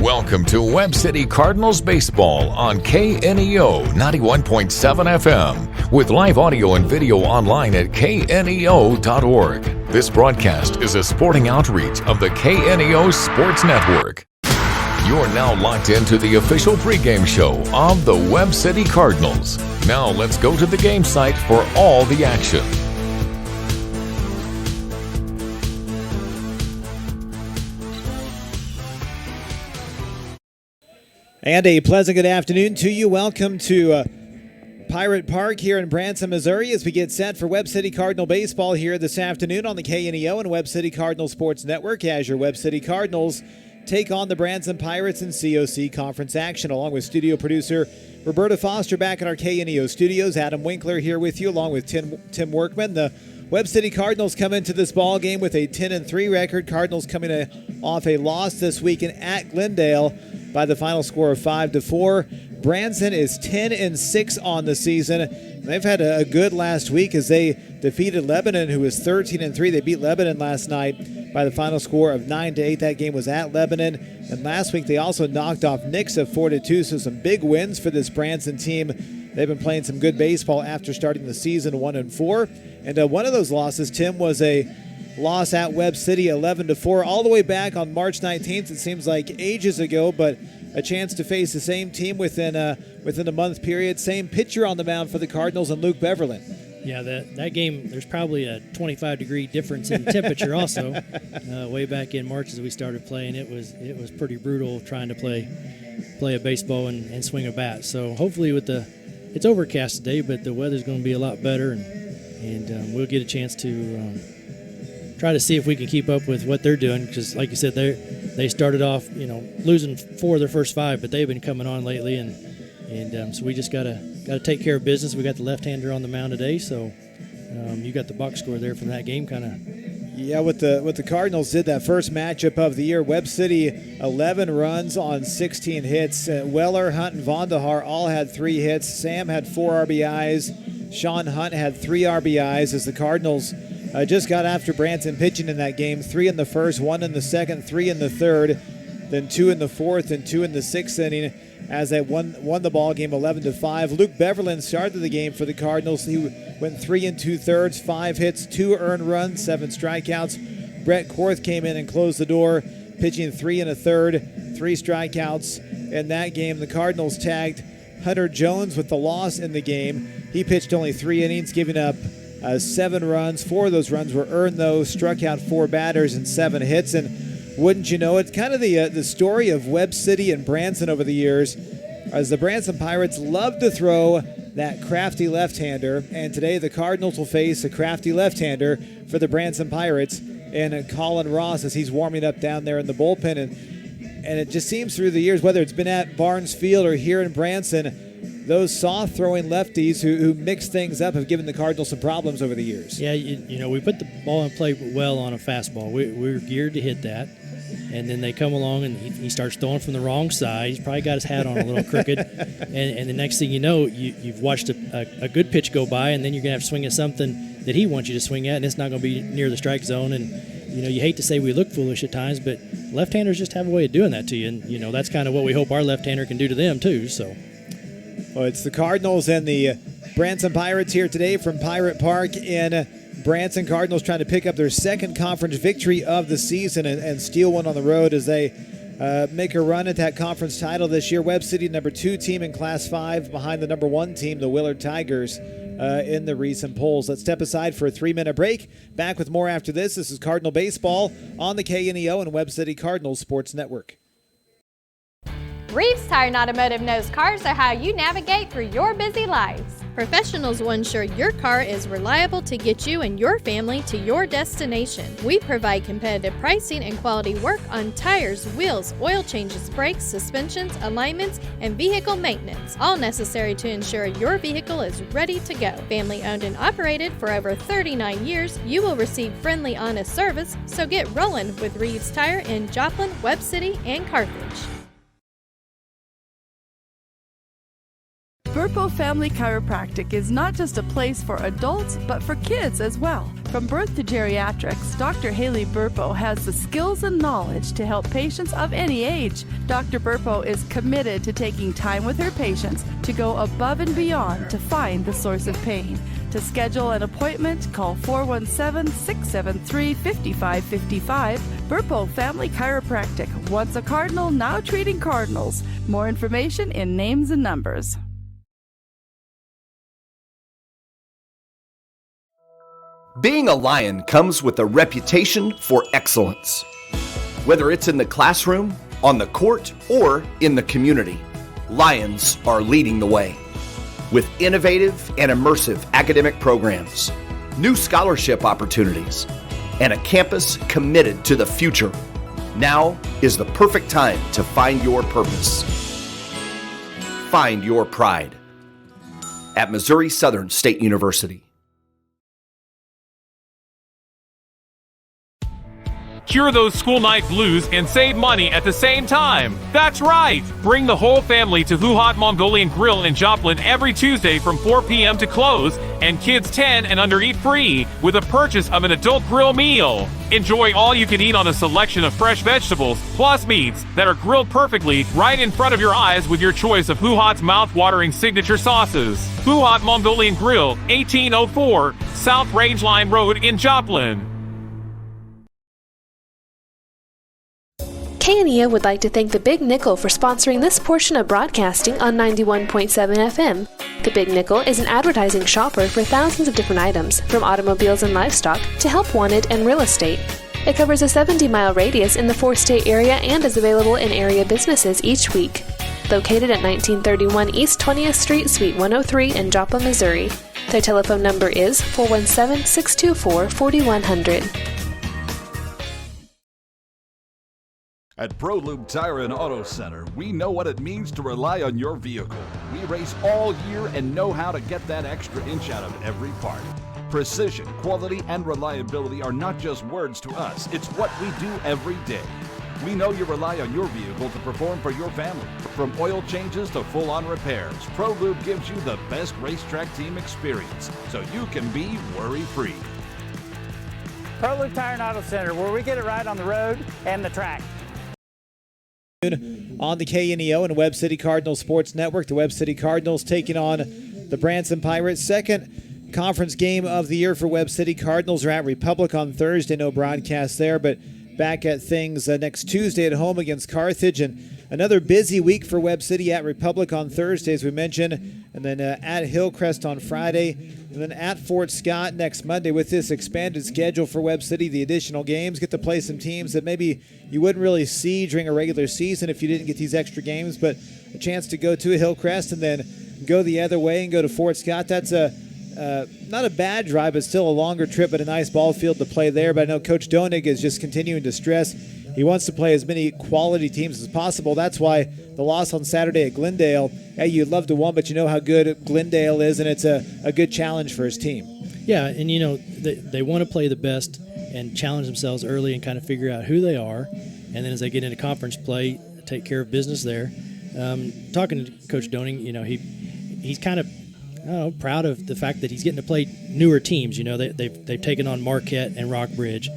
Welcome to Webb City Cardinals Baseball on KNEO 91.7 FM with live audio and video online at kneo.org. This broadcast is a sporting outreach of the KNEO Sports Network. You're now locked into the official pregame show of the Webb City Cardinals. Now let's go to the game site for all the action. And a pleasant good afternoon to you. Welcome to Pirate Park here in Branson, Missouri, as we get set for Webb City Cardinal baseball here this afternoon on the KNEO and Webb City Cardinal Sports Network as your Webb City Cardinals take on the Branson Pirates in COC Conference action, along with studio producer Roberta Foster back at our KNEO studios. Adam Winkler here with you, along with Tim Workman. The Webb City Cardinals come into this ball game with a 10-3 record. Cardinals coming off a loss this weekend at Glendale by the final score of 5-4. Branson is 10-6 on the season. They've had a good last week as they defeated Lebanon, who was 13-3. They beat Lebanon last night by the final score of 9-8. That game was at Lebanon. And last week they also knocked off Nixa 4-2. So some big wins for this Branson team. They've been playing some good baseball after starting the season 1-4. And one of those losses, Tim, was a loss at Webb City 11-4 all the way back on March 19th. It seems like ages ago, but a chance to face the same team within a month period. Same pitcher on the mound for the Cardinals and Luke Beverland. Yeah, that game, there's probably a 25-degree difference in temperature also. Way back in March as we started playing, it was pretty brutal trying to play a baseball and swing a bat. So hopefully it's overcast today, but the weather's going to be a lot better, and we'll get a chance to try to see if we can keep up with what they're doing, because like you said, they started off losing 4 of their first 5, but they've been coming on lately, and so we just gotta take care of business. We got the left-hander on the mound today, so you got the box score there from that game, kind of. Yeah, what the Cardinals did that first matchup of the year. Webb City 11 runs on 16 hits. Weller, Hunt, and Vondahar all had 3 hits. Sam had 4 RBIs. Sean Hunt had 3 RBIs as the Cardinals just got after Branson pitching in that game. 3 in the first, 1 in the second, 3 in the third, then 2 in the fourth and 2 in the sixth inning as they won the ball game 11-5. Luke Beverland started the game for the Cardinals. He went 3 2/3, 5 hits, 2 earned runs, 7 strikeouts. Brett Korth came in and closed the door, pitching 3 1/3, 3 strikeouts in that game. The Cardinals tagged Hunter Jones with the loss in the game. He pitched only 3 innings, giving up 7 runs. 4 of those runs were earned, though. Struck out 4 batters and 7 hits. And wouldn't you know it, kind of the story of Webb City and Branson over the years, as the Branson Pirates love to throw that crafty left-hander. And today the Cardinals will face a crafty left-hander for the Branson Pirates and Colin Ross as he's warming up down there in the bullpen. And it just seems through the years, whether it's been at Barnes Field or here in Branson, those soft-throwing lefties who mix things up have given the Cardinals some problems over the years. Yeah, we put the ball in play well on a fastball. We're geared to hit that. And then they come along and he starts throwing from the wrong side. He's probably got his hat on a little crooked. And the next thing you know, you've watched a good pitch go by, and then you're going to have to swing at something that he wants you to swing at, and it's not going to be near the strike zone. And, you hate to say we look foolish at times, but left-handers just have a way of doing that to you. And, that's kind of what we hope our left-hander can do to them, too. So, well, it's the Cardinals and the Branson Pirates here today from Pirate Park in Branson. Cardinals trying to pick up their second conference victory of the season and steal one on the road as they make a run at that conference title this year. Webb City, number 2 team in Class 5, behind the number 1 team, the Willard Tigers, in the recent polls. Let's step aside for a 3-minute break. Back with more after this. This is Cardinal Baseball on the KNEO and Webb City Cardinals Sports Network. Reeves Tire and Automotive knows cars are how you navigate through your busy lives. Professionals will ensure your car is reliable to get you and your family to your destination. We provide competitive pricing and quality work on tires, wheels, oil changes, brakes, suspensions, alignments, and vehicle maintenance, all necessary to ensure your vehicle is ready to go. Family owned and operated for over 39 years, you will receive friendly, honest service, so get rolling with Reeves Tire in Joplin, Webb City, and Carthage. Burpo Family Chiropractic is not just a place for adults, but for kids as well. From birth to geriatrics, Dr. Haley Burpo has the skills and knowledge to help patients of any age. Dr. Burpo is committed to taking time with her patients to go above and beyond to find the source of pain. To schedule an appointment, call 417-673-5555. Burpo Family Chiropractic. Once a Cardinal, now treating Cardinals. More information in names and numbers. Being a Lion comes with a reputation for excellence. Whether it's in the classroom, on the court, or in the community, Lions are leading the way. With innovative and immersive academic programs, new scholarship opportunities, and a campus committed to the future, now is the perfect time to find your purpose. Find your pride at Missouri Southern State University. Cure those school night blues and save money at the same time. That's right! Bring the whole family to Hu Hot Mongolian Grill in Joplin every Tuesday from 4 p.m. to close, and kids 10 and under eat free with a purchase of an adult grill meal. Enjoy all you can eat on a selection of fresh vegetables plus meats that are grilled perfectly right in front of your eyes with your choice of Hu Hot's mouth-watering signature sauces. Hu Hot Mongolian Grill, 1804 South Rangeline Road in Joplin. KNEO would like to thank the Big Nickel for sponsoring this portion of broadcasting on 91.7 FM. The Big Nickel is an advertising shopper for thousands of different items, from automobiles and livestock to help wanted and real estate. It covers a 70-mile radius in the four-state area and is available in area businesses each week. Located at 1931 East 20th Street, Suite 103 in Joplin, Missouri. Their telephone number is 417-624-4100. At ProLube Tire and Auto Center, we know what it means to rely on your vehicle. We race all year and know how to get that extra inch out of every part. Precision, quality, and reliability are not just words to us. It's what we do every day. We know you rely on your vehicle to perform for your family. From oil changes to full-on repairs, ProLube gives you the best racetrack team experience, so you can be worry-free. ProLube Tire and Auto Center, where we get it right on the road and the track. On the KNEO and Webb City Cardinals Sports Network, the Webb City Cardinals taking on the Branson Pirates. Second conference game of the year for Webb City. Cardinals are at Republic on Thursday. No broadcast there, but back at things next Tuesday at home against Carthage. And another busy week for Webb City at Republic on Thursday, as we mentioned, and then at Hillcrest on Friday, and then at Fort Scott next Monday. With this expanded schedule for Webb City, the additional games, get to play some teams that maybe you wouldn't really see during a regular season if you didn't get these extra games, but a chance to go to Hillcrest and then go the other way and go to Fort Scott. That's not a bad drive, but still a longer trip, but a nice ball field to play there. But I know Coach Donig is just continuing to stress he wants to play as many quality teams as possible. That's why the loss on Saturday at Glendale, hey, you'd love to win, but you know how good Glendale is, and it's a good challenge for his team. Yeah, and you know, they want to play the best and challenge themselves early and kind of figure out who they are. And then as they get into conference play, take care of business there. Talking to Coach Doning, you know, he's kind of proud of the fact that he's getting to play newer teams. You know, they've taken on Marquette and Rockbridge,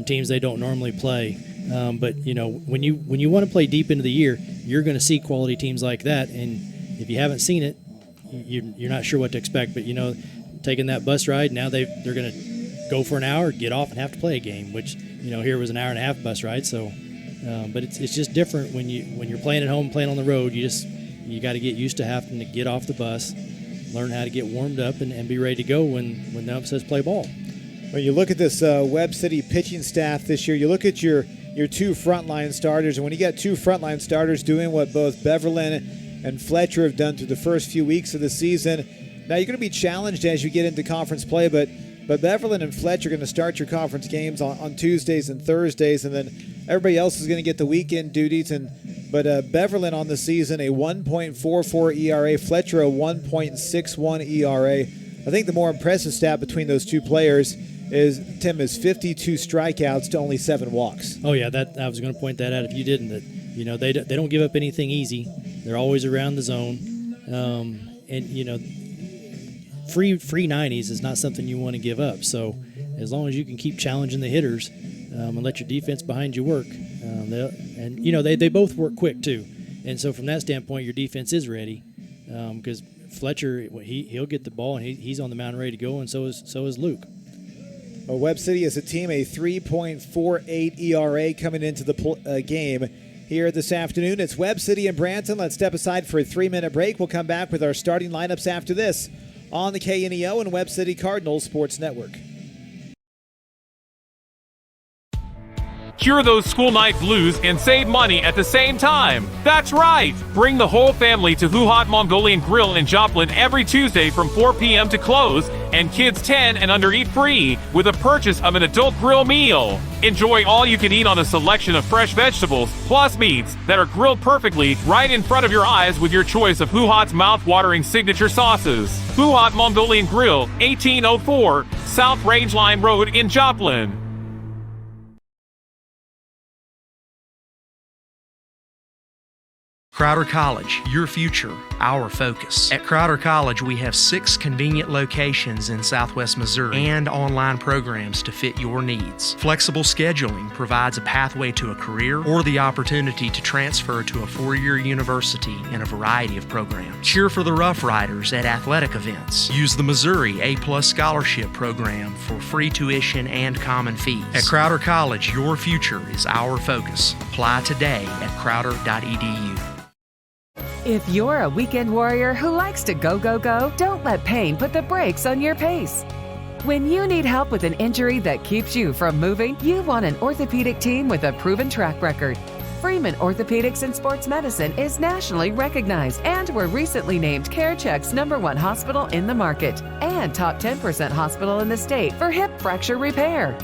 teams they don't normally play. But you know, when you want to play deep into the year, you're going to see quality teams like that. And if you haven't seen it, you're not sure what to expect. But you know, taking that bus ride, now they're going to go for an hour, get off, and have to play a game. Which, you know, here was an hour and a half bus ride. So, but it's just different when you're playing at home, playing on the road. You got to get used to having to get off the bus, learn how to get warmed up, and be ready to go when the ump says play ball. When you look at this Webb City pitching staff this year, you look at your two frontline starters, and when you got two frontline starters doing what both Beverlin and Fletcher have done through the first few weeks of the season, now you're going to be challenged as you get into conference play, but Beverlin and Fletcher are going to start your conference games on Tuesdays and Thursdays, and then everybody else is going to get the weekend duties. But Beverlin on the season, a 1.44 ERA, Fletcher a 1.61 ERA. I think the more impressive stat between those two players is 52 strikeouts to only 7 walks. Oh yeah, I was going to point that out if you didn't. That, you know, they don't give up anything easy. They're always around the zone, free 90s is not something you want to give up. So as long as you can keep challenging the hitters and let your defense behind you work, they both work quick too. And so from that standpoint, your defense is ready because Fletcher, he'll get the ball and he's on the mound ready to go, and so is Luke. Well, Webb City as a team, a 3.48 ERA coming into the game here this afternoon. It's Webb City and Branson. Let's step aside for a 3-minute break. We'll come back with our starting lineups after this on the KNEO and Webb City Cardinals Sports Network. Cure those school night blues and save money at the same time. That's right! Bring the whole family to Hot Mongolian Grill in Joplin every Tuesday from 4 p.m. to close, and kids 10 and under eat free with a purchase of an adult grill meal. Enjoy all you can eat on a selection of fresh vegetables plus meats that are grilled perfectly right in front of your eyes with your choice of Hot's mouth-watering signature sauces. Hot Mongolian Grill, 1804 South Rangeline Road in Joplin. Crowder College, your future, our focus. At Crowder College, we have 6 convenient locations in Southwest Missouri and online programs to fit your needs. Flexible scheduling provides a pathway to a career or the opportunity to transfer to a 4-year university in a variety of programs. Cheer for the Rough Riders at athletic events. Use the Missouri A+ Scholarship Program for free tuition and common fees. At Crowder College, your future is our focus. Apply today at crowder.edu. If you're a weekend warrior who likes to go, don't let pain put the brakes on your pace. When you need help with an injury that keeps you from moving, you want an orthopedic team with a proven track record. Freeman Orthopedics and Sports Medicine is nationally recognized, and were recently named CareCheck's #1 hospital in the market and top 10% hospital in the state for hip fracture repair.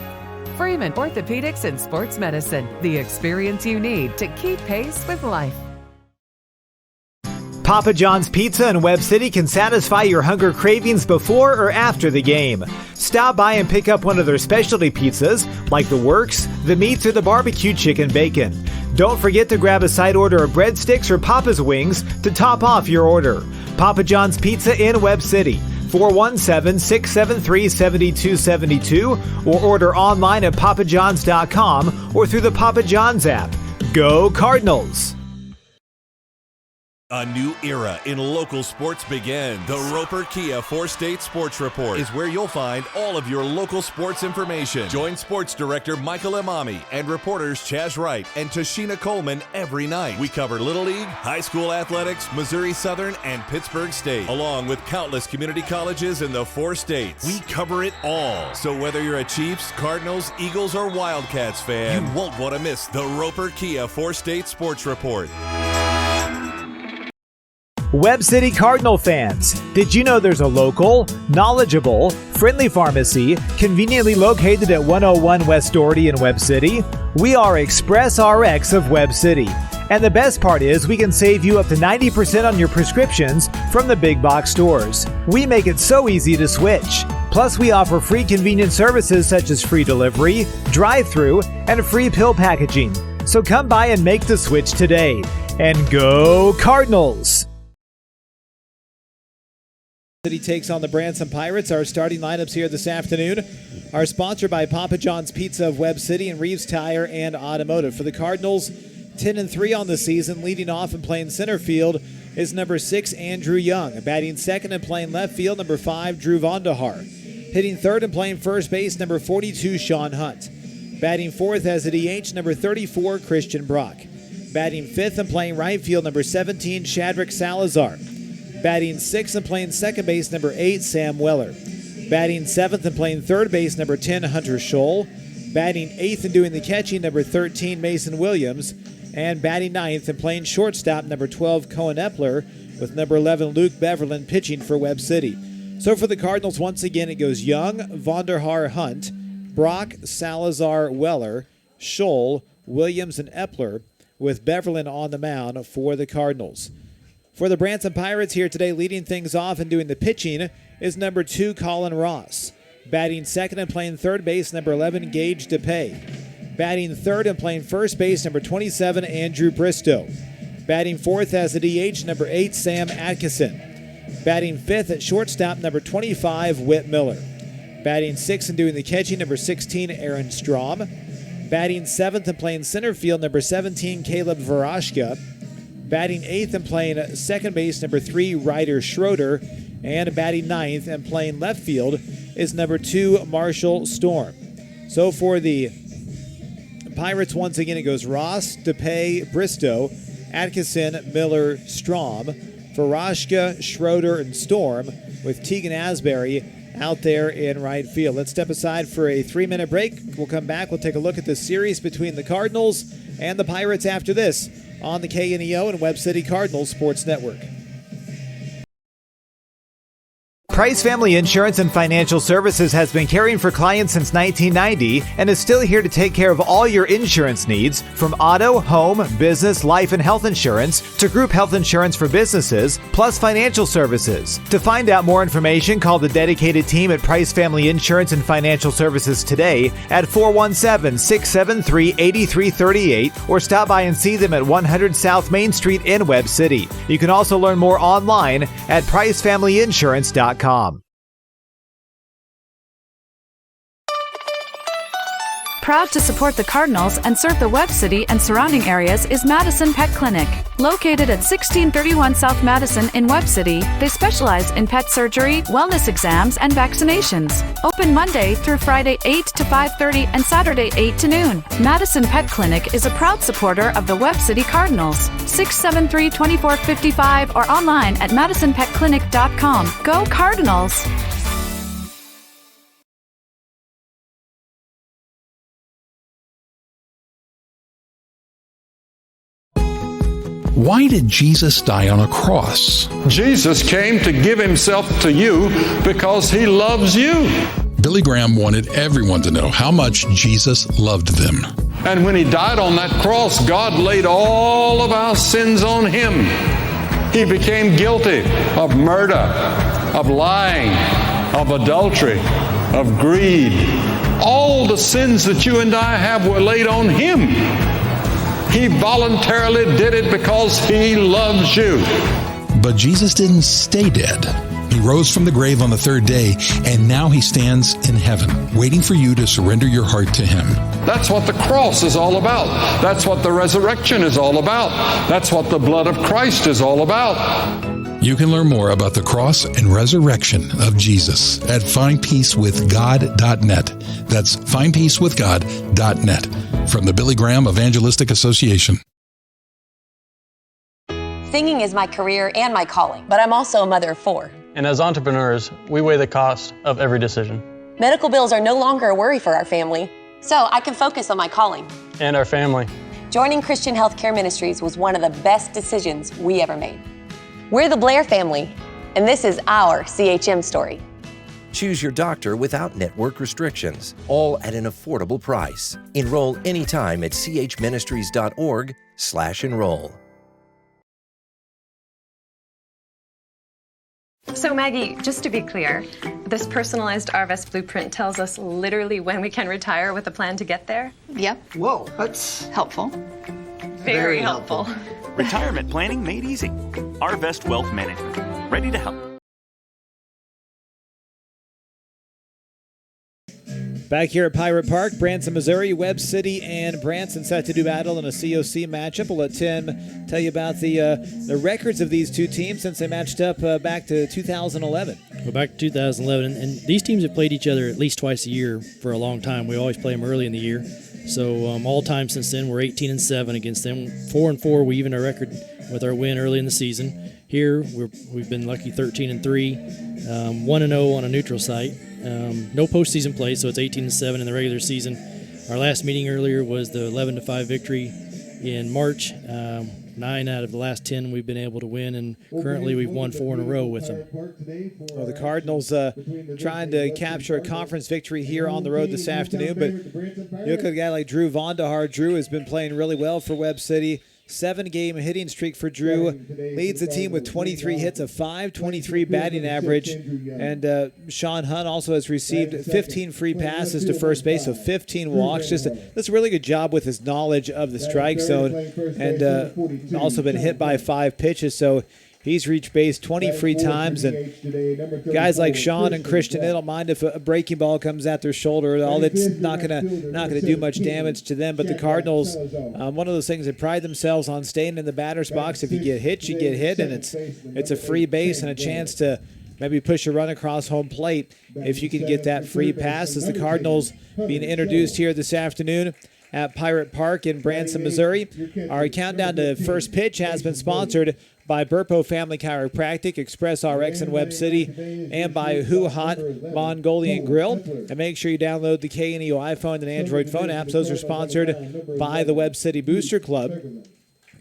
Freeman Orthopedics and Sports Medicine, the experience you need to keep pace with life. Papa John's Pizza in Webb City can satisfy your hunger cravings before or after the game. Stop by and pick up one of their specialty pizzas, like the Works, the Meats, or the Barbecue Chicken Bacon. Don't forget to grab a side order of breadsticks or Papa's Wings to top off your order. Papa John's Pizza in Webb City, 417-673-7272, or order online at papajohns.com or through the Papa John's app. Go Cardinals! A new era in local sports begins. The Roper Kia 4-State Sports Report is where you'll find all of your local sports information. Join Sports Director Michael Imami and reporters Chaz Wright and Tashina Coleman every night. We cover Little League, high school athletics, Missouri Southern, and Pittsburgh State, along with countless community colleges in the 4 states. We cover it all. So whether you're a Chiefs, Cardinals, Eagles, or Wildcats fan, you won't want to miss the Roper Kia 4-State Sports Report. Webb City Cardinal fans, did you know there's a local, knowledgeable, friendly pharmacy conveniently located at 101 West Doherty in Webb City? We are Express RX of Webb City. And the best part is we can save you up to 90% on your prescriptions from the big box stores. We make it so easy to switch. Plus, we offer free convenient services such as free delivery, drive-through, and free pill packaging. So come by and make the switch today. And go Cardinals! City takes on the Branson Pirates. Our starting lineups here this afternoon are sponsored by Papa John's Pizza of Webb City and Reeves Tire and Automotive. For the Cardinals, 10-3 on the season, leading off and playing center field is number 6, Andrew Young. Batting second and playing left field, number 5, Drew Vondahar. Hitting third and playing first base, number 42, Sean Hunt. Batting fourth as a DH, number 34, Christian Brock. Batting fifth and playing right field, number 17, Shadrick Salazar. Batting sixth and playing second base, number 8, Sam Weller. Batting seventh and playing third base, number 10, Hunter Scholl. Batting eighth and doing the catching, number 13, Mason Williams. And batting ninth and playing shortstop, number 12, Cohen Epler, with number 11, Luke Beverland, pitching for Webb City. So for the Cardinals, once again, it goes Young, Vondahar, Hunt, Brock, Salazar, Weller, Scholl, Williams, and Epler, with Beverland on the mound for the Cardinals. For the Branson Pirates here today, leading things off and doing the pitching is number 2, Colin Ross. Batting second and playing third base, number 11, Gage DePay. Batting third and playing first base, number 27, Andrew Bristow. Batting fourth as a DH, number 8, Sam Atkinson. Batting 5th at shortstop, number 25, Whit Miller. Batting 6th and doing the catching, number 16, Aaron Strom. Batting 7th and playing center field, number 17, Caleb Varashka. Batting 8th and playing second base, number 3, Ryder Schroeder. And batting 9th and playing left field is number 2, Marshall Storm. So for the Pirates, once again, it goes Ross, DePay, Bristow, Atkinson, Miller, Strom, Varashka, Schroeder, and Storm, with Tegan Asbury out there in right field. Let's step aside for a 3-minute break. We'll come back. We'll take a look at the series between the Cardinals and the Pirates after this on the KNEO and Webb City Cardinals Sports Network. Price Family Insurance and Financial Services has been caring for clients since 1990 and is still here to take care of all your insurance needs, from auto, home, business, life, and health insurance to group health insurance for businesses, plus financial services. To find out more information, call the dedicated team at Price Family Insurance and Financial Services today at 417-673-8338 or stop by and see them at 100 South Main Street in Webb City. You can also learn more online at pricefamilyinsurance.com. Proud to support the Cardinals and serve the Webb City and surrounding areas is Madison Pet Clinic. Located at 1631 South Madison in Webb City, they specialize in pet surgery, wellness exams, and vaccinations. Open Monday through Friday 8 to 5:30 and Saturday 8 to noon. Madison Pet Clinic is a proud supporter of the Webb City Cardinals. 673-2455 or online at madisonpetclinic.com. Go Cardinals! Why did Jesus die on a cross? Jesus came to give himself to you because he loves you. Billy Graham wanted everyone to know how much Jesus loved them. And when he died on that cross, God laid all of our sins on him. He became guilty of murder, of lying, of adultery, of greed. All the sins that you and I have were laid on him. He voluntarily did it because he loves you. But Jesus didn't stay dead. He rose from the grave on the third day, and now he stands in heaven, waiting for you to surrender your heart to him. That's what the cross is all about. That's what the resurrection is all about. That's what the blood of Christ is all about. You can learn more about the cross and resurrection of Jesus at findpeacewithgod.net. That's findpeacewithgod.net. From the Billy Graham Evangelistic Association. Singing is my career and my calling, but I'm also a mother of 4. And as entrepreneurs, we weigh the cost of every decision. Medical bills are no longer a worry for our family, so I can focus on my calling. And our family. Joining Christian Healthcare Ministries was one of the best decisions we ever made. We're the Blair family, and this is our CHM story. Choose your doctor without network restrictions, all at an affordable price. Enroll anytime at chministries.org/enroll. So Maggie, just to be clear, this personalized RVest blueprint tells us literally when we can retire with a plan to get there? Yep. Whoa, that's helpful. Very helpful. Retirement planning made easy. RVest Wealth Management. Ready to help. Back here at Pirate Park, Branson, Missouri, Webb City and Branson set to do battle in a COC matchup. We'll let Tim tell you about the records of these two teams since they matched up back to 2011. Well, back to 2011, and these teams have played each other at least twice a year for a long time. We always play them early in the year. So all time since then, we're 18-7 against them. 4-4, we even our record with our win early in the season. Here, we've been lucky 13-3, 1-0 on a neutral site. No postseason play, so it's 18-7 in the regular season. Our last meeting earlier was the 11-5 victory in March. 9 out of the last 10 we've been able to win, and currently we've won 4 in a row with them. Well, the Cardinals trying to capture a conference victory here on the road this afternoon, but you look at a guy like Drew Vondahar. Drew has been playing really well for Webb City. 7-game hitting streak for Drew. Leads the team with 23 hits, a .523 batting average. And Sean Hunt also has received 15 free passes to first base, so 15 walks. That's a really good job with his knowledge of the strike zone. And also been hit by 5 pitches. So He's reached base 20 free times, and guys like Sean and Christian, they don't mind if a breaking ball comes at their shoulder. All it's not gonna do much damage to them. But the Cardinals, one of those things, they pride themselves on staying in the batter's box. If you get hit, you get hit, and it's a free base and a chance to maybe push a run across home plate if you can get that free pass. As the Cardinals being introduced here this afternoon at Pirate Park in Branson, Missouri. Our countdown to first pitch has been sponsored by Burpo Family Chiropractic, Express RX in Webb City, and by Who Hot Mongolian Grill. And make sure you download the KNEO iPhone and Android phone apps. Those are sponsored by the Webb City Booster Club.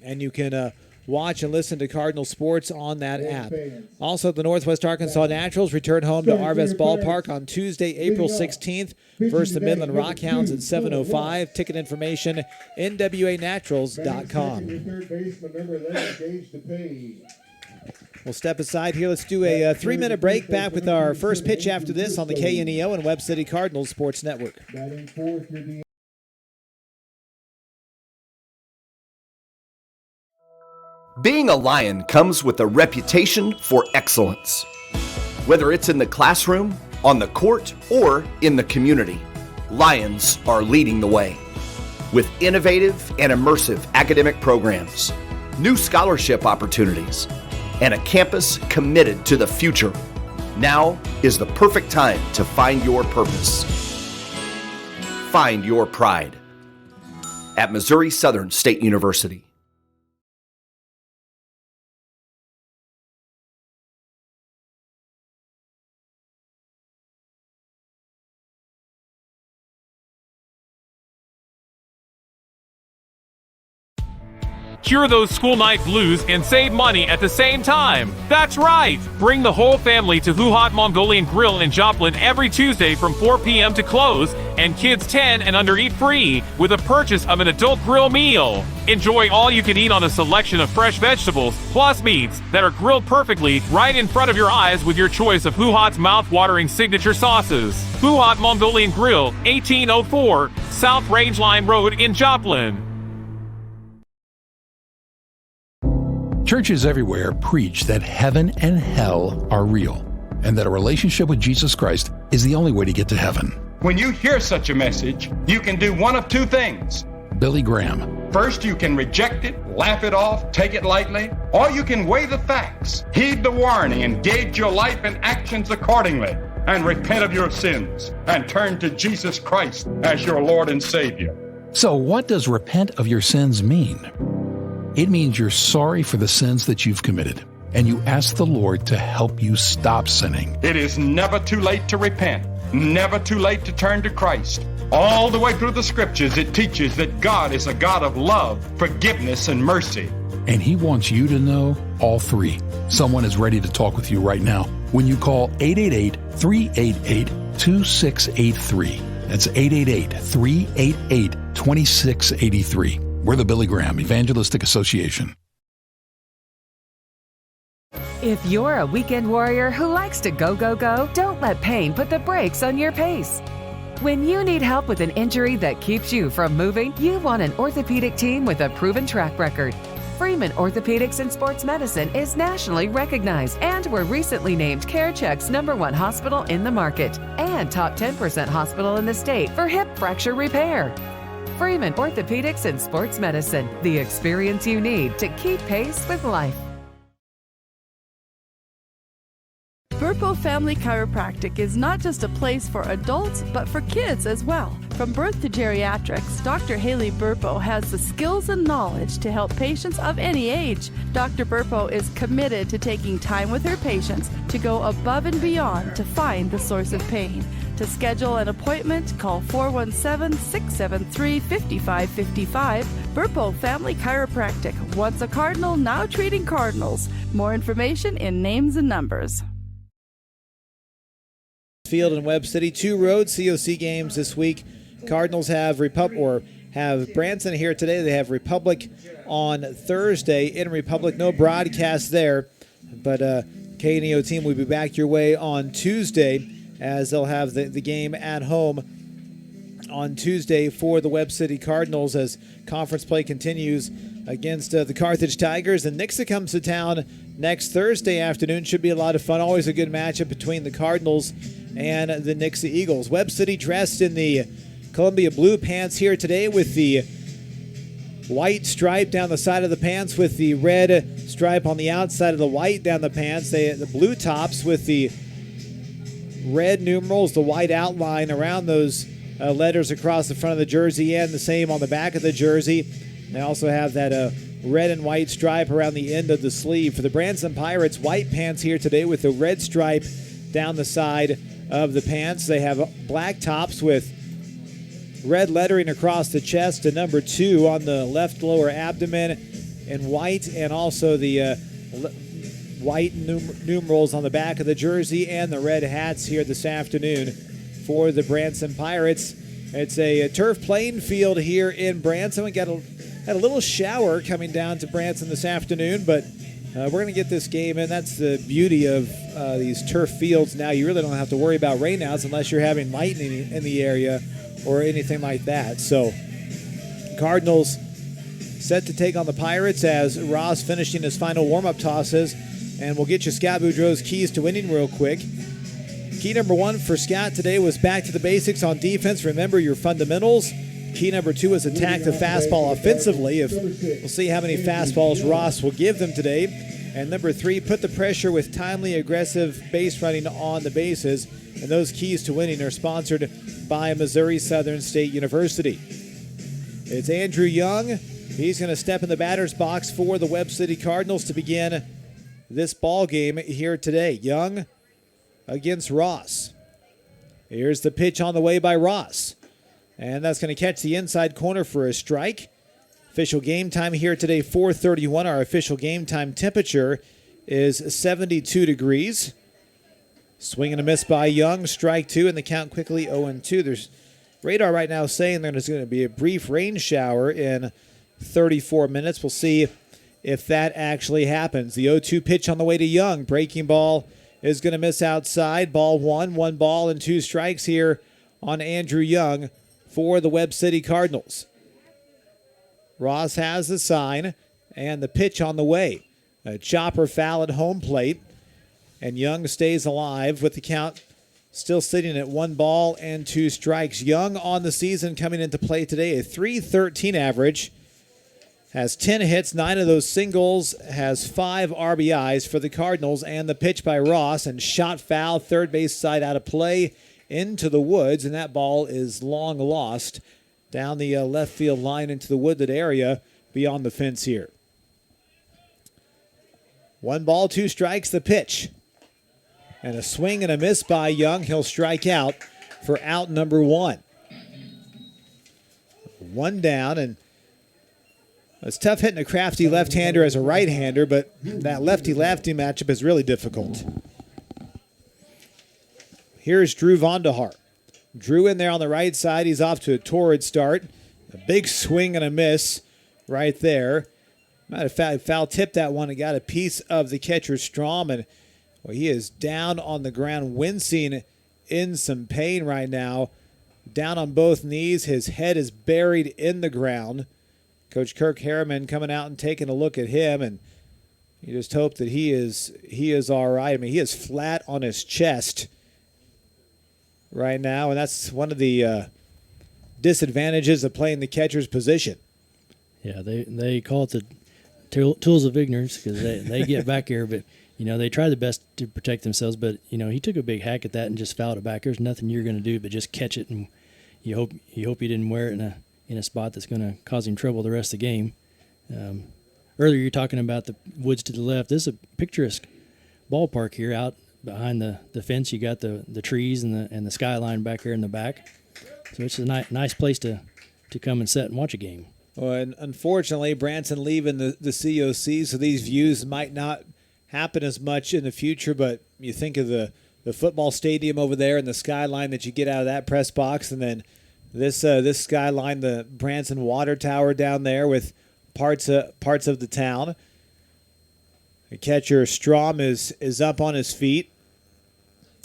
And you can watch and listen to Cardinal Sports on that app. Also, the Northwest Arkansas Naturals return home to Arvest Ballpark on Tuesday, April 16th versus the Midland Rockhounds at 7:05. Ticket information, nwanaturals.com. We'll step aside here. Let's do a 3-minute break. Back with our first pitch after this on the KNEO and Webb City Cardinals Sports Network. Being a Lion comes with a reputation for excellence. Whether it's in the classroom, on the court, or in the community, Lions are leading the way. With innovative and immersive academic programs, new scholarship opportunities, and a campus committed to the future, now is the perfect time to find your purpose. Find your pride at Missouri Southern State University. Cure those school night blues and save money at the same time. That's right! Bring the whole family to Who Hot Mongolian Grill in Joplin every Tuesday from 4 p.m. to close, and kids 10 and under eat free with a purchase of an adult grill meal. Enjoy all you can eat on a selection of fresh vegetables, plus meats that are grilled perfectly right in front of your eyes with your choice of Who Hot's mouth-watering signature sauces. Who Hot Mongolian Grill, 1804 South Rangeline Road in Joplin. Churches everywhere preach that heaven and hell are real, and that a relationship with Jesus Christ is the only way to get to heaven. When you hear such a message, you can do one of two things. Billy Graham. First, you can reject it, laugh it off, take it lightly, or you can weigh the facts, heed the warning, and gauge your life and actions accordingly, and repent of your sins, and turn to Jesus Christ as your Lord and Savior. So what does repent of your sins mean? It means you're sorry for the sins that you've committed, and you ask the Lord to help you stop sinning. It is never too late to repent, never too late to turn to Christ. All the way through the scriptures, it teaches that God is a God of love, forgiveness, and mercy. And He wants you to know all three. Someone is ready to talk with you right now when you call 888-388-2683. That's 888-388-2683. We're the Billy Graham Evangelistic Association. If you're a weekend warrior who likes to go, go, go, don't let pain put the brakes on your pace. When you need help with an injury that keeps you from moving, you want an orthopedic team with a proven track record. Freeman Orthopedics and Sports Medicine is nationally recognized and were recently named CareCheck's #1 hospital in the market and top 10% hospital in the state for hip fracture repair. Freeman Orthopedics and Sports Medicine, the experience you need to keep pace with life. Burpo Family Chiropractic is not just a place for adults, but for kids as well. From birth to geriatrics, Dr. Haley Burpo has the skills and knowledge to help patients of any age. Dr. Burpo is committed to taking time with her patients to go above and beyond to find the source of pain. To schedule an appointment, call 417-673-5555. Burpo Family Chiropractic, once a Cardinal, now treating Cardinals. More information in names and numbers. Field in Webb City, 2 road COC games this week. Cardinals have Branson here today. They have Republic on Thursday in Republic. No broadcast there, but KNEO team will be back your way on Tuesday, as they'll have the game at home on Tuesday for the Webb City Cardinals as conference play continues against the Carthage Tigers. And Nixa comes to town next Thursday afternoon. Should be a lot of fun. Always a good matchup between the Cardinals and the Nixie Eagles. Webb City dressed in the Columbia blue pants here today with the white stripe down the side of the pants with the red stripe on the outside of the white down the pants. The blue tops with the red numerals, the white outline around those letters across the front of the jersey, and the same on the back of the jersey. They also have that red and white stripe around the end of the sleeve. For the Branson Pirates, white pants here today with the red stripe down the side of the pants. They have black tops with red lettering across the chest, a number 2 on the left lower abdomen in white, and also the white numerals on the back of the jersey, and the red hats here this afternoon for the Branson Pirates. It's a turf playing field here in Branson. We had a little shower coming down to Branson this afternoon, but we're going to get this game in. That's the beauty of these turf fields now. You really don't have to worry about rainouts unless you're having lightning in the area or anything like that. So Cardinals set to take on the Pirates as Ross finishing his final warm-up tosses. And we'll get you Scott Boudreau's keys to winning real quick. Key number 1 for Scott today was back to the basics on defense. Remember your fundamentals. Key number 2 is attack the fastball offensively. We'll see how many fastballs Ross will give them today. And number 3, put the pressure with timely, aggressive base running on the bases. And those keys to winning are sponsored by Missouri Southern State University. It's Andrew Young. He's going to step in the batter's box for the Webb City Cardinals to begin this ball game here today. Young against Ross. Here's the pitch on the way by Ross. And that's going to catch the inside corner for a strike. Official game time here today, 4:31. Our official game time temperature is 72 degrees. Swing and a miss by Young, strike 2, and the count quickly 0-2. There's radar right now saying there's going to be a brief rain shower in 34 minutes. We'll see if that actually happens. The 0-2 pitch on the way to Young. Breaking ball is going to miss outside. Ball 1 ball and 2 strikes here on Andrew Young for the Webb City Cardinals. Ross has the sign and the pitch on the way. A chopper foul at home plate. And Young stays alive with the count still sitting at 1 ball and 2 strikes. Young on the season coming into play today, a .313 average. Has 10 hits, 9 of those singles, has 5 RBIs for the Cardinals, and the pitch by Ross, and shot foul, third base side out of play into the woods, and that ball is long lost down the left field line into the wooded area beyond the fence here. 1 ball, 2 strikes, the pitch. And a swing and a miss by Young. He'll strike out for out number 1. 1 down, and it's tough hitting a crafty left-hander as a right-hander, but that lefty-lefty matchup is really difficult. Here's Drew Vonderhaar. Drew in there on the right side. He's off to a torrid start. A big swing and a miss right there. Might have foul tipped that one and got a piece of the catcher Strom, and well, he is down on the ground, wincing in some pain right now. Down on both knees. His head is buried in the ground. Coach Kirk Harriman coming out and taking a look at him, and you just hope that he is all right. I mean, he is flat on his chest right now, and that's one of the disadvantages of playing the catcher's position. Yeah, they call it the tools of ignorance because they get back here, but they try the best to protect themselves. But he took a big hack at that and just fouled it back. There's nothing you're going to do but just catch it, and you hope he didn't wear it in a spot that's going to cause him trouble the rest of the game. Earlier you were talking about the woods to the left. This is a picturesque ballpark here. Out behind the fence, you got the trees and the skyline back here in the back. So it's a nice place to come and sit and watch a game. Well, and unfortunately, Branson leaving the COC, so these views might not happen as much in the future, but you think of the football stadium over there and the skyline that you get out of that press box, and then this skyline, the Branson water tower down there with parts of the town. The catcher Strom is up on his feet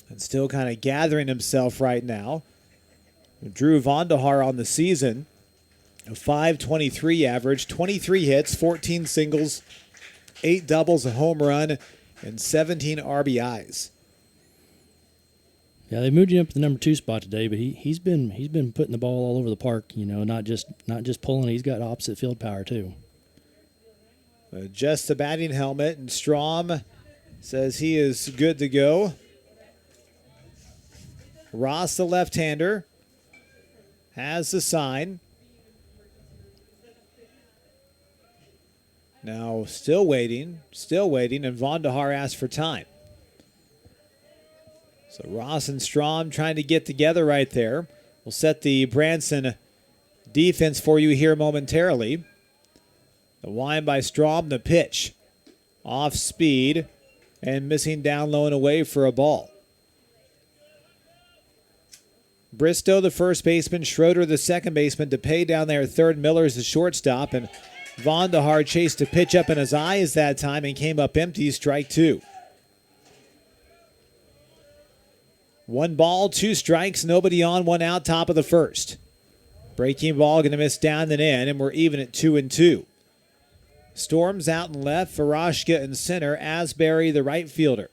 and still kind of gathering himself right now. Drew Vonderhaar on the season, a .523 average, 23 hits, 14 singles, 8 doubles, a home run, and 17 RBIs. Yeah, they moved him up to the number 2 spot today, but he's been putting the ball all over the park. Not just pulling. He's got opposite field power too. Just the batting helmet, and Strom says he is good to go. Ross, the left-hander, has the sign. Now still waiting, and Vondahar asks for time. So Ross and Strom trying to get together right there. We'll set the Branson defense for you here momentarily. The wind by Strom, the pitch. Off speed and missing down low and away for a ball. Bristow, the first baseman, Schroeder, the second baseman, DePay down there at third, Miller's the shortstop, and Vondahar chased a pitch up in his eyes that time and came up empty, strike 2. 1 ball, 2 strikes, nobody on, 1 out, top of the first. Breaking ball going to miss down and in, and we're even at 2-2. Storms out and left, Farashka in center, Asbury the right fielder.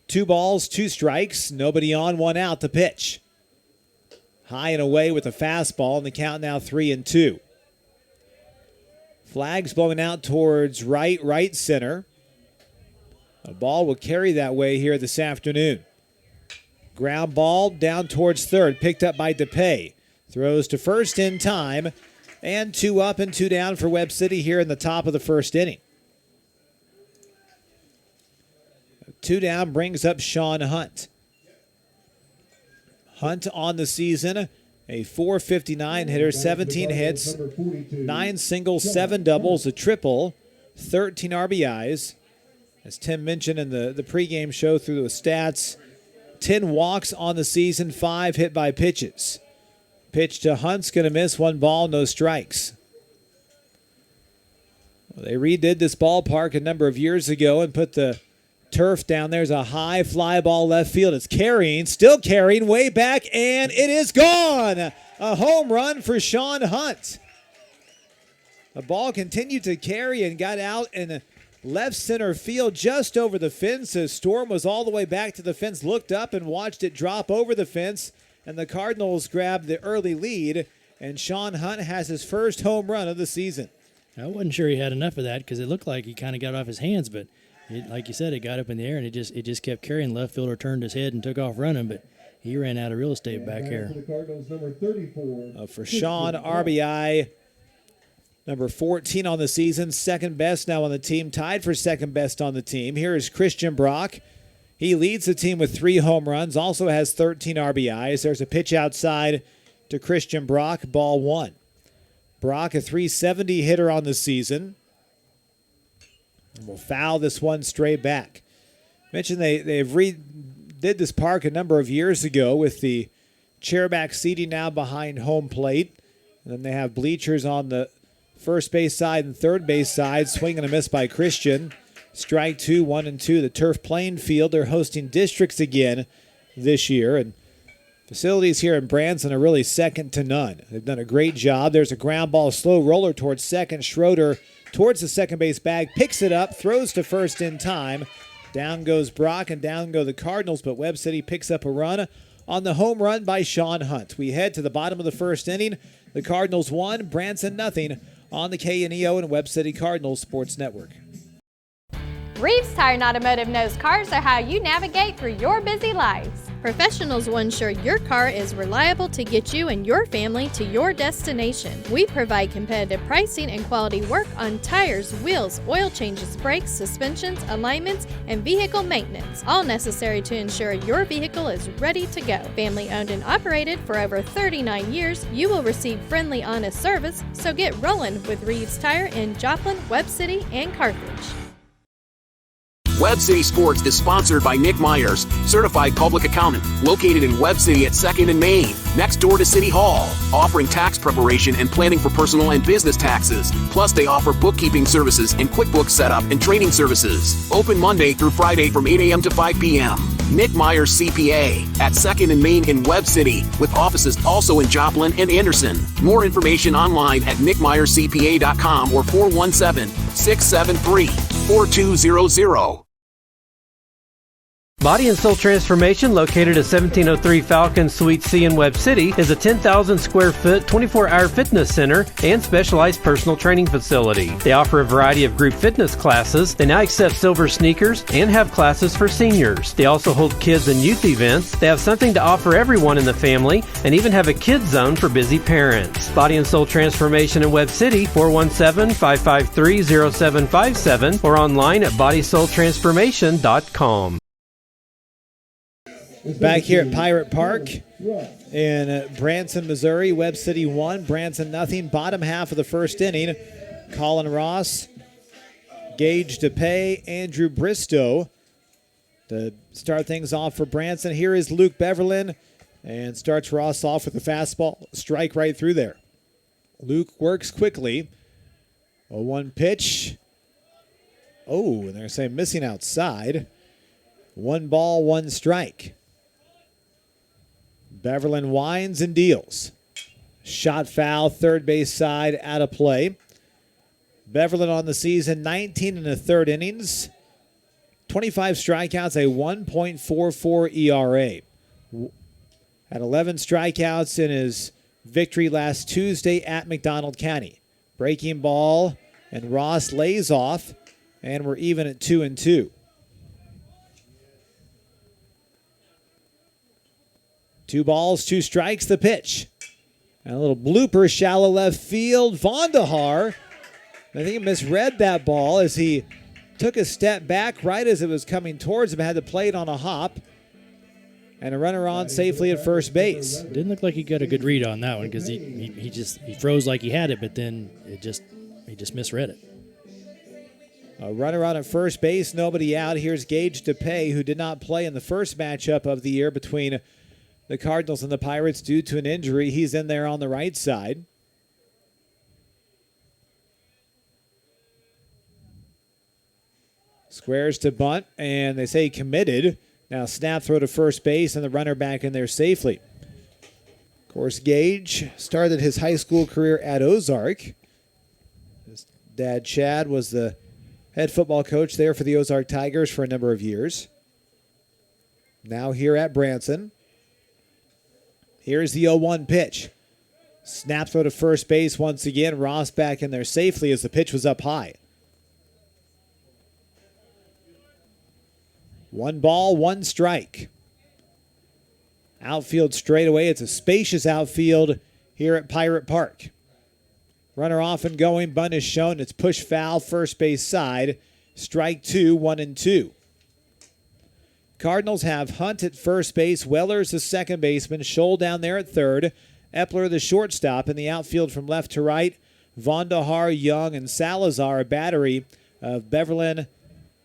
2 balls, 2 strikes, nobody on, 1 out, the pitch. High and away with a fastball, and the count now 3-2. Flags blowing out towards right center. A ball will carry that way here this afternoon. Ground ball down towards third, picked up by DePay. Throws to first in time, and 2 up and 2 down for Webb City here in the top of the first inning. 2 down brings up Sean Hunt. Hunt on the season, a .459 hitter, 17 hits, 9 singles, 7 doubles, a triple, 13 RBIs. As Tim mentioned in the pregame show through the stats, 10 walks on the season, 5 hit by pitches. Pitch to Hunt's going to miss, 1 ball, no strikes. Well, they redid this ballpark a number of years ago and put the turf down. There's a high fly ball left field. It's carrying, still carrying, way back, and it is gone. A home run for Sean Hunt. The ball continued to carry and got out in left center field just over the fence. The Storm was all the way back to the fence, looked up and watched it drop over the fence, and the Cardinals grabbed the early lead, and Sean Hunt has his first home run of the season. I wasn't sure he had enough of that because it looked like he kind of got off his hands, but like you said, it got up in the air and it just kept carrying. Left fielder turned his head and took off running, but he ran out of real estate back here. For Sean, RBI number 14 on the season, second best now on the team, tied for second best on the team. Here is Christian Brock. He leads the team with 3 home runs, also has 13 RBIs. There's a pitch outside to Christian Brock, ball 1. Brock, a .370 hitter on the season. And will foul this one straight back. Mentioned they've redid this park a number of years ago with the chairback seating now behind home plate. And then they have bleachers on the first base side and third base side. Swing and a miss by Christian. Strike 2, 1-2. The turf playing field. They're hosting districts again this year. And facilities here in Branson are really second to none. They've done a great job. There's a ground ball, slow roller towards second. Schroeder towards the second base bag, picks it up, throws to first in time. Down goes Brock and down go the Cardinals, but Webb City picks up a run on the home run by Sean Hunt. We head to the bottom of the first inning. The Cardinals 1, Branson nothing on the KNEO and Webb City Cardinals Sports Network. Reeves Tire and Automotive knows cars are how you navigate through your busy lives. Professionals will ensure your car is reliable to get you and your family to your destination. We provide competitive pricing and quality work on tires, wheels, oil changes, brakes, suspensions, alignments, and vehicle maintenance, all necessary to ensure your vehicle is ready to go. Family owned and operated for over 39 years, you will receive friendly, honest service, so get rolling with Reeves Tire in Joplin, Webb City, and Carthage. Webb City Sports is sponsored by Nick Myers, certified public accountant, located in Webb City at 2nd and Main, next door to City Hall, offering tax preparation and planning for personal and business taxes. Plus, they offer bookkeeping services and QuickBooks setup and training services. Open Monday through Friday from 8 a.m. to 5 p.m. Nick Myers CPA at 2nd and Main in Webb City, with offices also in Joplin and Anderson. More information online at nickmyerscpa.com or 417-673-4200. Body and Soul Transformation, located at 1703 Falcon Suite C in Webb City, is a 10,000 square foot, 24-hour fitness center and specialized personal training facility. They offer a variety of group fitness classes. They now accept silver sneakers and have classes for seniors. They also hold kids and youth events. They have something to offer everyone in the family and even have a kids zone for busy parents. Body and Soul Transformation in Webb City, 417-553-0757 or online at bodysoultransformation.com. Back here at Pirate Park in Branson, Missouri, Webb City 1, Branson nothing. Bottom half of the first inning, Colin Ross, Gage DePay, Andrew Bristow to start things off for Branson. Here is Luke Beverlin and starts Ross off with a fastball, strike right through there. Luke works quickly. A 1 pitch. Oh, and they're saying missing outside. 1 ball, 1 strike. Beverlin winds and deals. Shot foul, third base side, out of play. Beverlin on the season, 19 and a third innings, 25 strikeouts, a 1.44 ERA. Had 11 strikeouts in his victory last Tuesday at McDonald County. Breaking ball, and Ross lays off, and we're even at 2-2. 2 balls, 2 strikes, the pitch. And a little blooper, shallow left field. Vondahar, I think he misread that ball as he took a step back right as it was coming towards him, had to play it on a hop. And a runner on safely at first base. Didn't look like he got a good read on that one because he froze like he had it, but then he just misread it. A runner on at first base, nobody out. Here's Gage DePay, who did not play in the first matchup of the year between the Cardinals and the Pirates due to an injury. He's in there on the right side. Squares to bunt, and they say committed. Now snap throw to first base, and the runner back in there safely. Of course, Gage started his high school career at Ozark. His dad, Chad, was the head football coach there for the Ozark Tigers for a number of years. Now here at Branson. Here's the 0-1 pitch. Snap throw to first base once again. Ross back in there safely as the pitch was up high. 1 ball, 1 strike. Outfield straightaway. It's a spacious outfield here at Pirate Park. Runner off and going. Bunt is shown. It's push foul, first base side. Strike 2, 1-2. Cardinals have Hunt at first base, Wellers the second baseman, Scholl down there at third, Epler the shortstop. In the outfield from left to right, Vondahar, Young, and Salazar, a battery of Beverlin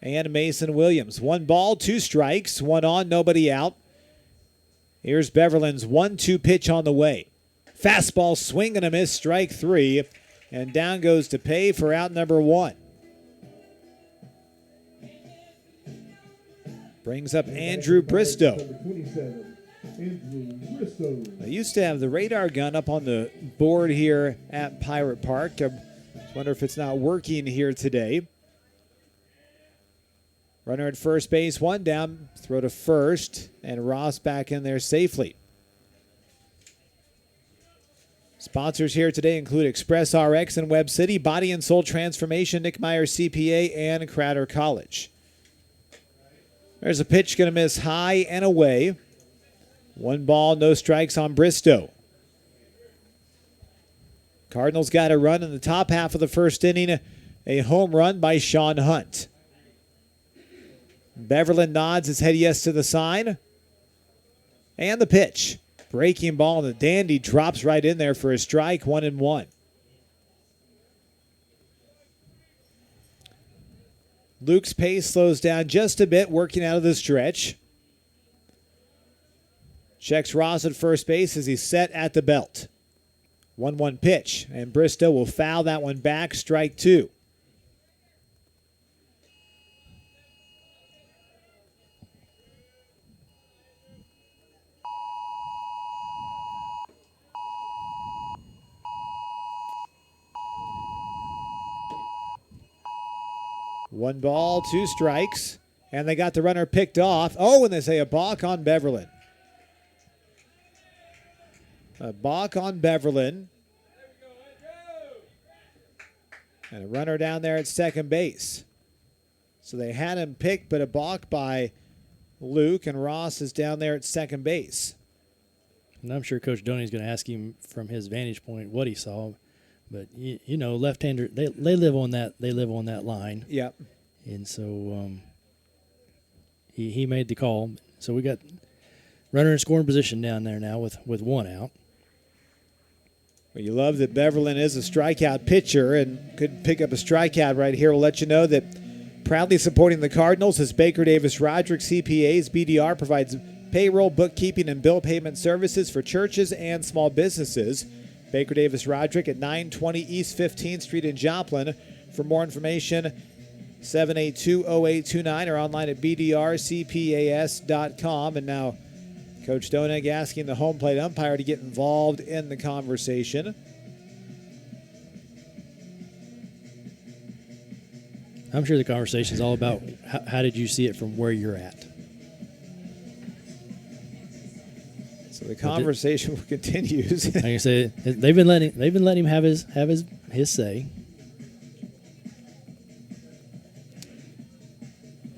and Mason Williams. 1 ball, 2 strikes, 1 on, nobody out. Here's Beverlin's 1-2 pitch on the way. Fastball, swing and a miss, strike 3, and down goes DePay for out number 1. Brings up Andrew Bristow. I used to have the radar gun up on the board here at Pirate Park. I wonder if it's not working here today. Runner at first base, 1 down. Throw to first, and Ross back in there safely. Sponsors here today include Express RX in Webb City, Body and Soul Transformation, Nick Myers CPA, and Crowder College. There's a pitch going to miss high and away. 1 ball, no strikes on Bristow. Cardinals got a run in the top half of the first inning, a home run by Sean Hunt. Beverlin nods his head yes to the sign. And the pitch. Breaking ball, and the dandy drops right in there for a strike, 1-1. Luke's pace slows down just a bit, working out of the stretch. Checks Ross at first base as he's set at the belt. 1-1 pitch, and Bristow will foul that one back, strike 2. One ball, 2 strikes, and they got the runner picked off. Oh, and they say a balk on Beverland. A balk on Beverland. And a runner down there at second base. So they had him picked, but a balk by Luke, and Ross is down there at second base. And I'm sure Coach Doney's going to ask him from his vantage point what he saw. But you know, left-hander, they live on that. They live on that line. Yep. And so he made the call. So we got runner in scoring position down there now with 1 out. Well, you love that Beverland is a strikeout pitcher and could pick up a strikeout right here. We'll let you know that proudly supporting the Cardinals is Baker Davis Roderick CPAs. BDR provides payroll, bookkeeping, and bill payment services for churches and small businesses. Baker Davis Roderick at 920 East 15th Street in Joplin. For more information, 782-0829 or online at bdrcpas.com. And now Coach Doneg asking the home plate umpire to get involved in the conversation. I'm sure the conversation is all about how did you see it from where you're at. So the conversation continues. Like I said, they've been letting him have his say.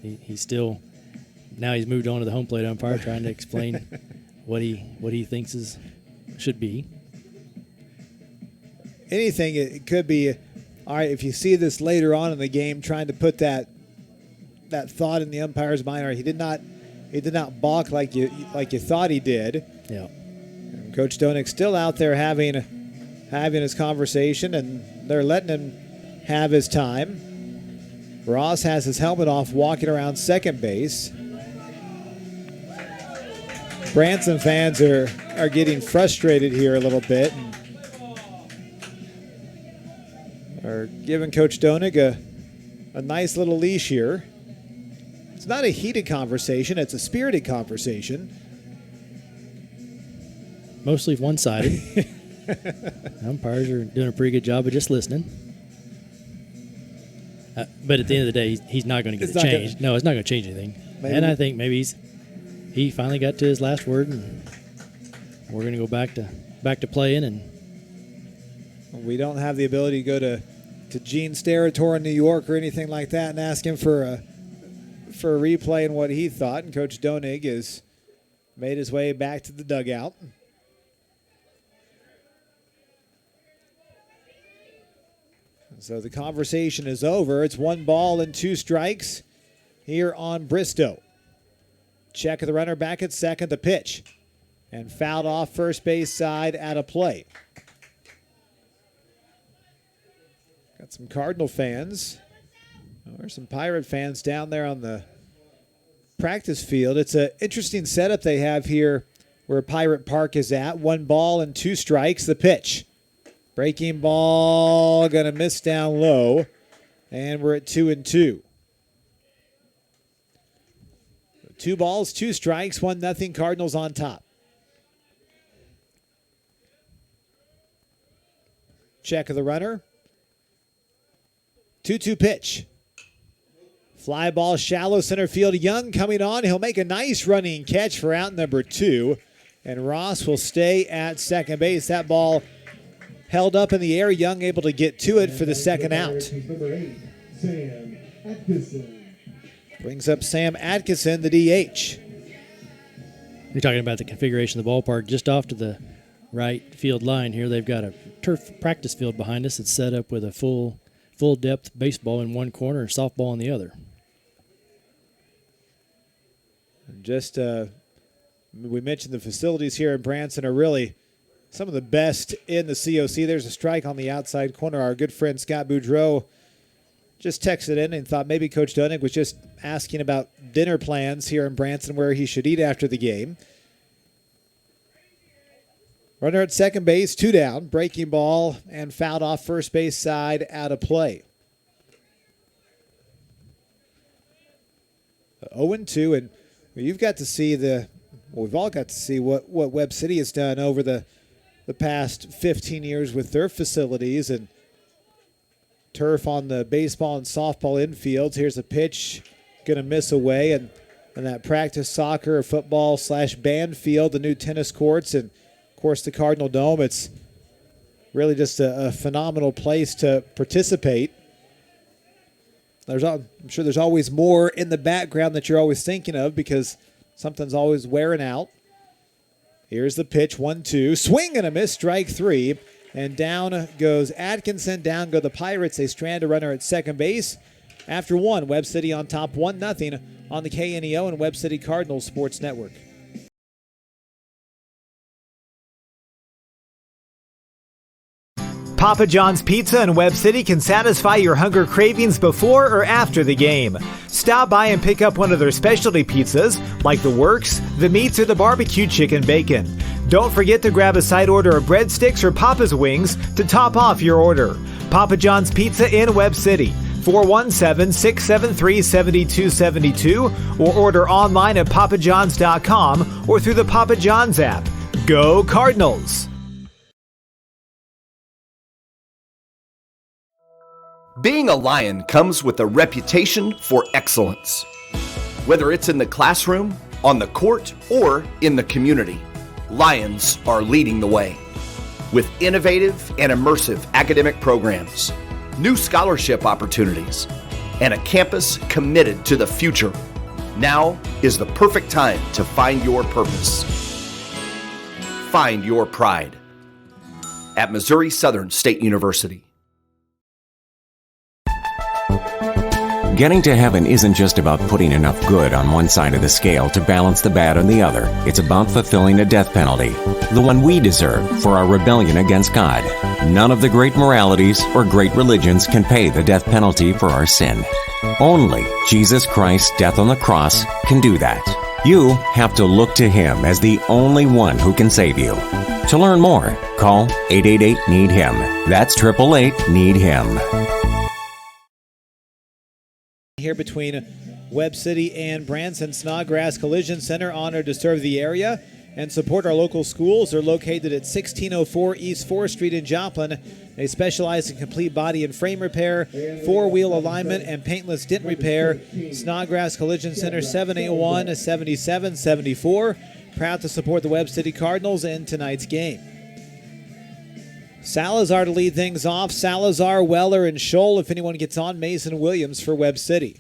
He's still now he's moved on to the home plate umpire, trying to explain what he thinks should be. Anything, it could be. All right, if you see this later on in the game, trying to put that thought in the umpire's mind. All right, he did not balk like you thought he did. Yeah. And Coach Doneg still out there having his conversation, and they're letting him have his time. Ross has his helmet off, walking around second base. Branson fans are getting frustrated here a little bit and are giving Coach Doneg a nice little leash here. It's not a heated conversation, it's a spirited conversation. Mostly one-sided. Umpires are doing a pretty good job of just listening. But at the end of the day, he's not going to get it changed. No, it's not going to change anything. And I think maybe he finally got to his last word, and we're going to go back to playing. And we don't have the ability to go to Gene's territory in New York or anything like that and ask him for a replay and what he thought. And Coach Doneg has made his way back to the dugout. So the conversation is over. It's 1 ball and 2 strikes here on Bristow. Check of the runner back at second, the pitch. And fouled off first base side at a play. Got some Cardinal fans. There's some Pirate fans down there on the practice field. It's an interesting setup they have here where Pirate Park is at. 1 ball and 2 strikes, the pitch. Breaking ball, going to miss down low. And we're at 2-2. 2 balls, 2 strikes, 1-0 Cardinals on top. Check of the runner. 2-2 pitch. Fly ball shallow center field. Young coming on. He'll make a nice running catch for out number 2. And Ross will stay at second base. That ball held up in the air. Young able to get to it for the second out. Brings up Sam Atkinson, the DH. You're talking about the configuration of the ballpark just off to the right field line here. They've got a turf practice field behind us. It's set up with a full depth baseball in one corner and softball in the other. Just we mentioned the facilities here in Branson are really some of the best in the COC. There's a strike on the outside corner. Our good friend Scott Boudreau just texted in and thought maybe Coach Dunning was just asking about dinner plans here in Branson where he should eat after the game. Runner at second base, 2 down, breaking ball and fouled off first base side, out of play. 0-2, and you've got to see we've all got to see what Webb City has done over the past 15 years with their facilities and turf on the baseball and softball infields. Here's a pitch, going to miss away, and that practice soccer, football / band field, the new tennis courts, and of course the Cardinal Dome. It's really just a phenomenal place to participate. I'm sure there's always more in the background that you're always thinking of because something's always wearing out. Here's the pitch, 1-2. Swing and a miss, strike 3. And down goes Atkinson. Down go the Pirates. They strand a runner at second base. After 1, Webb City on top 1-0 on the KNEO and Webb City Cardinals Sports Network. Papa John's Pizza in Webb City can satisfy your hunger cravings before or after the game. Stop by and pick up one of their specialty pizzas, like the Works, the Meats, or the Barbecue Chicken Bacon. Don't forget to grab a side order of breadsticks or Papa's Wings to top off your order. Papa John's Pizza in Webb City, 417-673-7272, or order online at papajohns.com or through the Papa John's app. Go Cardinals! Being a Lion comes with a reputation for excellence. Whether it's in the classroom, on the court, or in the community, Lions are leading the way. With innovative and immersive academic programs, new scholarship opportunities, and a campus committed to the future, now is the perfect time to find your purpose. Find your pride at Missouri Southern State University. Getting to heaven isn't just about putting enough good on one side of the scale to balance the bad on the other. It's about fulfilling a death penalty, the one we deserve for our rebellion against God. None of the great moralities or great religions can pay the death penalty for our sin. Only Jesus Christ's death on the cross can do that. You have to look to Him as the only one who can save you. To learn more, call 888-NEED-HIM. That's 888-NEED-HIM. Here between Webb City and Branson, Snodgrass Collision Center, honored to serve the area and support our local schools. They're located at 1604 East 4th Street in Joplin. They specialize in complete body and frame repair, four-wheel alignment, and paintless dent repair. Snodgrass Collision Center, 781-7774. Proud to support the Webb City Cardinals in tonight's game. Salazar to lead things off. Salazar, Weller, and Scholl. If anyone gets on, Mason Williams for Webb City.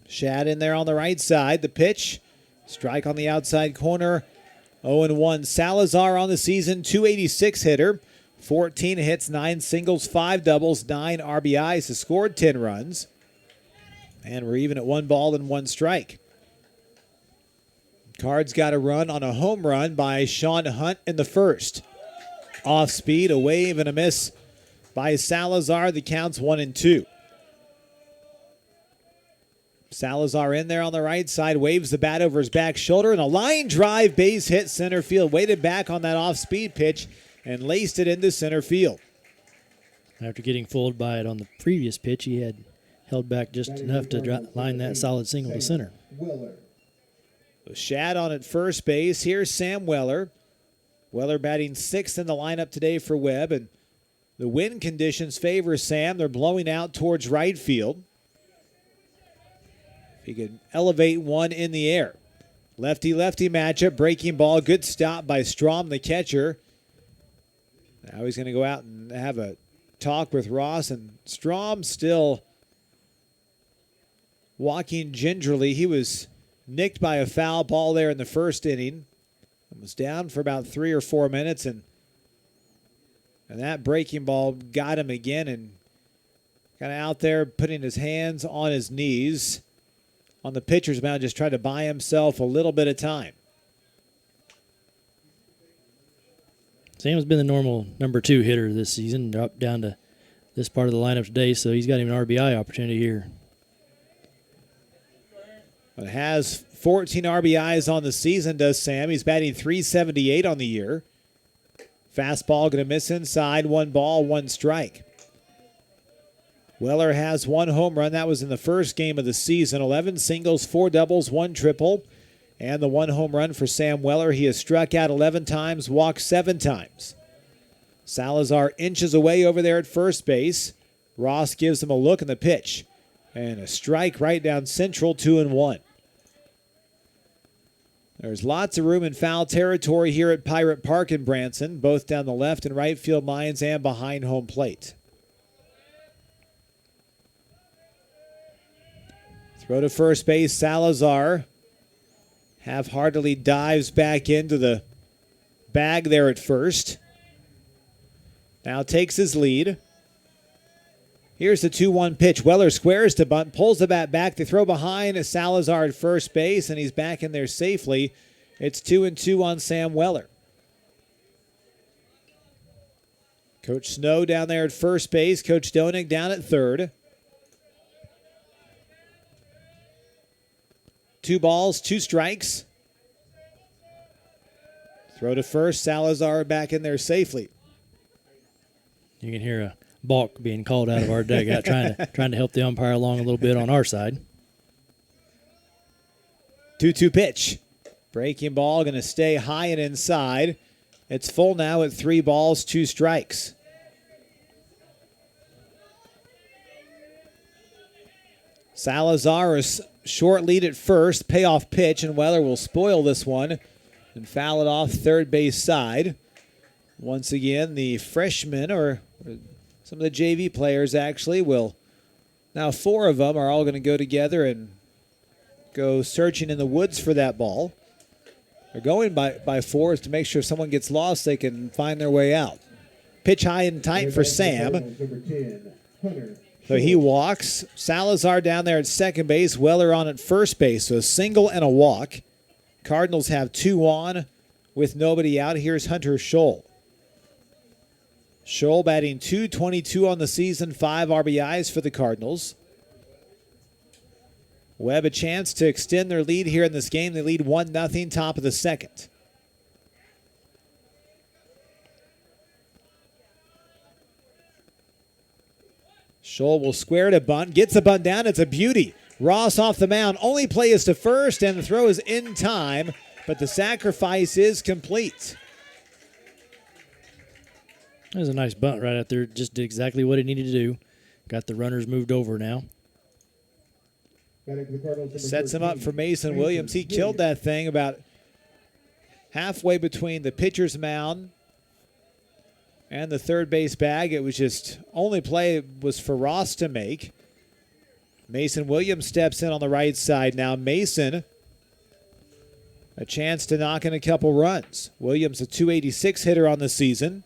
Shad in there on the right side. The pitch. Strike on the outside corner. 0-1. Salazar on the season, 286 hitter. 14 hits, 9 singles, 5 doubles, 9 RBIs. Has scored 10 runs. And we're even at 1 ball and 1 strike. Cards got a run on a home run by Sean Hunt in the first. Off speed, a wave and a miss by Salazar. The count's 1-2. Salazar in there on the right side, waves the bat over his back shoulder, and a line drive base hit center field. Waited back on that off-speed pitch and laced it into center field. After getting fooled by it on the previous pitch, he had held back just enough to line that solid single to center. Shad on at first base. Here's Sam Weller. Weller batting 6th in the lineup today for Webb, and the wind conditions favor Sam. They're blowing out towards right field. He can elevate one in the air. Lefty-lefty matchup, breaking ball. Good stop by Strom, the catcher. Now he's going to go out and have a talk with Ross, and Strom still walking gingerly. He was nicked by a foul ball there in the first inning. Was down for about 3 or 4 minutes, and that breaking ball got him again, and kind of out there putting his hands on his knees on the pitcher's mound, just trying to buy himself a little bit of time. Sam's been the normal number 2 hitter this season, dropped down to this part of the lineup today, so he's got him an RBI opportunity here. It has 14 RBIs on the season, does Sam. He's batting .378 on the year. Fastball going to miss inside. 1 ball, 1 strike. Weller has 1 home run. That was in the first game of the season. 11 singles, 4 doubles, 1 triple. And the 1 home run for Sam Weller. He has struck out 11 times, walked 7 times. Salazar inches away over there at first base. Ross gives him a look in the pitch. And a strike right down central, 2-1. There's lots of room in foul territory here at Pirate Park in Branson, both down the left and right field lines and behind home plate. Throw to first base, Salazar. Half-heartedly dives back into the bag there at first. Now takes his lead. Here's the 2-1 pitch. Weller squares to bunt, pulls the bat back. They throw behind Salazar at first base, and he's back in there safely. It's 2-2 on Sam Weller. Coach Snow down there at first base. Coach Donig down at third. 2 balls, 2 strikes. Throw to first. Salazar back in there safely. You can hear a balk being called out of our dugout, trying to help the umpire along a little bit on our side. 2-2 pitch. Breaking ball going to stay high and inside. It's full now at 3 balls, 2 strikes. Salazar is short lead at first. Payoff pitch, and Weller will spoil this one and foul it off third base side. Once again, the freshmen, or some of the JV players actually, will, now 4 of them are all going to go together and go searching in the woods for that ball. They're going by 4s to make sure if someone gets lost, they can find their way out. Pitch high and tight for Sam. So he walks. Salazar down there at second base. Weller on at first base. So a single and a walk. Cardinals have 2 on with nobody out. Here's Hunter Scholl. Scholl batting .222 on the season, 5 RBIs for the Cardinals. Webb a chance to extend their lead here in this game. They lead 1-0, top of the second. Scholl will square to bunt. Gets the bunt down. It's a beauty. Ross off the mound. Only play is to first, and the throw is in time, but the sacrifice is complete. That was a nice bunt right out there. Just did exactly what it needed to do. Got the runners moved over now. Sets him up for Mason Williams. He killed that thing about halfway between the pitcher's mound and the third base bag. It was just, only play was for Ross to make. Mason Williams steps in on the right side now. Mason, a chance to knock in a couple runs. Williams, a .286 hitter on the season.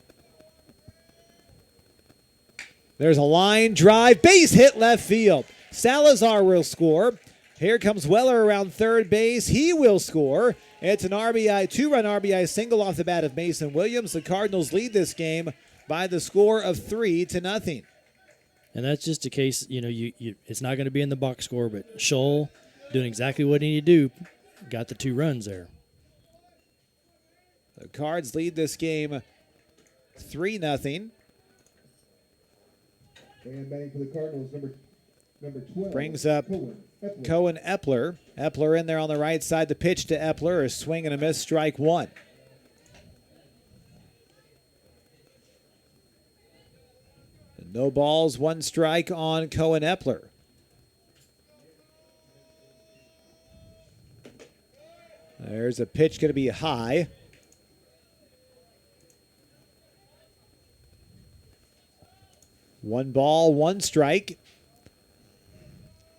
There's a line drive, base hit left field. Salazar will score. Here comes Weller around third base. He will score. It's an RBI, 2-run RBI single off the bat of Mason Williams. The Cardinals lead this game by the score of 3-0. And that's just a case, it's not going to be in the box score, but Scholl doing exactly what he needed to do, got the 2 runs there. The Cards lead this game 3-0. And batting for the Cardinals, number 12. Brings up Cohen Epler. Epler in there on the right side. The pitch to Epler, a swing and a miss, strike 1. No balls, 1 strike on Cohen Epler. There's a pitch going to be high. One ball, 1 strike.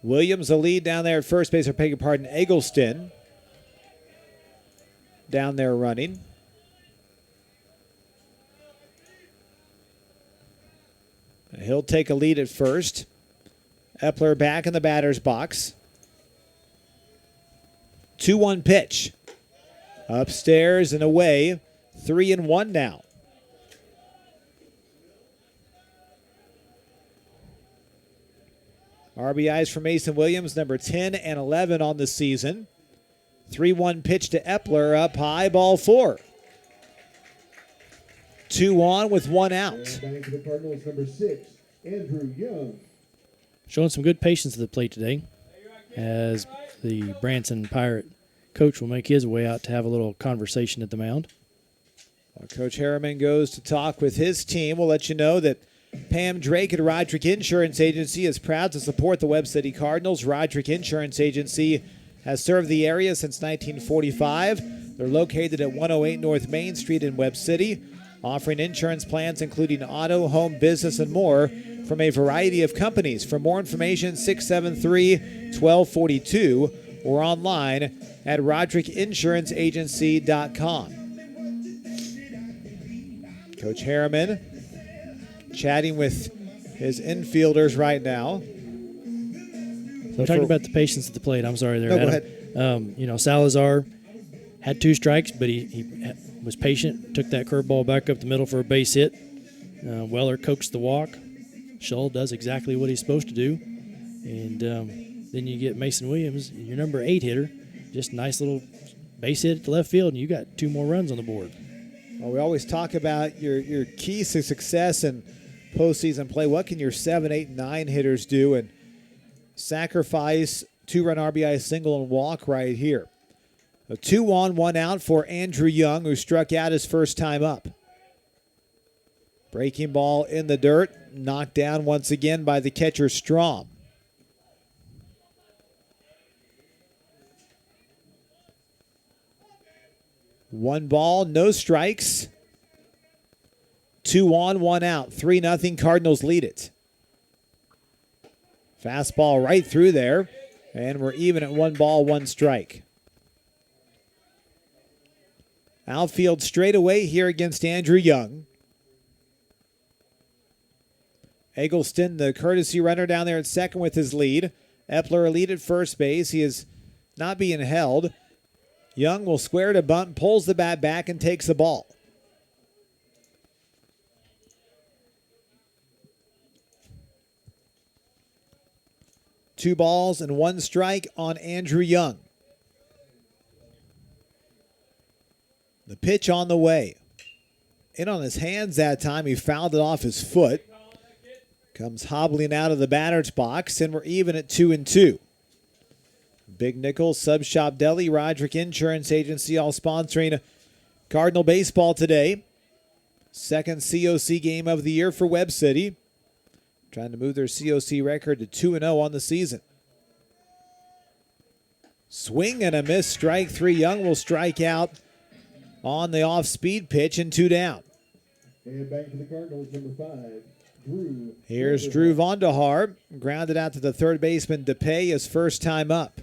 Williams the lead down there at first base, or beg your pardon, Eggleston down there running. He'll take a lead at first. Epler back in the batter's box. 2-1 pitch. Upstairs and away. 3-1 now. RBIs for Mason Williams, number 10 and 11 on the season. 3-1 pitch to Epler, up high, ball 4. 2 on with 1 out. Batting for the Cardinals, number 6, Andrew Young. Showing some good patience at the plate today, as the Branson Pirate coach will make his way out to have a little conversation at the mound. While Coach Harriman goes to talk with his team, we'll let you know that Pam Drake at Roderick Insurance Agency is proud to support the Webb City Cardinals. Roderick Insurance Agency has served the area since 1945. They're located at 108 North Main Street in Webb City, offering insurance plans including auto, home, business, and more from a variety of companies. For more information, 673-1242 or online at roderickinsuranceagency.com. Coach Harriman chatting with his infielders right now. So talking about the patience at the plate, I'm sorry there, No, Adam. go ahead. Salazar had 2 strikes, but he was patient, took that curveball back up the middle for a base hit. Weller coaxed the walk. Shull does exactly what he's supposed to do. And then you get Mason Williams, your number 8 hitter, just nice little base hit to left field, and you got 2 more runs on the board. Well, we always talk about your keys to success in postseason play. What can your 7, 8, 9 hitters do? And sacrifice 2-run RBI single and walk right here. A 2 on, 1 out for Andrew Young, who struck out his first time up. Breaking ball in the dirt, knocked down once again by the catcher Strom. One ball, no strikes. 2 on, 1 out. 3-0 Cardinals lead it. Fastball right through there, and we're even at 1 ball, 1 strike. Outfield straightaway here against Andrew Young. Eggleston, the courtesy runner down there at second with his lead. Epler a lead at first base. He is not being held. Young will square to bunt, pulls the bat back, and takes the ball. Two balls and 1 strike on Andrew Young. The pitch on the way. In on his hands that time. He fouled it off his foot. Comes hobbling out of the batter's box, and we're even at 2-2. Big Nickel, Sub Shop Deli, Roderick Insurance Agency, all sponsoring Cardinal baseball today. Second COC game of the year for Webb City. Trying to move their COC record to 2-0 on the season. Swing and a miss, strike 3. Young will strike out on the off-speed pitch, and 2 down. And back to the Cardinals, number 5, Drew. Here's Drew Vonderhaar, grounded out to the third baseman DePay, his first time up.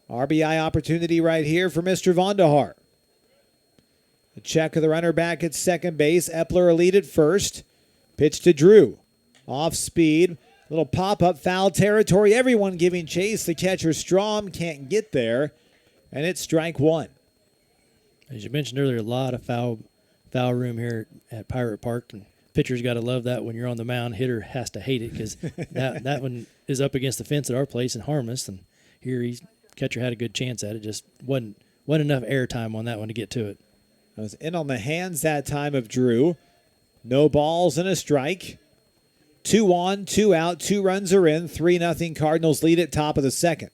RBI opportunity right here for Mr. Vonderhaar. A check of the runner back at second base. Epler a lead at first. Pitch to Drew. Off speed. Little pop-up, foul territory. Everyone giving chase. The catcher Strom can't get there. And it's strike 1. As you mentioned earlier, a lot of foul room here at Pirate Park. And pitcher's got to love that when you're on the mound. Hitter has to hate it because that one is up against the fence at our place in Harmless. And here catcher had a good chance at it. Just wasn't enough air time on that one to get to it. I was in on the hands that time of Drew. No balls and a strike. 2 on, 2 out, 2 runs are in. 3-0 Cardinals lead at top of the second.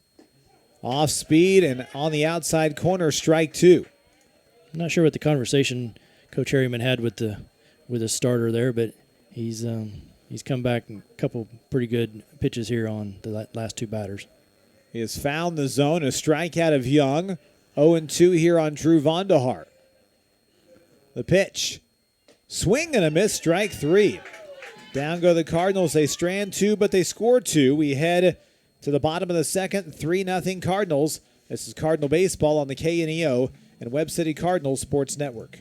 Off speed and on the outside corner, strike 2. I'm not sure what the conversation Coach Harriman had with the starter there, but he's come back a couple pretty good pitches here on the last 2 batters. He has found the zone, a strikeout of Young. 0-2 here on Drew Vonderhaar. The pitch. Swing and a miss, strike 3. Down go the Cardinals. They strand 2, but they score 2. We head to the bottom of the second, 3-0 Cardinals. This is Cardinal Baseball on the KNEO and Webb City Cardinals Sports Network.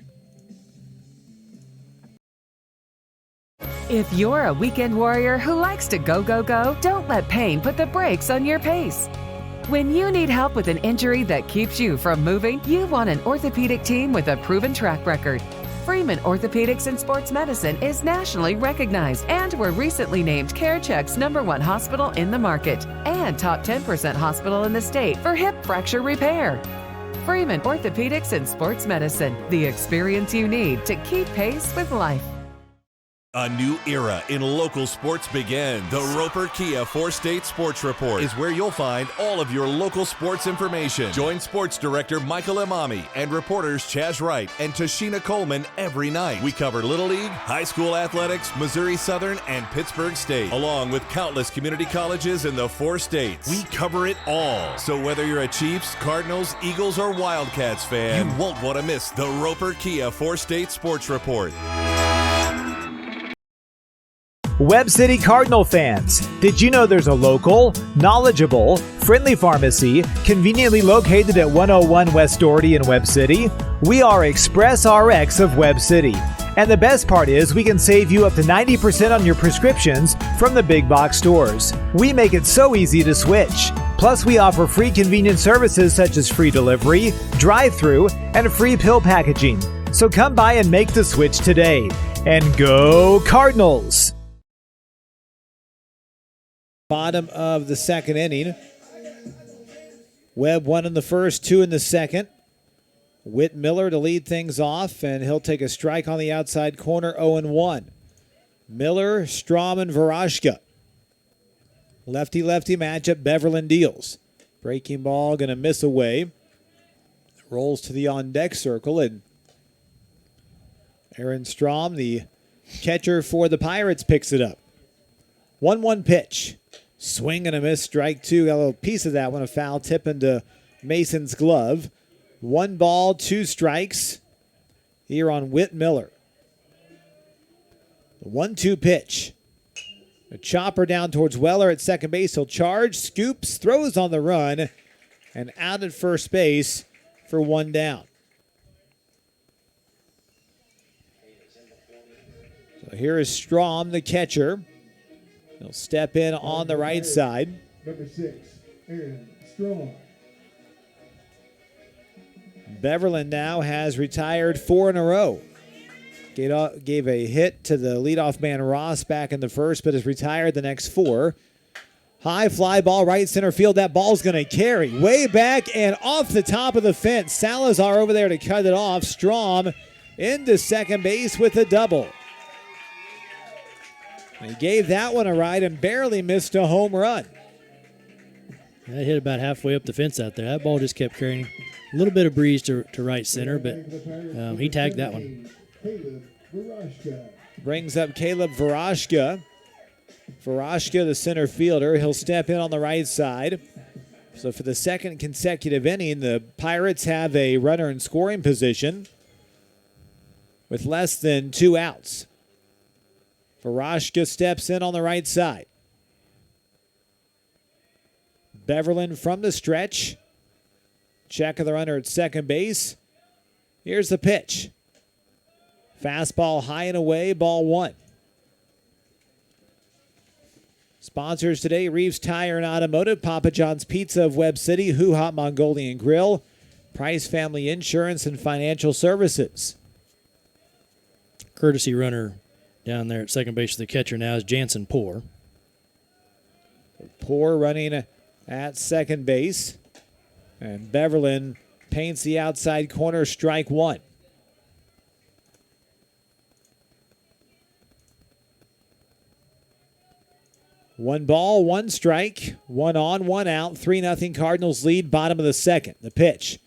If you're a weekend warrior who likes to go, go, go, don't let pain put the brakes on your pace. When you need help with an injury that keeps you from moving, you want an orthopedic team with a proven track record. Freeman Orthopedics and Sports Medicine is nationally recognized and were recently named CareCheck's #1 hospital in the market and top 10% hospital in the state for hip fracture repair. Freeman Orthopedics and Sports Medicine, the experience you need to keep pace with life. A new era in local sports begins. The Roper Kia 4-State Sports Report is where you'll find all of your local sports information. Join Sports Director Michael Imami and reporters Chaz Wright and Tashina Coleman every night. We cover Little League, high school athletics, Missouri Southern, and Pittsburgh State, along with countless community colleges in the 4 states. We cover it all. So whether you're a Chiefs, Cardinals, Eagles, or Wildcats fan, you won't want to miss the Roper Kia 4-State Sports Report. Webb City Cardinal fans, did you know there's a local, knowledgeable, friendly pharmacy conveniently located at 101 West Doherty in Webb City? We are Express RX of Webb City. And the best part is we can save you up to 90% on your prescriptions from the big box stores. We make it so easy to switch. Plus, we offer free convenient services such as free delivery, drive-through, and free pill packaging. So come by and make the switch today. And go Cardinals! Bottom of the second inning. Webb 1 in the first, 2 in the second. Whit Miller to lead things off, and he'll take a strike on the outside corner, 0-1. Miller, Strom, and Varashka. Lefty-lefty matchup, Beverland deals. Breaking ball, going to miss away. Rolls to the on-deck circle, and Aaron Strom, the catcher for the Pirates, picks it up. 1-1 pitch. Swing and a miss, strike 2. Got a little piece of that one, a foul tip into Mason's glove. 1 ball, 2 strikes here on Whit Miller. The 1-2 pitch. A chopper down towards Weller at second base. He'll charge, scoops, throws on the run, and out at first base for 1 down. So here is Strom, the catcher. He'll step in on the right side. Number 6, Aaron Strom. Beverland now has retired 4 in a row. Gave a hit to the leadoff man Ross back in the first, but has retired the next 4. High fly ball, right center field. That ball's going to carry way back and off the top of the fence. Salazar over there to cut it off. Strom into second base with a double. He gave that one a ride and barely missed a home run. That hit about halfway up the fence out there. That ball just kept carrying. A little bit of breeze to right center, but he tagged that one. Brings up Caleb Varashka. Varashka, the center fielder. He'll step in on the right side. So for the second consecutive inning, the Pirates have a runner in scoring position with less than 2 outs. Varashka steps in on the right side. Beverland from the stretch. Check of the runner at second base. Here's the pitch. Fastball high and away, ball 1. Sponsors today, Reeves Tire and Automotive, Papa John's Pizza of Webb City, Who Hot Mongolian Grill, Price Family Insurance and Financial Services. Courtesy runner down there at second base for the catcher now is Jansen Poor. Poor running at second base. And Beverland paints the outside corner, strike 1. One ball, 1 strike, 1 on, 1 out. 3-0 Cardinals lead, bottom of the second. The pitch.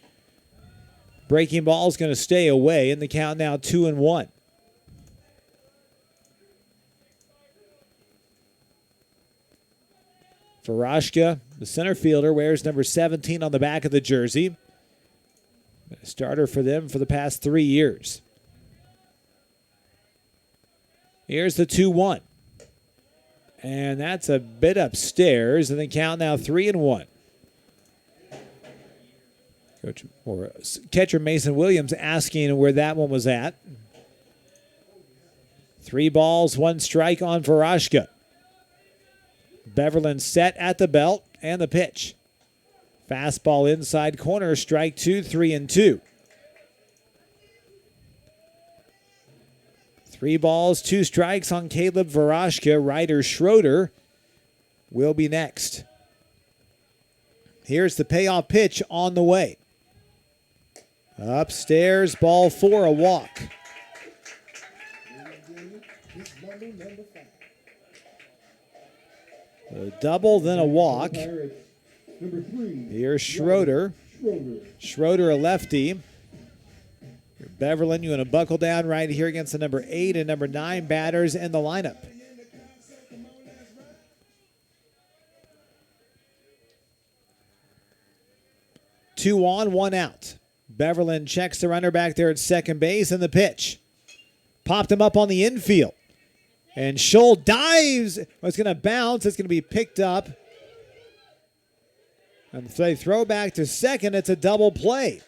Breaking ball is going to stay away, and the count now 2-1. Varashka, the center fielder, wears number 17 on the back of the jersey. A starter for them for the past 3 years. Here's the 2-1. And that's a bit upstairs, and the count now 3-1. Catcher Mason Williams asking where that one was at. 3 balls, 1 strike on Varashka. Beverland set at the belt and the pitch. Fastball inside corner, strike 2, 3-2. 3 balls, 2 strikes on Caleb Varashka. Ryder Schroeder will be next. Here's the payoff pitch on the way. Upstairs, ball 4, a walk. A double, then a walk. Here's Schroeder. Schroeder, a lefty. Beverlin, you want to buckle down right here against the number 8 and number 9 batters in the lineup. Two on, 1 out. Beverlin checks the runner back there at second base, and the pitch. Popped him up on the infield. And Scholl dives. It's going to bounce. It's going to be picked up. And if they throw back to second, it's a double play.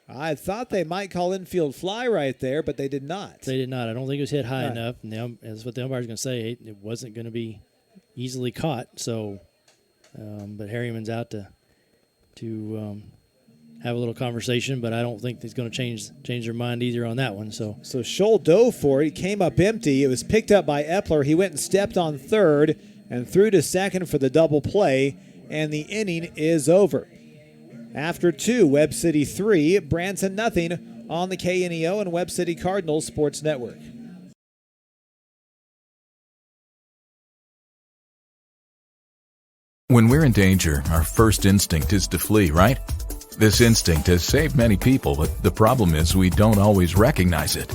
I thought they might call infield fly right there, but they did not. They did not. I don't think it was hit high enough. And that's what the umpire's going to say. It wasn't going to be easily caught. So, but Harriman's out to have a little conversation, but I don't think he's going to change their mind either on that one. So Scholl dove for it. He came up empty. It was picked up by Epler. He went and stepped on third and threw to second for the double play, and the inning is over. After 2, Webb City 3, Branson nothing on the KNEO and Webb City Cardinals Sports Network. When we're in danger, our first instinct is to flee, right? This instinct has saved many people, but the problem is we don't always recognize it.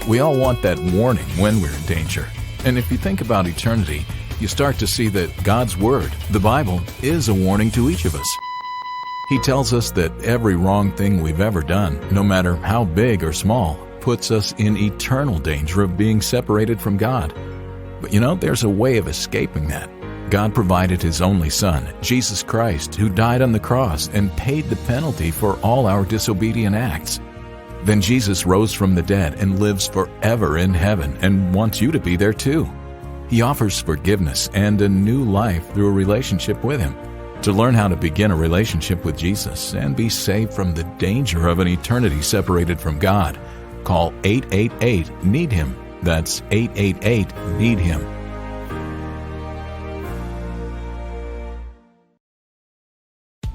We all want that warning when we're in danger. And if you think about eternity, you start to see that God's Word, the Bible, is a warning to each of us. He tells us that every wrong thing we've ever done, no matter how big or small, puts us in eternal danger of being separated from God. But there's a way of escaping that. God provided His only Son, Jesus Christ, who died on the cross and paid the penalty for all our disobedient acts. Then Jesus rose from the dead and lives forever in heaven and wants you to be there too. He offers forgiveness and a new life through a relationship with Him. To learn how to begin a relationship with Jesus and be saved from the danger of an eternity separated from God, call 888-NEED-HIM. That's 888-NEED-HIM.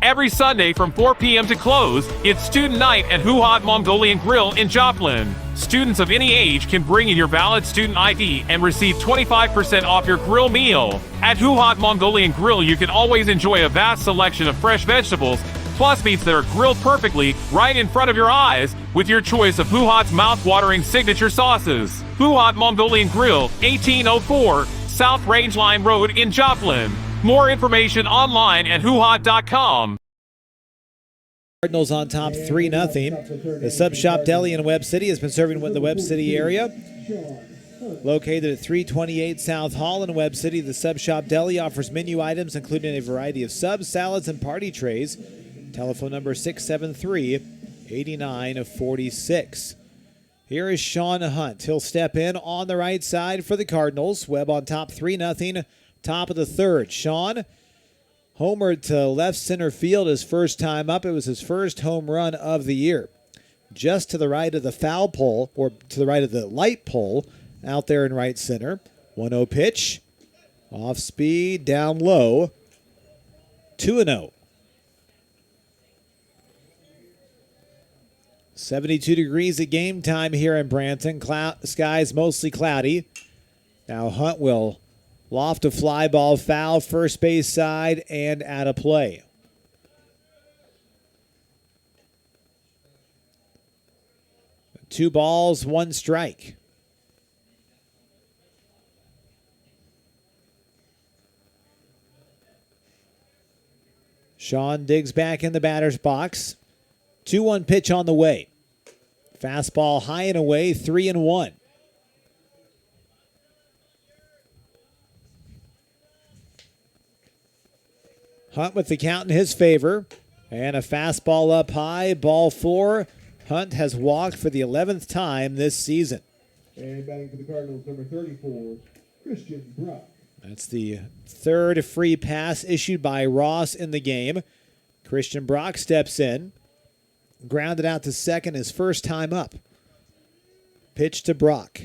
Every Sunday from 4 p.m. to close, it's Student Night at Huhat Mongolian Grill in Joplin. Students of any age can bring in your valid student ID and receive 25% off your grill meal. At Huhat Mongolian Grill, you can always enjoy a vast selection of fresh vegetables, plus meats that are grilled perfectly right in front of your eyes with your choice of Huhat's mouth-watering signature sauces. Huhat Mongolian Grill, 1804 South Rangeline Road in Joplin. More information online at huhat.com. Cardinals on top 3-0. The Sub Shop Deli in Webb City has been serving the Webb City area. Located at 328 South Hall in Webb City, the Sub Shop Deli offers menu items including a variety of subs, salads, and party trays. Telephone number 673-8946. Here is Sean Hunt. He'll step in on the right side for the Cardinals. Webb on top 3-0. Top of the third. Sean homered to left center field his first time up. It was his first home run of the year. Just to the right of the foul pole, or to the right of the light pole, out there in right center. 1-0 pitch. Off speed, down low. 2-0. 72 degrees at game time here in Branson. Skies mostly cloudy. Now Hunt will loft a fly ball foul, first base side, and out of play. Two balls, one strike. Sean digs back in the batter's box. 2-1 pitch on the way. Fastball high and away, 3-1. Hunt with the count in his favor. And a fastball up high, ball 4. Hunt has walked for the 11th time this season. And batting for the Cardinals, number 34, Christian Brock. That's the third free pass issued by Ross in the game. Christian Brock steps in. grounded out to second his first time up. Pitch to Brock.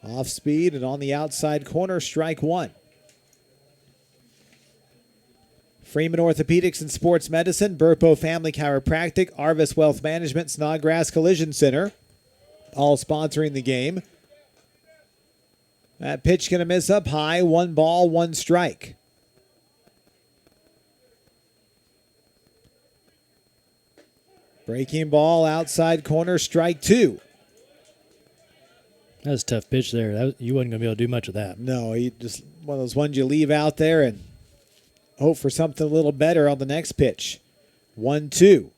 Off speed and on the outside corner, strike one. Freeman Orthopedics and Sports Medicine, Burpo Family Chiropractic, Arvis Wealth Management, Snodgrass Collision Center, all sponsoring the game. That pitch going to miss up high. 1 ball, 1 strike. Breaking ball, outside corner, strike 2. That was a tough pitch there. You wasn't going to be able to do much of that. No, he just one of those ones you leave out there and hope for something a little better on the next pitch. 1-2.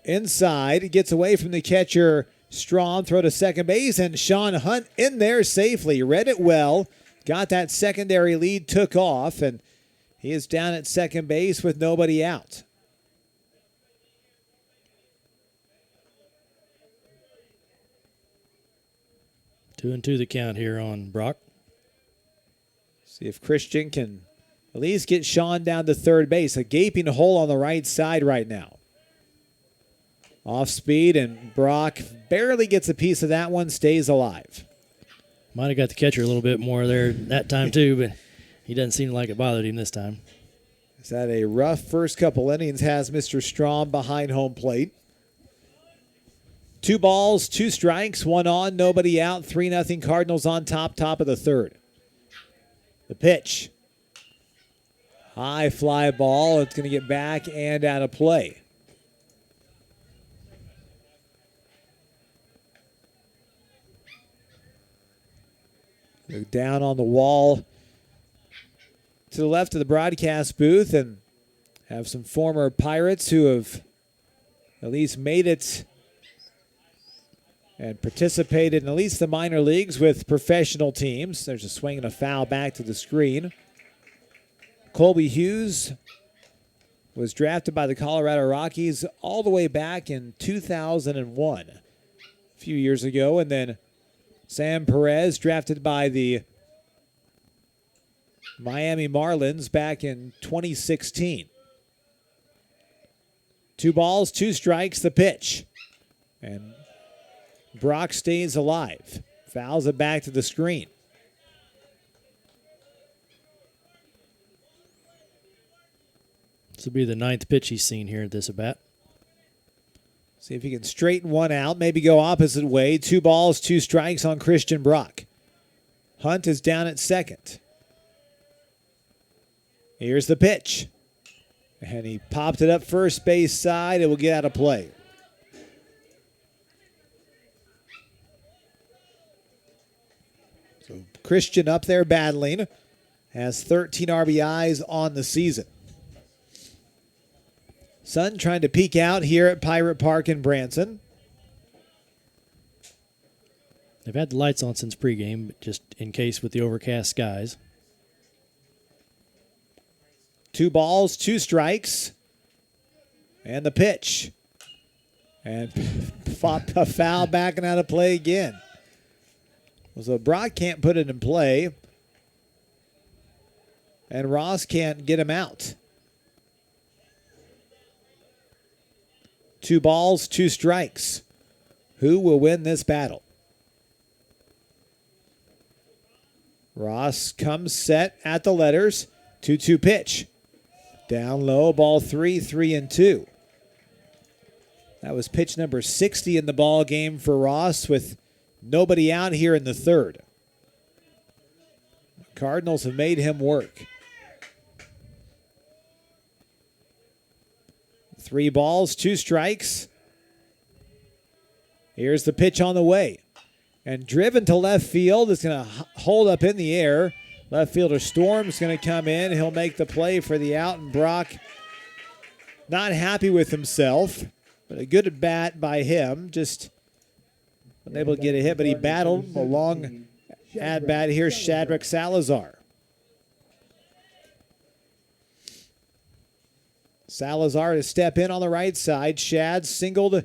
Inside, gets away from the catcher, Strom, throw to second base, and Sean Hunt in there safely. Read it well, got that secondary lead, took off, and he is down at second base with nobody out. Two and two the count here on Brock. See if Christian can at least get Sean down to third base. A gaping hole on the right side right now. Off speed, and Brock barely gets a piece of that one, stays alive. Might have got the catcher a little bit more there that time too, but he doesn't seem like it bothered him this time. He's had a rough first couple innings, has Mr. Strom behind home plate. 2 balls, 2 strikes, 1 on, nobody out. 3-0 Cardinals on top of the third. The pitch. High fly ball. It's going to get back and out of play. Look down on the wall to the left of the broadcast booth and have some former Pirates who have at least made it and participated in at least the minor leagues with professional teams. There's a swing and a foul back to the screen. Colby Hughes was drafted by the Colorado Rockies all the way back in 2001, a few years ago, and then Sam Perez drafted by the Miami Marlins back in 2016. 2 balls, 2 strikes, the pitch. And Brock stays alive. Fouls it back to the screen. This will be the 9th pitch he's seen here at this at-bat. See if he can straighten one out, maybe go opposite way. 2 balls, 2 strikes on Christian Brock. Hunt is down at second. Here's the pitch. And he popped it up first base side. It will get out of play. So Christian up there battling. Has 13 RBIs on the season. Sun trying to peek out here at Pirate Park in Branson. They've had the lights on since pregame, but just in case with the overcast skies. 2 balls, 2 strikes. And the pitch. And a foul back and out of play again. So Brock can't put it in play. And Ross can't get him out. 2 balls, 2 strikes. Who will win this battle? Ross comes set at the letters. 2-2 pitch. Down low, ball 3, 3-2. That was pitch number 60 in the ball game for Ross with nobody out here in the third. Cardinals have made him work. 3 balls, 2 strikes. Here's the pitch on the way. And driven to left field. It's going to hold up in the air. Left fielder Storm's going to come in. He'll make the play for the out. And Brock not happy with himself. But a good at bat by him. Just unable to get a hit. But he battled a long at bat here. Shadrach Salazar. Salazar to step in on the right side. Shad singled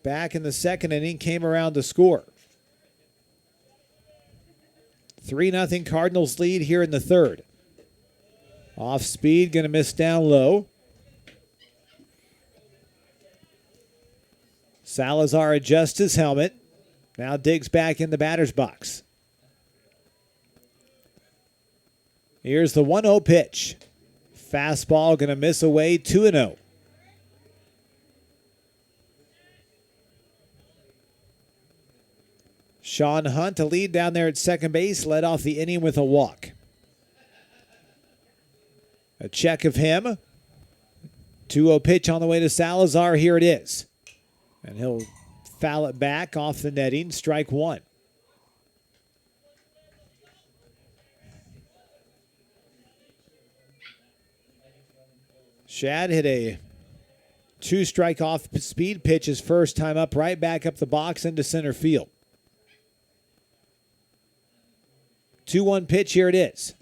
back in the second inning, came around to score. 3-0 Cardinals lead here in the third. Off speed, going to miss down low. Salazar adjusts his helmet. Now digs back in the batter's box. Here's the 1-0 pitch. Fastball going to miss away, 2-0. Sean Hunt, a lead down there at second base, led off the inning with a walk. A check of him. 2-0 pitch on the way to Salazar. Here it is. And he'll foul it back off the netting. Strike one. Shad hit a 2-strike off speed pitch his first time up, right back up the box into center field. 2-1 pitch, here it is.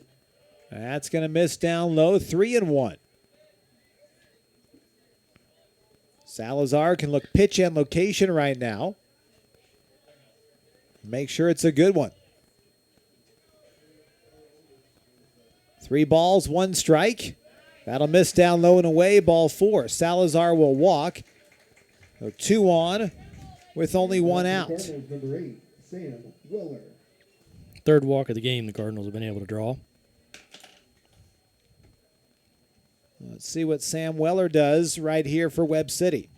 That's going to miss down low, 3-1. Salazar can look pitch and location right now. Make sure it's a good one. 3 balls, 1 strike. That'll miss down low and away, ball 4. Salazar will walk. So 2 on with only 1 out. Number 8, Sam Weller. Third walk of the game the Cardinals have been able to draw. Let's see what Sam Weller does right here for Webb City.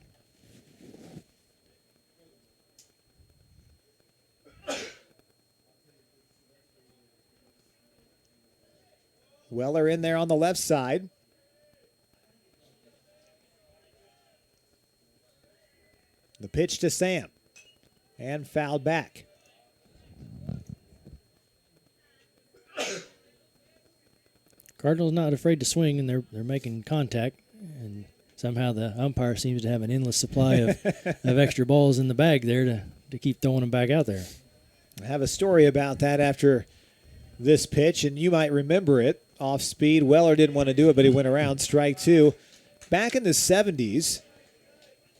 Weller in there on the left side. The pitch to Sam. And fouled back. Cardinals not afraid to swing, and they're making contact. And somehow the umpire seems to have an endless supply of extra balls in the bag there to keep throwing them back out there. I have a story about that after this pitch, and you might remember it. Off speed, Weller didn't want to do it, but he went around. Strike 2. Back in the 70s,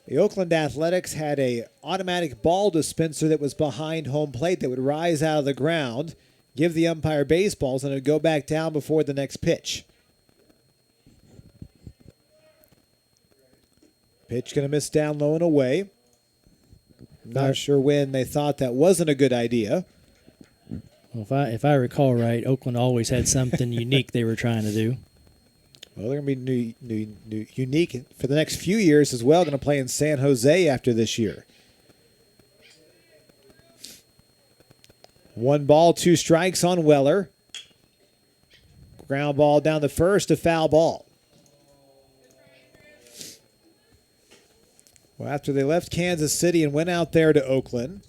the Oakland Athletics had a automatic ball dispenser that was behind home plate that would rise out of the ground, give the umpire baseballs, and it would go back down before the next pitch. Pitch going to miss down low and away. I'm not sure when they thought that wasn't a good idea. Well, if I recall right, Oakland always had something unique they were trying to do. Well, they're going to be unique for the next few years as well. Going to play in San Jose after this year. 1 ball, 2 strikes on Weller. Ground ball down the first, a foul ball. Well, after they left Kansas City and went out there to Oakland,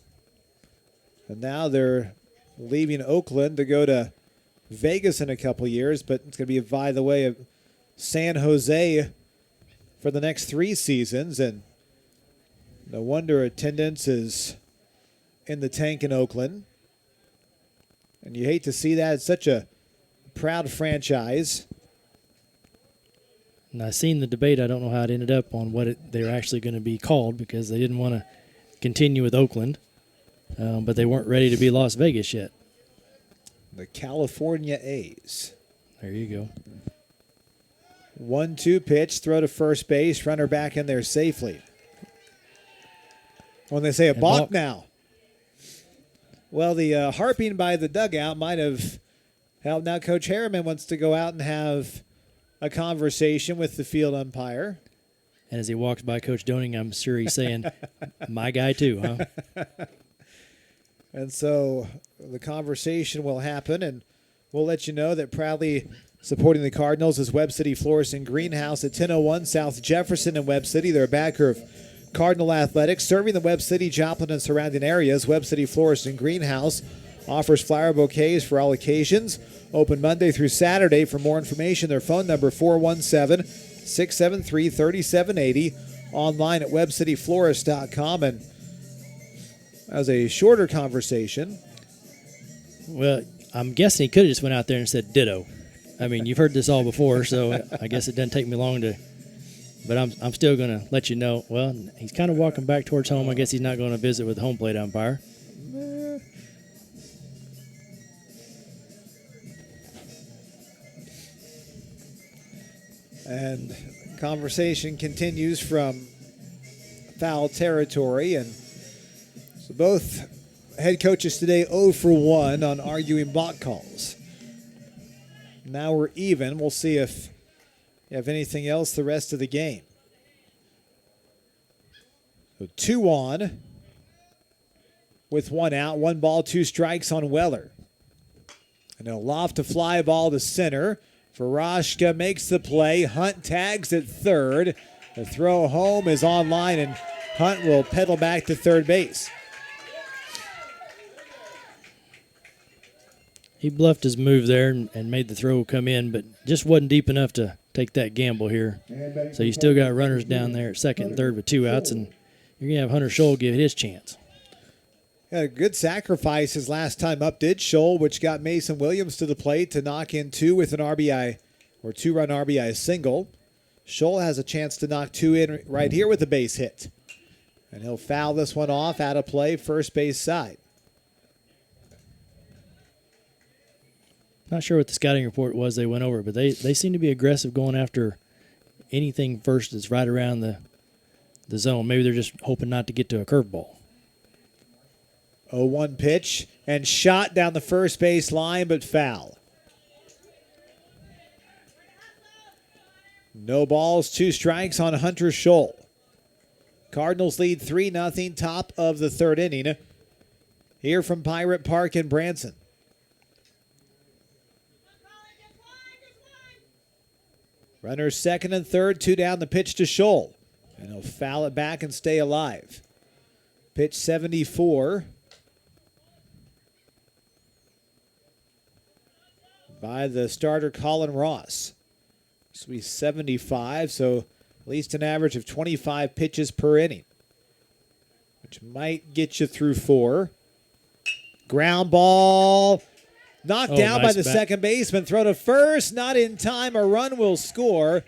and now they're leaving Oakland to go to Vegas in a couple years, but it's going to be by the way of San Jose for the next 3 seasons, and no wonder attendance is in the tank in Oakland. And you hate to see that. It's such a proud franchise. And I seen the debate. I don't know how it ended up on what they're actually going to be called because they didn't want to continue with Oakland. But they weren't ready to be Las Vegas yet. The California A's. There you go. 1-2 pitch, throw to first base, runner back in there safely. When they say a balk now. Well, the harping by the dugout might have helped. Now Coach Harriman wants to go out and have a conversation with the field umpire. And as he walks by Coach Doning, I'm sure he's saying, my guy too, huh? And so the conversation will happen, and we'll let you know that proudly supporting the Cardinals is Webb City Florist and Greenhouse at 1001 South Jefferson in Webb City. They're a backer of Cardinal Athletics, serving the Webb City, Joplin, and surrounding areas. Webb City Florist and Greenhouse offers flower bouquets for all occasions. Open Monday through Saturday. For more information, their phone number 417-673-3780. Online at webcityflorist.com. And as a shorter conversation. Well, I'm guessing he could have just went out there and said ditto. I mean, you've heard this all before, so I guess it doesn't take me long to. But I'm still going to let you know. Well, he's kind of walking back towards home. I guess he's not going to visit with the home plate umpire. And conversation continues from foul territory. And so both head coaches today 0 for 1 on arguing block calls. Now we're even. We'll see if you have anything else the rest of the game. So 2 on with 1 out. 1 ball, 2 strikes on Weller. And a loft to fly ball to center. Farashka makes the play. Hunt tags at third. The throw home is on line, and Hunt will pedal back to third base. He bluffed his move there and made the throw come in, but just wasn't deep enough to take that gamble here. So you still got runners down there at second and third with 2 outs, and you're going to have Hunter Scholl give his chance. Had a good sacrifice his last time up, did Scholl, which got Mason Williams to the plate to knock in 2 with an RBI or 2-run RBI single. Scholl has a chance to knock 2 in right here with a base hit. And he'll foul this one off out of play, first base side. Not sure what the scouting report was they went over, but they seem to be aggressive going after anything first that's right around the zone. Maybe they're just hoping not to get to a curveball. 0-1 pitch and shot down the first base line, but foul. No balls, 2 strikes on Hunter Scholl. Cardinals lead 3-0, top of the third inning. Here from Pirate Park in Branson. Runners second and third, 2 down, the pitch to Scholl. And he'll foul it back and stay alive. Pitch 74. By the starter Colin Ross. This will be 75, so at least an average of 25 pitches per inning, which might get you through 4. Ground ball. Knocked down by the second baseman. Throw to first. Not in time. A run will score.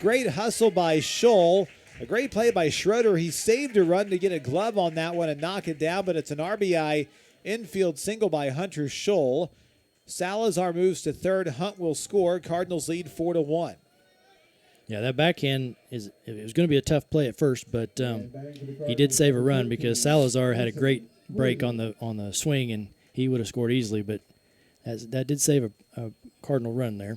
Great hustle by Scholl. A great play by Schroeder. He saved a run to get a glove on that one and knock it down, but it's an RBI infield single by Hunter Scholl. Salazar moves to third. Hunt will score. Cardinals lead 4-1. Yeah, that backhand it was going to be a tough play at first, but he did save a run because Salazar had a great break on the swing, and he would have scored easily, but that did save a Cardinal run there.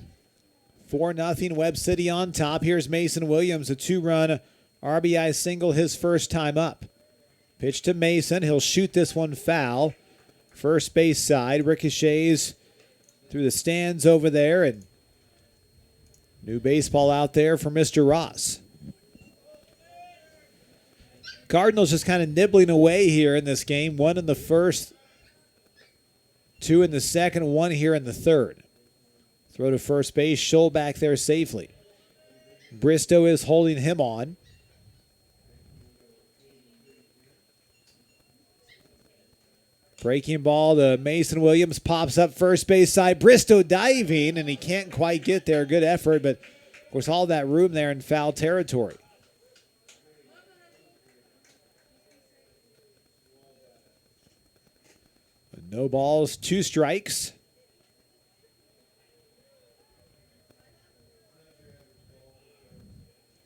4-0 Webb City on top. Here's Mason Williams, a 2-run RBI single his first time up. Pitch to Mason. He'll shoot this one foul. First base side. Ricochets through the stands over there, and new baseball out there for Mr. Ross. Cardinals just kind of nibbling away here in this game. 1 in the first, 2 in the second, 1 here in the third. Throw to first base. Scholl back there safely. Bristow is holding him on. Breaking ball to Mason Williams. Pops up first base side. Bristow diving, and he can't quite get there. Good effort, but of course all that room there in foul territory. No balls, 2 strikes.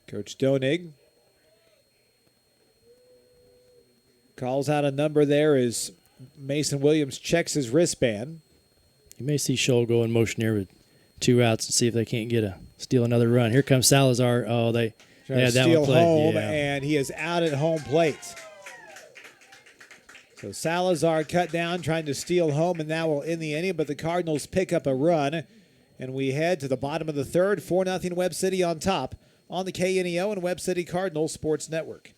Coach Donig calls out a number there as Mason Williams checks his wristband. You may see Scholl go in motion here with 2 outs to see if they can't steal another run. Here comes Salazar. Oh, they had that one played. Home, and he is out at home plate. So Salazar cut down, trying to steal home, and now will end the inning, but the Cardinals pick up a run, and we head to the bottom of the third. 4-0 Webb City on top on the KNEO and Webb City Cardinals Sports Network.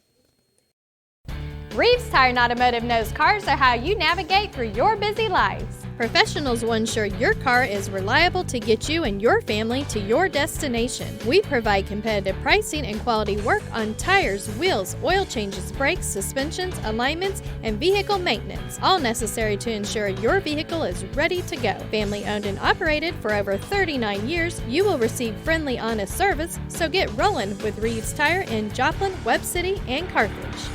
Reeves Tire and Automotive knows cars are how you navigate through your busy lives. Professionals will ensure your car is reliable to get you and your family to your destination. We provide competitive pricing and quality work on tires, wheels, oil changes, brakes, suspensions, alignments, and vehicle maintenance, all necessary to ensure your vehicle is ready to go. Family owned and operated for over 39 years, you will receive friendly, honest service, so get rolling with Reeves Tire in Joplin, Webb City, and Carthage.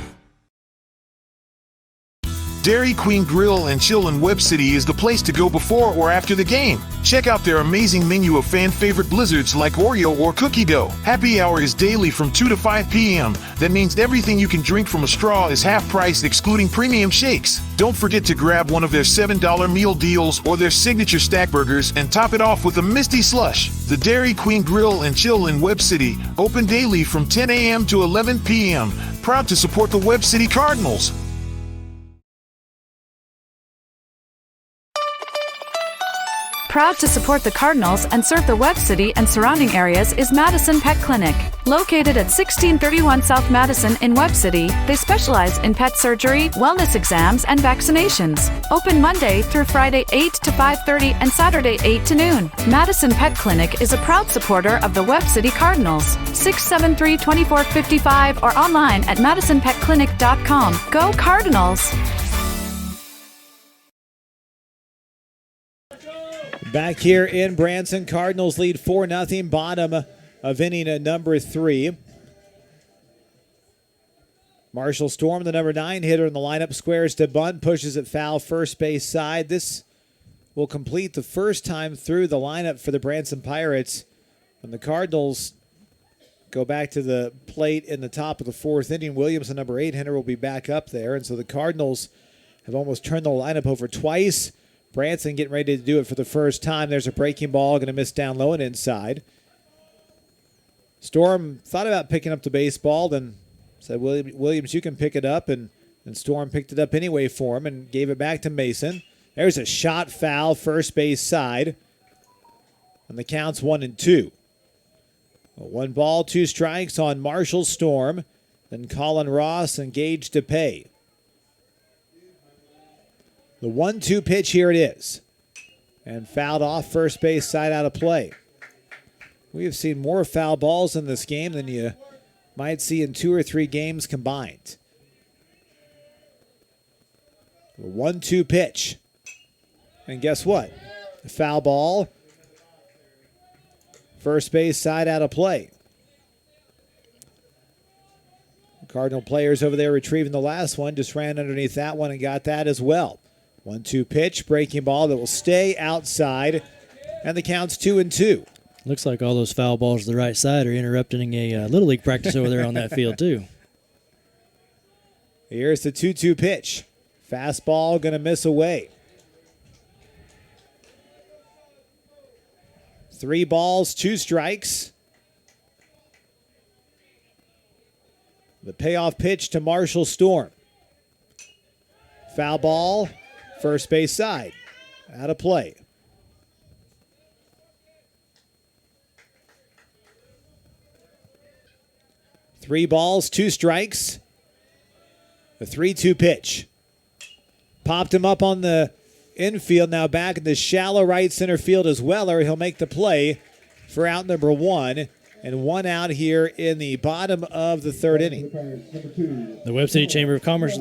Dairy Queen Grill and Chill in Webb City is the place to go before or after the game. Check out their amazing menu of fan-favorite blizzards like Oreo or cookie dough. Happy hour is daily from 2 to 5 p.m. That means everything you can drink from a straw is half price, excluding premium shakes. Don't forget to grab one of their $7 meal deals or their signature stack burgers and top it off with a Misty Slush. The Dairy Queen Grill and Chill in Webb City, open daily from 10 a.m. to 11 p.m. Proud to support the Webb City Cardinals. Proud to support the Cardinals and serve the Webb City and surrounding areas is Madison Pet Clinic. Located at 1631 South Madison in Webb City, they specialize in pet surgery, wellness exams, and vaccinations. Open Monday through Friday 8 to 5:30 and Saturday 8 to noon. Madison Pet Clinic is a proud supporter of the Webb City Cardinals. 673-2455 or online at madisonpetclinic.com. Go Cardinals! Back here in Branson, Cardinals lead 4-0, bottom of inning number 3. Marshall Storm, the number 9 hitter in the lineup, squares to bunt, pushes it foul first base side. This will complete the first time through the lineup for the Branson Pirates. When the Cardinals go back to the plate in the top of the 4th inning, Williams, the number 8 hitter, will be back up there. And so the Cardinals have almost turned the lineup over twice. Branson getting ready to do it for the first time. There's a breaking ball, going to miss down low and inside. Storm thought about picking up the baseball, then said, Williams, you can pick it up. And Storm picked it up anyway for him and gave it back to Mason. There's a shot foul, first base side. And the count's 1-2. 1 ball, 2 strikes on Marshall Storm. Then Colin Ross and Gage DePay. The 1-2 pitch, here it is. And fouled off first base side, out of play. We have seen more foul balls in this game than you might see in 2 or 3 games combined. The 1-2 pitch. And guess what? The foul ball. First base side, out of play. The Cardinal players over there retrieving the last one. Just ran underneath that one and got that as well. 1-2 pitch, breaking ball that will stay outside, and the count's 2-2. Looks like all those foul balls to the right side are interrupting a Little League practice over there on that field, too. Here's the 2-2 pitch. Fastball going to miss away. 3 balls, 2 strikes. The payoff pitch to Marshall Storm. Foul ball. First base side, out of play. Three balls, 2 strikes. The 3-2 pitch. Popped him up on the infield, now back in the shallow right center field as Weller. He'll make the play for out number 1. And 1 out here in the bottom of the 3rd inning. The Webb City Chamber of Commerce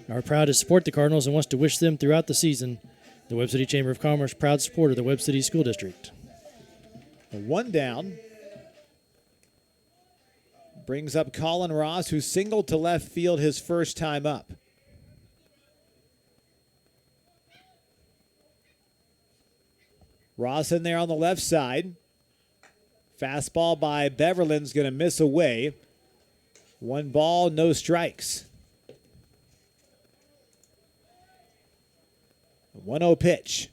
are proud to support the Cardinals and wants to wish them throughout the season. The Webb City Chamber of Commerce, proud supporter of the Webb City School District. 1 down. Brings up Colin Ross, who singled to left field his first time up. Ross in there on the left side. Fastball by Beverlin's going to miss away. 1 ball, no strikes. 1-0 pitch.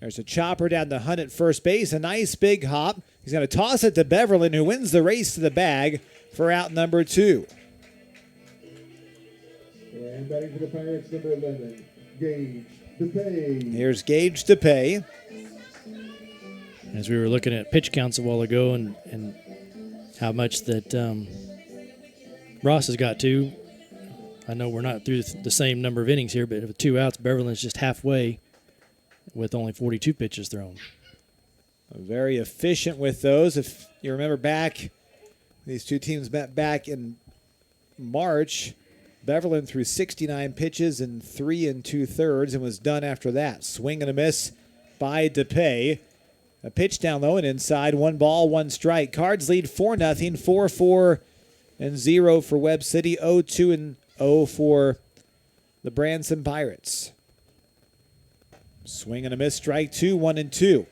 There's a chopper down the hunt at first base. A nice big hop. He's going to toss it to Beverlin, who wins the race to the bag for out number 2. And batting for the Pirates, number 11, Gage DePay. Here's Gage DePay. As we were looking at pitch counts a while ago and how much that Ross has got to, I know we're not through the same number of innings here, but with 2 outs, Beverlin's just halfway with only 42 pitches thrown. Very efficient with those. If you remember back, these two teams met back in March. Beverlin threw 69 pitches in 3 2/3 and was done after that. Swing and a miss by DePay. A pitch down low and inside. 1 ball, 1 strike. Cards lead 4-0, 4-4-0 for Webb City. 0-2-0 for the Branson Pirates. Swing and a miss, strike two, 1-2.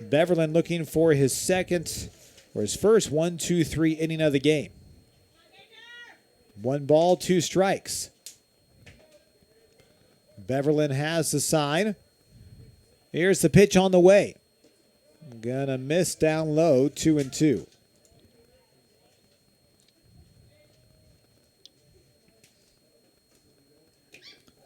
Beverland looking for his first 1-2-3 inning of the game. 1 ball, 2 strikes. Beverland has the sign. Here's the pitch on the way. Gonna miss down low, 2-2.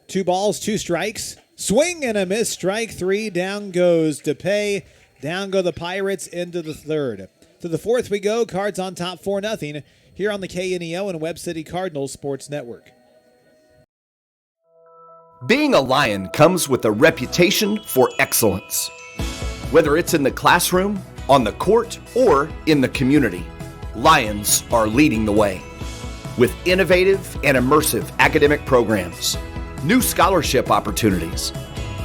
Two balls, 2 strikes. Swing and a miss, strike 3. Down goes DePay. Down go the Pirates into the third. To the fourth we go. Cards on top 4-0 here on the KNEO and Webb City Cardinals Sports Network. Being a Lion comes with a reputation for excellence. Whether it's in the classroom, on the court, or in the community, Lions are leading the way. With innovative and immersive academic programs, new scholarship opportunities,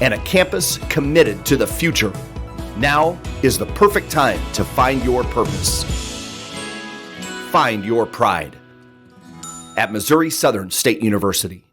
and a campus committed to the future, now is the perfect time to find your purpose. Find your pride at Missouri Southern State University.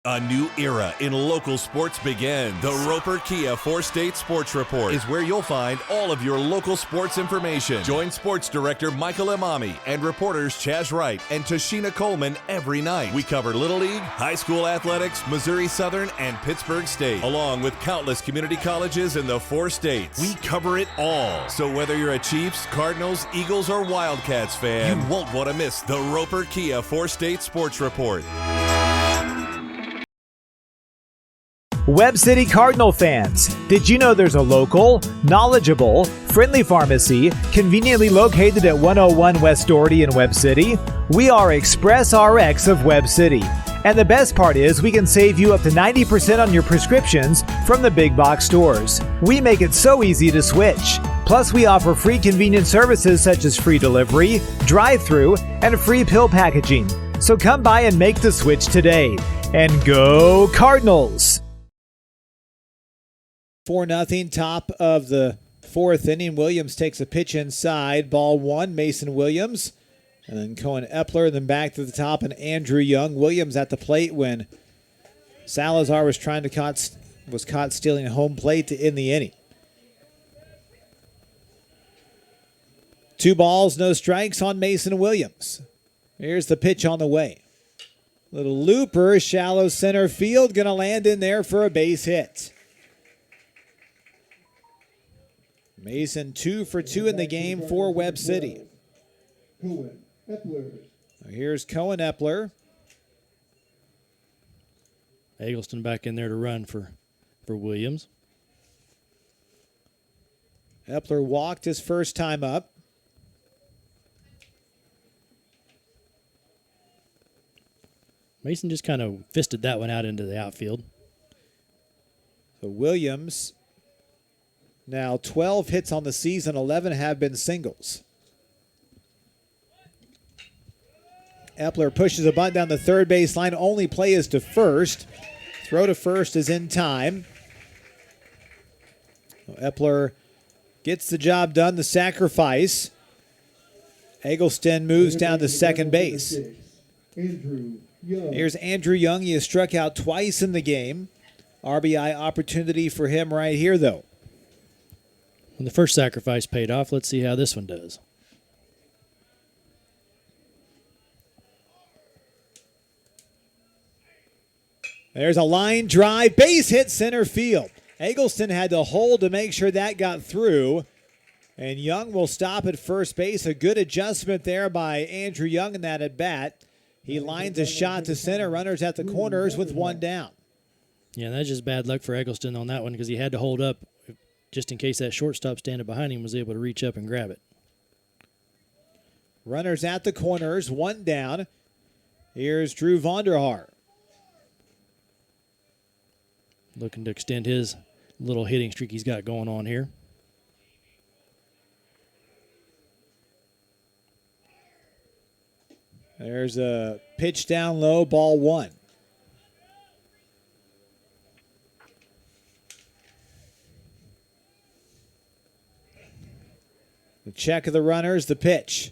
A new era in local sports begins. The Roper Kia 4-State Sports Report is where you'll find all of your local sports information. Join Sports Director Michael Imami and reporters Chaz Wright and Tashina Coleman every night. We cover Little League, high school athletics, Missouri Southern, and Pittsburgh State, along with countless community colleges in the 4 states. We cover it all. So whether you're a Chiefs, Cardinals, Eagles, or Wildcats fan, you won't want to miss the Roper Kia 4-State Sports Report. Webb City Cardinal fans, did you know there's a local, knowledgeable, friendly pharmacy conveniently located at 101 West Doherty in Webb City? We are Express RX of Webb City. And the best part is we can save you up to 90% on your prescriptions from the big box stores. We make it so easy to switch. Plus, we offer free convenient services such as free delivery, drive-through, and free pill packaging. So come by and make the switch today. And go Cardinals! 4-0, top of the fourth inning. Williams takes a pitch inside. Ball 1, Mason Williams. And then Cohen Epler, then back to the top, and Andrew Young. Williams at the plate when Salazar was caught stealing home plate to end the inning. 2 balls, no strikes on Mason Williams. Here's the pitch on the way. Little looper, shallow center field, going to land in there for a base hit. Mason 2 for 2 in the game for Webb City. Cohen Epler. Here's Cohen Epler. Eggleston back in there to run for Williams. Epler walked his first time up. Mason just kind of fisted that one out into the outfield. So Williams, now 12 hits on the season, 11 have been singles. Epler pushes a bunt down the third base line. Only play is to first. Throw to first is in time. Epler gets the job done, the sacrifice. Eggleston moves down to second base. Here's Andrew Young. He has struck out twice in the game. RBI opportunity for him right here, though. When the first sacrifice paid off, let's see how this one does. There's a line drive, base hit center field. Eggleston had to hold to make sure that got through. And Young will stop at first base. A good adjustment there by Andrew Young in that at bat. He lines a shot to center, runners at the corners with 1 down. Yeah, that's just bad luck for Eggleston on that one because he had to hold up just in case that shortstop standing behind him was able to reach up and grab it. Runners at the corners, 1 down. Here's Drew Vonderhaar. Looking to extend his little hitting streak he's got going on here. There's a pitch down low, ball 1. The check of the runners, the pitch.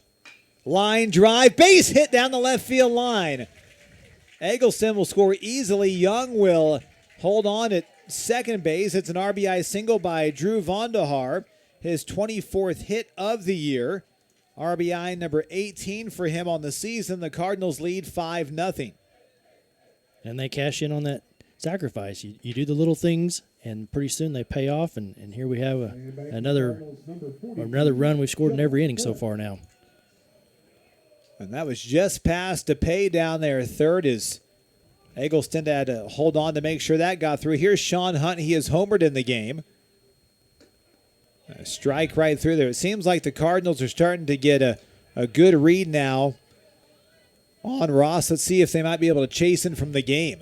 Line drive, base hit down the left field line. Eggleston will score easily. Young will hold on at second base. It's an RBI single by Drew Vondahar, his 24th hit of the year. RBI number 18 for him on the season. The Cardinals lead 5-0. And they cash in on that sacrifice. You do the little things, and pretty soon they pay off. And here we have another run we've scored in every inning so far now. And that was just past DePay down there. Third is Eggleston had to hold on to make sure that got through. Here's Sean Hunt. He is homered in the game. A strike right through there. It seems like the Cardinals are starting to get a good read now on Ross. Let's see if they might be able to chase him from the game.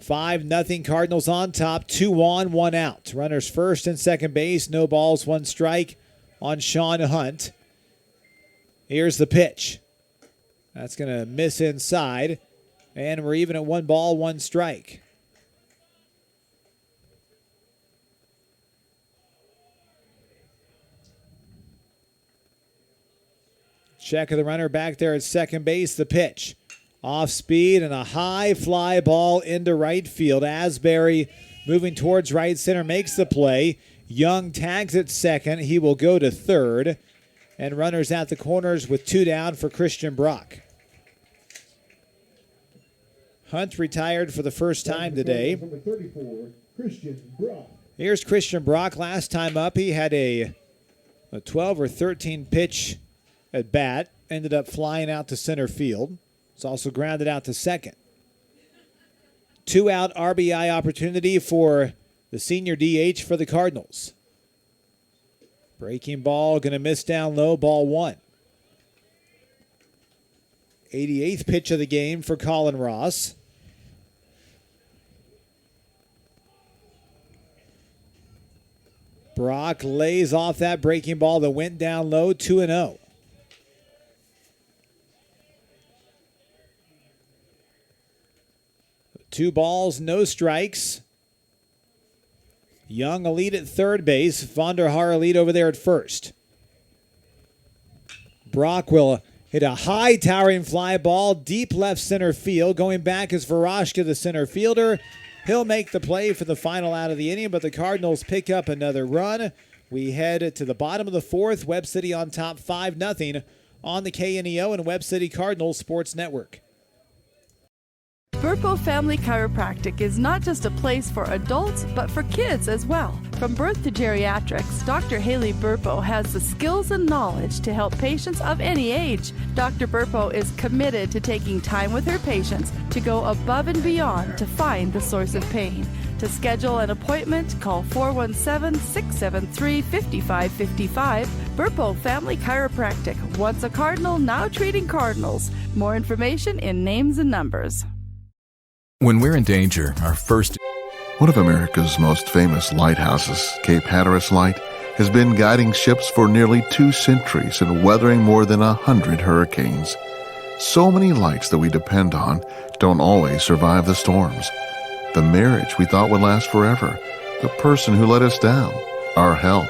5-0 Cardinals on top. 2 on, 1 out. Runners first and second base. No balls, 1 strike on Sean Hunt. Here's the pitch. That's going to miss inside. And we're even at 1 ball, 1 strike. Check of the runner back there at second base. The pitch. Off speed and a high fly ball into right field. Asbury moving towards right center makes the play. Young tags at second. He will go to third. And runners at the corners with 2 down for Christian Brock. Hunt retired for the first time today. Number 34, Christian Brock. Here's Christian Brock. Last time up, he had a 12 or 13 pitch at bat. Ended up flying out to center field. It's also grounded out to second. 2 out RBI opportunity for the senior DH for the Cardinals. Breaking ball, going to miss down low, ball 1. 88th pitch of the game for Colin Ross. Brock lays off that breaking ball that went down low, 2-0. Two balls, no strikes. Young a lead at third base. Vonderhaar a lead over there at first. Brock will hit a high towering fly ball deep left center field. Going back is Varashka, the center fielder. He'll make the play for the final out of the inning, but the Cardinals pick up another run. We head to the bottom of the fourth. Webb City on top 5-0 on the KNEO and Webb City Cardinals Sports Network. Burpo Family Chiropractic is not just a place for adults, but for kids as well. From birth to geriatrics, Dr. Haley Burpo has the skills and knowledge to help patients of any age. Dr. Burpo is committed to taking time with her patients to go above and beyond to find the source of pain. To schedule an appointment, call 417-673-5555. Burpo Family Chiropractic, once a Cardinal, now treating Cardinals. More information in names and numbers. When we're in danger, our first... One of America's most famous lighthouses, Cape Hatteras Light, has been guiding ships for nearly 2 centuries and weathering more than 100 hurricanes. So many lights that we depend on don't always survive the storms. The marriage we thought would last forever, the person who let us down, our health.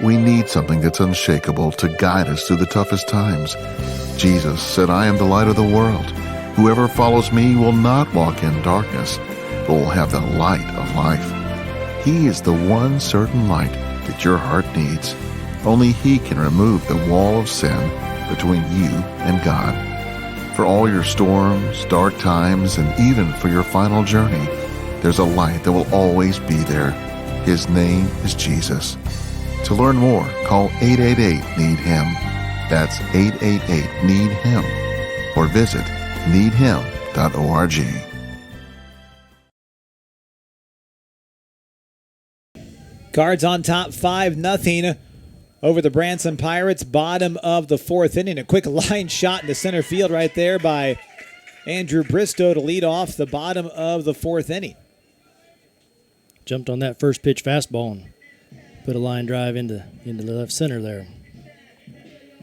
We need something that's unshakable to guide us through the toughest times. Jesus said, "I am the light of the world. Whoever follows me will not walk in darkness, but will have the light of life." He is the one certain light that your heart needs. Only He can remove the wall of sin between you and God. For all your storms, dark times, and even for your final journey, there's a light that will always be there. His name is Jesus. To learn more, call 888-NEED-HIM. That's 888-NEED-HIM. Or visit needhim.org. Cards on top 5-0 over the Branson Pirates. Bottom of the fourth inning. A quick line shot into center field right there by Andrew Bristow to lead off the bottom of the fourth inning. Jumped on that first pitch fastball and put a line drive into the left center there.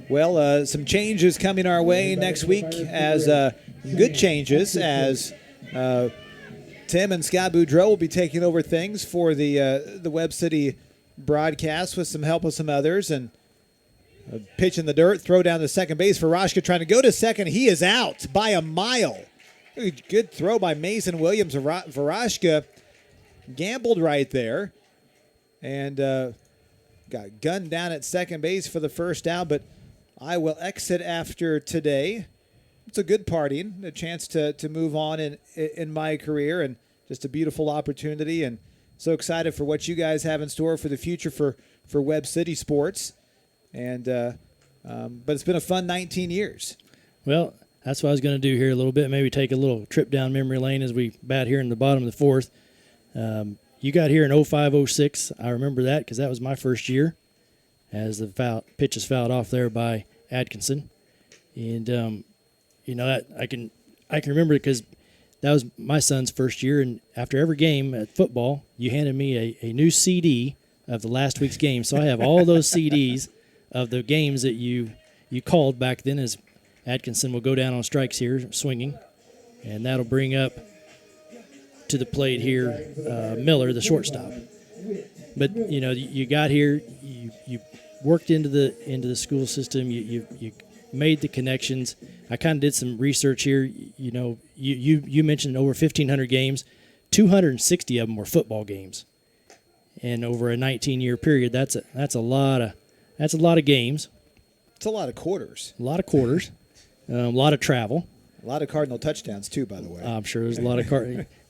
Well, some changes coming our way next week, as good changes, as Tim and Scott Boudreau will be taking over things for the Webb City broadcast with some help of some others. And a pitch in the dirt, throw down to second base for Rashka, trying to go to second. He is out by a mile. Good throw by Mason Williams. Varashka gambled right there and got gunned down at second base for the first down, but I will exit after today. It's a good partying, a chance to move on in my career, and just a beautiful opportunity, and so excited for what you guys have in store for the future for Webb City sports. And but it's been a fun 19 years. Well, that's what I was going to do here a little bit, maybe take a little trip down memory lane as we bat here in the bottom of the fourth. You got here in 05-06. I remember that because that was my first year as the pitch is fouled off there by Atkinson. And, that I can remember it because that was my son's first year. And after every game at football, you handed me a new CD of the last week's game. So I have all those CDs of the games that you called back then, as Atkinson will go down on strikes here, swinging. And that'll bring up to the plate here Miller, the shortstop. But, you got here, you worked into the school system, you made the connections. I kind of did some research here. You mentioned over 1,500 games. 260 of them were football games. And over a 19-year period, that's a lot of games. It's a lot of quarters. A lot of quarters. A lot of travel. A lot of Cardinal touchdowns, too, by the way. I'm sure there's a lot of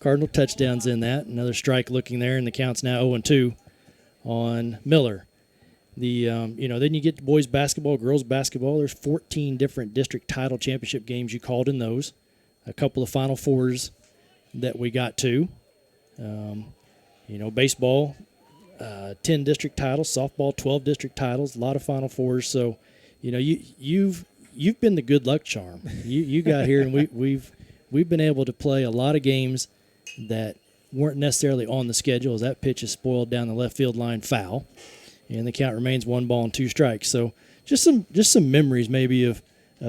Cardinal touchdowns in that. Another strike looking there, and the count's now 0-2 on Miller. Then you get to boys basketball, girls basketball. There's 14 different district title championship games you called in those. A couple of Final Fours that we got to. Baseball, 10 district titles. Softball, 12 district titles. A lot of Final Fours. So, you've been the good luck charm. You got here, and we've been able to play a lot of games that weren't necessarily on the schedule, as that pitch is spoiled down the left field line foul, and the count remains 1-2 strikes. So just some memories maybe of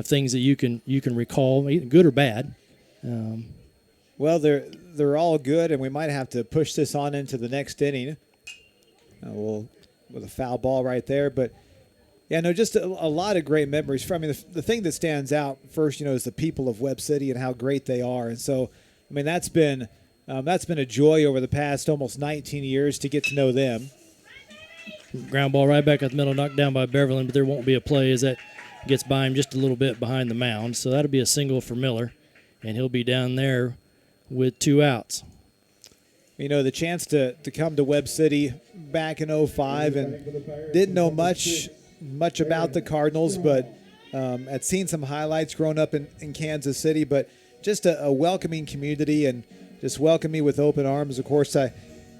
things that you can recall, either good or bad. Well, they're all good, and we might have to push this on into the next inning. With a foul ball right there, but. Yeah, no, just a lot of great memories. The thing that stands out first, is the people of Webb City and how great they are. And so, that's been a joy over the past almost 19 years to get to know them. Ground ball right back at the middle, knocked down by Beverland, but there won't be a play as that gets by him just a little bit behind the mound. So that'll be a single for Miller, and he'll be down there with 2 outs. The chance to come to Webb City back in 05 and didn't know much about the Cardinals, but I'd seen some highlights growing up in Kansas City, but just a welcoming community and just welcomed me with open arms. Of course, I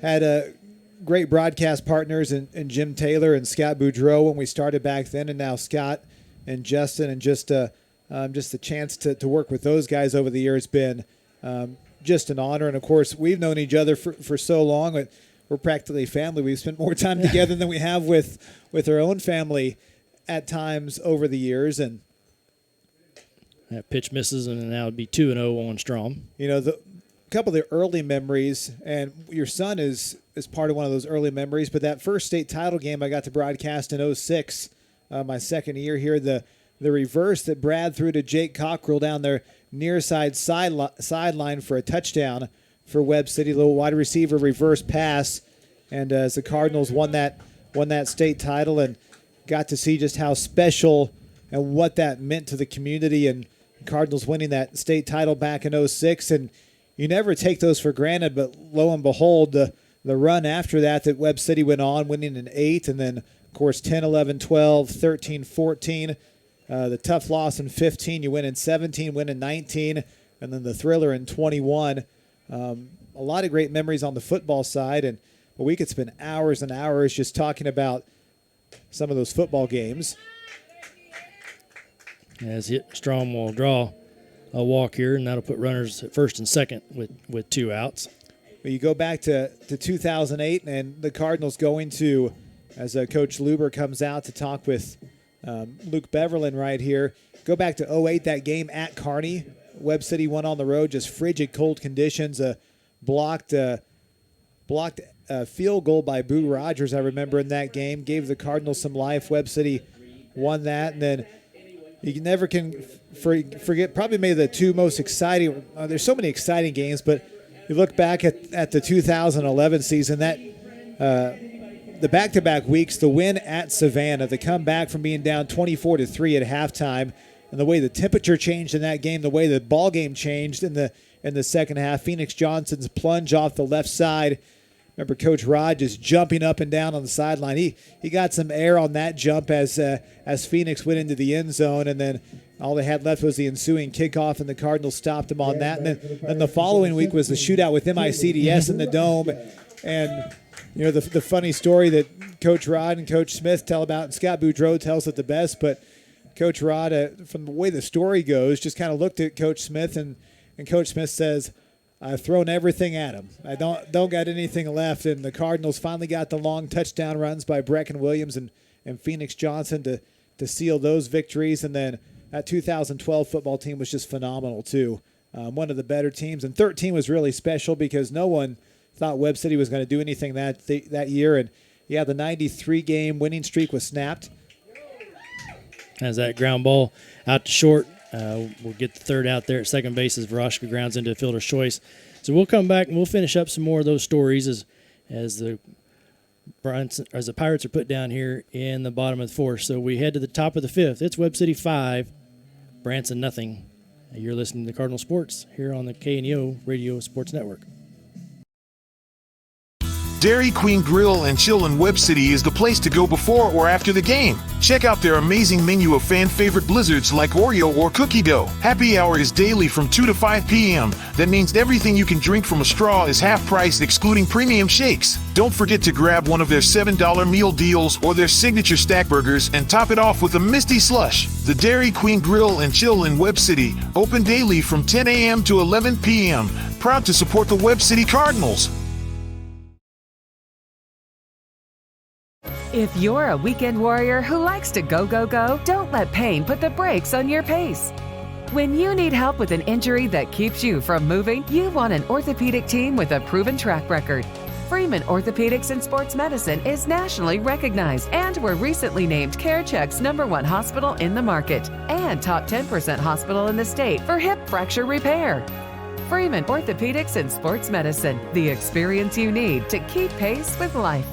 had great broadcast partners in Jim Taylor and Scott Boudreau when we started back then, and now Scott and Justin, and just the chance to work with those guys over the years has been just an honor. And, of course, we've known each other for so long, but we're practically family. We've spent more time together than we have with our own family at times over the years. And that pitch misses, and now it'd be 2-0 on Strom. The couple of the early memories, and your son is part of one of those early memories, but that first state title game I got to broadcast in 06, my second year here, the reverse that Brad threw to Jake Cockrell down their near sideline for a touchdown for Webb City, little wide receiver reverse pass, and as the Cardinals won that state title, and got to see just how special and what that meant to the community, and Cardinals winning that state title back in 06, and you never take those for granted, but lo and behold, the run after that Webb City went on, winning in 8, and then, of course, 10, 11, 12, 13, 14, the tough loss in 15, you win in 17, win in 19, and then the thriller in 21. A lot of great memories on the football side, and we could spend hours and hours just talking about some of those football games. As Strom will draw a walk here, and that'll put runners at first and second with 2 outs. But you go back to 2008, and the Cardinals going to, as Coach Luber comes out to talk with Luke Beverland right here, go back to 08, that game at Kearney. Webb City won on the road, just frigid cold conditions, blocked field goal by Boo Rogers, I remember, in that game, gave the Cardinals some life. Webb City won that, and then you never can forget probably maybe the two most exciting. There's so many exciting games, but you look back at the 2011 season, that the back-to-back weeks, the win at Savannah, the comeback from being down 24-3 at halftime, and the way the temperature changed in that game, the way the ball game changed in the second half. Phoenix Johnson's plunge off the left side. Remember Coach Rod just jumping up and down on the sideline. He got some air on that jump as Phoenix went into the end zone, and then all they had left was the ensuing kickoff, and the Cardinals stopped them on that. And then the following week was the shootout with MICDS in the Dome. And, the funny story that Coach Rod and Coach Smith tell about, and Scott Boudreau tells it the best, but Coach Rod, from the way the story goes, just kind of looked at Coach Smith, and Coach Smith says, I've thrown everything at him. I don't got anything left. And the Cardinals finally got the long touchdown runs by Brecken Williams and Phoenix Johnson to seal those victories. And then that 2012 football team was just phenomenal too. One of the better teams. And 13 was really special because no one thought Webb City was going to do anything that year. And the 93-game winning streak was snapped. As that ground ball out to short. We'll get the third out there at second base as Veroshka grounds into fielder's choice. So we'll come back and we'll finish up some more of those stories as the Pirates are put down here in the bottom of the fourth. So we head to the top of the fifth. It's Webb City 5, Branson nothing. You're listening to Cardinal Sports here on the KNEO Radio Sports Network. Dairy Queen Grill and Chill in Webb City is the place to go before or after the game. Check out their amazing menu of fan-favorite blizzards like Oreo or cookie dough. Happy hour is daily from 2 to 5 p.m. That means everything you can drink from a straw is half price, excluding premium shakes. Don't forget to grab one of their $7 meal deals or their signature stack burgers and top it off with a Misty Slush. The Dairy Queen Grill and Chill in Webb City, open daily from 10 a.m. to 11 p.m. Proud to support the Webb City Cardinals. If you're a weekend warrior who likes to go, don't let pain put the brakes on your pace. When you need help with an injury that keeps you from moving, you want an orthopedic team with a proven track record. Freeman Orthopedics and Sports Medicine is nationally recognized and were recently named CareCheck's #1 hospital in the market and top 10% hospital in the state for hip fracture repair. Freeman Orthopedics and Sports Medicine, the experience you need to keep pace with life.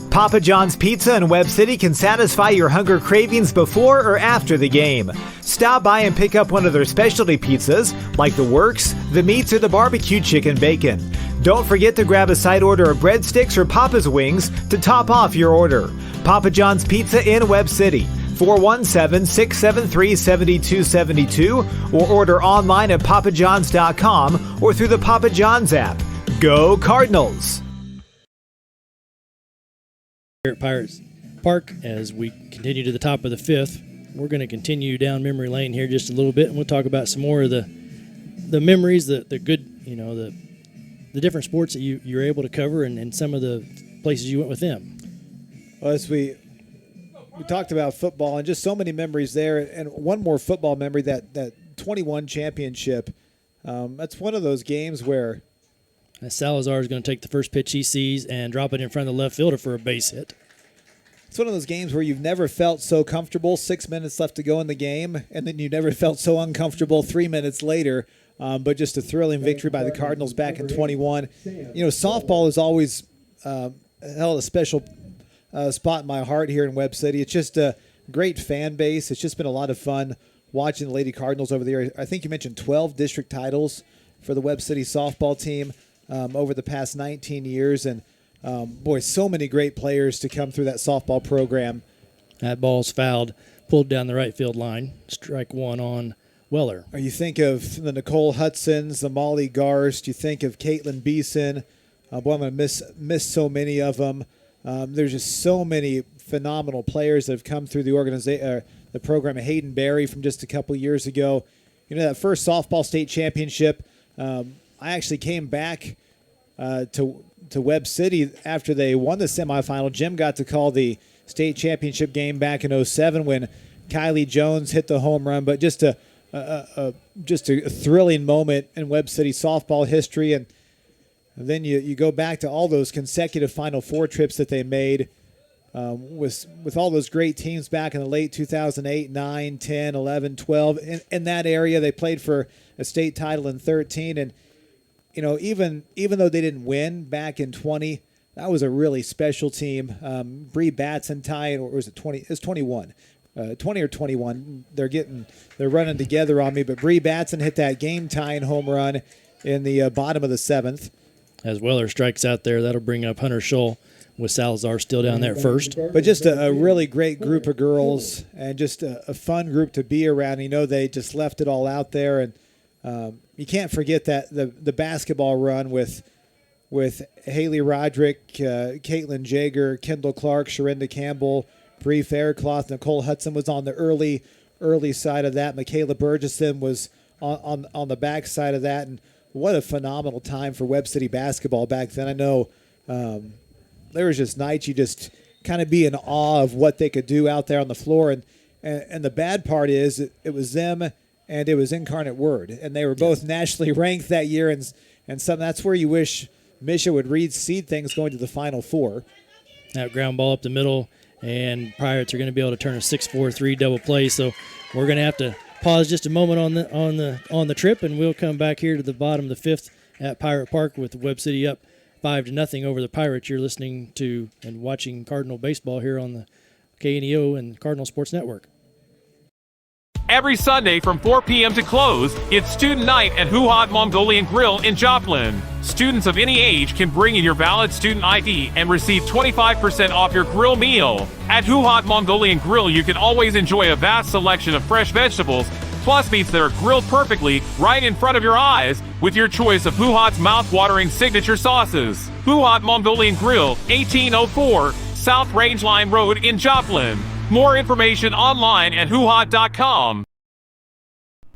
Papa John's Pizza in Webb City can satisfy your hunger cravings before or after the game. Stop by and pick up one of their specialty pizzas, like the Works, the Meats, or the Barbecue Chicken Bacon. Don't forget to grab a side order of breadsticks or Papa's Wings to top off your order. Papa John's Pizza in Webb City, 417-673-7272, or order online at papajohns.com or through the Papa John's app. Go Cardinals! Here at Pirates Park, as we continue to the top of the fifth, we're going to continue down memory lane here just a little bit, and we'll talk about some more of the memories, the good, the different sports that you're able to cover, and some of the places you went with them. Well, as we talked about football and just so many memories there, and one more football memory, that 21 championship. That's one of those games where Salazar is going to take the first pitch he sees and drop it in front of the left fielder for a base hit. It's one of those games where you've never felt so comfortable, 6 minutes left to go in the game, and then you never felt so uncomfortable 3 minutes later. But just a thrilling victory by the Cardinals back in 21. Softball has always held a special spot in my heart here in Webb City. It's just a great fan base. It's just been a lot of fun watching the Lady Cardinals over there. I think you mentioned 12 district titles for the Webb City softball team over the past 19 years. And, so many great players to come through that softball program. That ball's fouled, pulled down the right field line. Strike one on Weller. Or you think of the Nicole Hudsons, the Molly Garst. You think of Caitlin Beeson. I'm going to miss so many of them. There's just so many phenomenal players that have come through the organization, the program. Hayden Berry from just a couple years ago. That first softball state championship. I actually came back to Webb City after they won the semifinal. Jim got to call the state championship game back in 2007 when Kylie Jones hit the home run. But just a thrilling moment in Webb City softball history. And then you go back to all those consecutive Final Four trips that they made. with all those great teams back in the late 2008, 9, 10, 11, 12. In that area, they played for a state title in 13. And, even though they didn't win back in 20, that was a really special team. Bree Batson tying, or was it 20? It's 21. 20 or 21. They're running together on me. But Bree Batson hit that game-tying home run in the bottom of the 7th. As Weller strikes out there, that'll bring up Hunter Scholl with Salazar still down there first. But just a really great group of girls and just a fun group to be around. They just left it all out there. And you can't forget that the basketball run with Haley Roderick, Caitlin Jager, Kendall Clark, Sharinda Campbell, Bree Faircloth, Nicole Hudson was on the early side of that. Michaela Burgesson was on the back side of that. And what a phenomenal time for Webb City basketball back then. I know there was just nights you just kind of be in awe of what they could do out there on the floor. And the bad part is it was them and it was Incarnate Word. And they were both nationally ranked that year. And that's where you wish Misha would seed things going to the Final Four. That ground ball up the middle, and Pirates are going to be able to turn a 6-4-3 double play. So we're going to have to pause just a moment on the trip, and we'll come back here to the bottom of the 5th at Pirate Park with Webb City up 5-0 over the Pirates. You're listening to and watching Cardinal baseball here on the KNEO and Cardinal Sports Network. Every Sunday from 4 p.m. to close, it's Student Night at Huhat Mongolian Grill in Joplin. Students of any age can bring in your valid student ID and receive 25% off your grill meal. At Huhat Mongolian Grill, you can always enjoy a vast selection of fresh vegetables, plus meats that are grilled perfectly right in front of your eyes with your choice of Huhat's mouth-watering signature sauces. Huhat Mongolian Grill, 1804 South Range Line Road in Joplin. More information online at huhat.com.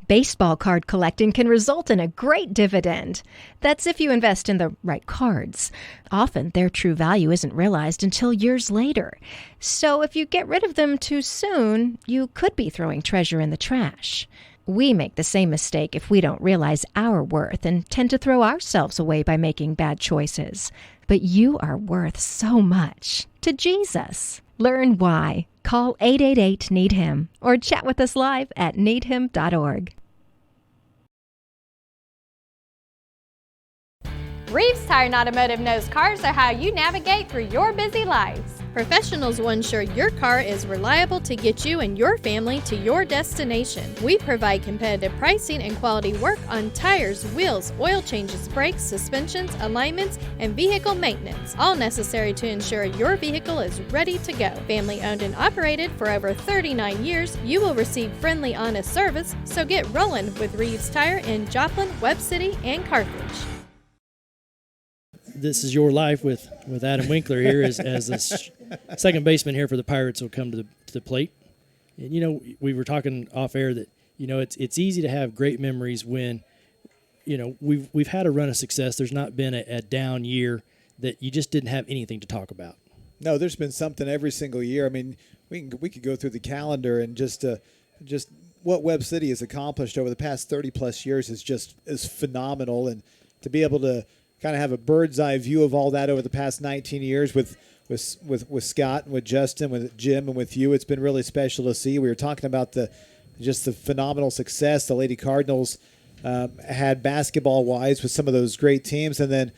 Baseball card collecting can result in a great dividend. That's if you invest in the right cards. Often, their true value isn't realized until years later. So if you get rid of them too soon, you could be throwing treasure in the trash. We make the same mistake if we don't realize our worth and tend to throw ourselves away by making bad choices. But you are worth so much to Jesus. Learn why. Call 888-NEED-HIM or chat with us live at needhim.org. Reeves Tire and Automotive knows cars are how you navigate through your busy lives. Professionals will ensure your car is reliable to get you and your family to your destination. We provide competitive pricing and quality work on tires, wheels, oil changes, brakes, suspensions, alignments, and vehicle maintenance, all necessary to ensure your vehicle is ready to go. Family owned and operated for over 39 years, you will receive friendly, honest service, so get rolling with Reeves Tire in Joplin, Webb City, and Carthage. This is your life with Adam Winkler here as the second baseman here for the Pirates will come to the plate. And, we were talking off air that, it's easy to have great memories when, we've had a run of success. There's not been a down year that you just didn't have anything to talk about. No, there's been something every single year. I mean, we could go through the calendar and just what Webb City has accomplished over the past 30-plus years is phenomenal. And to be able to kind of have a bird's eye view of all that over the past 19 years with Scott and with Justin, with Jim and with you, it's been really special to see. We were talking about the phenomenal success the Lady Cardinals had basketball-wise with some of those great teams. And then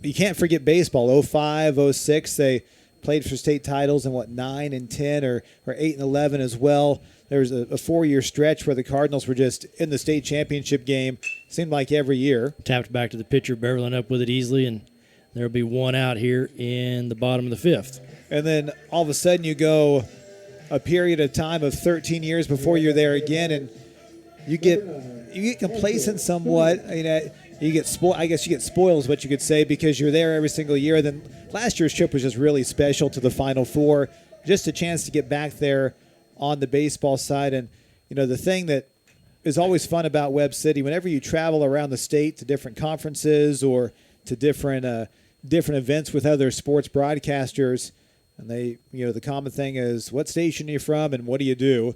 you can't forget baseball. 05, 06, they played for state titles in 9 and 10 or 8 and 11 as well. There was a 4-year stretch where the Cardinals were just in the state championship game, seemed like every year. Tapped back to the pitcher, barreling up with it easily, and there'll be one out here in the bottom of the 5th. And then all of a sudden you go a period of time of 13 years before you're there again, and you get complacent somewhat. You get spoiled. I guess you get spoiled is what you could say, because you're there every single year. And then last year's trip was just really special to the Final Four, just a chance to get back there on the baseball side. And the thing that is always fun about Webb City, whenever you travel around the state to different conferences or to different events with other sports broadcasters, and the common thing is, what station are you from and what do you do?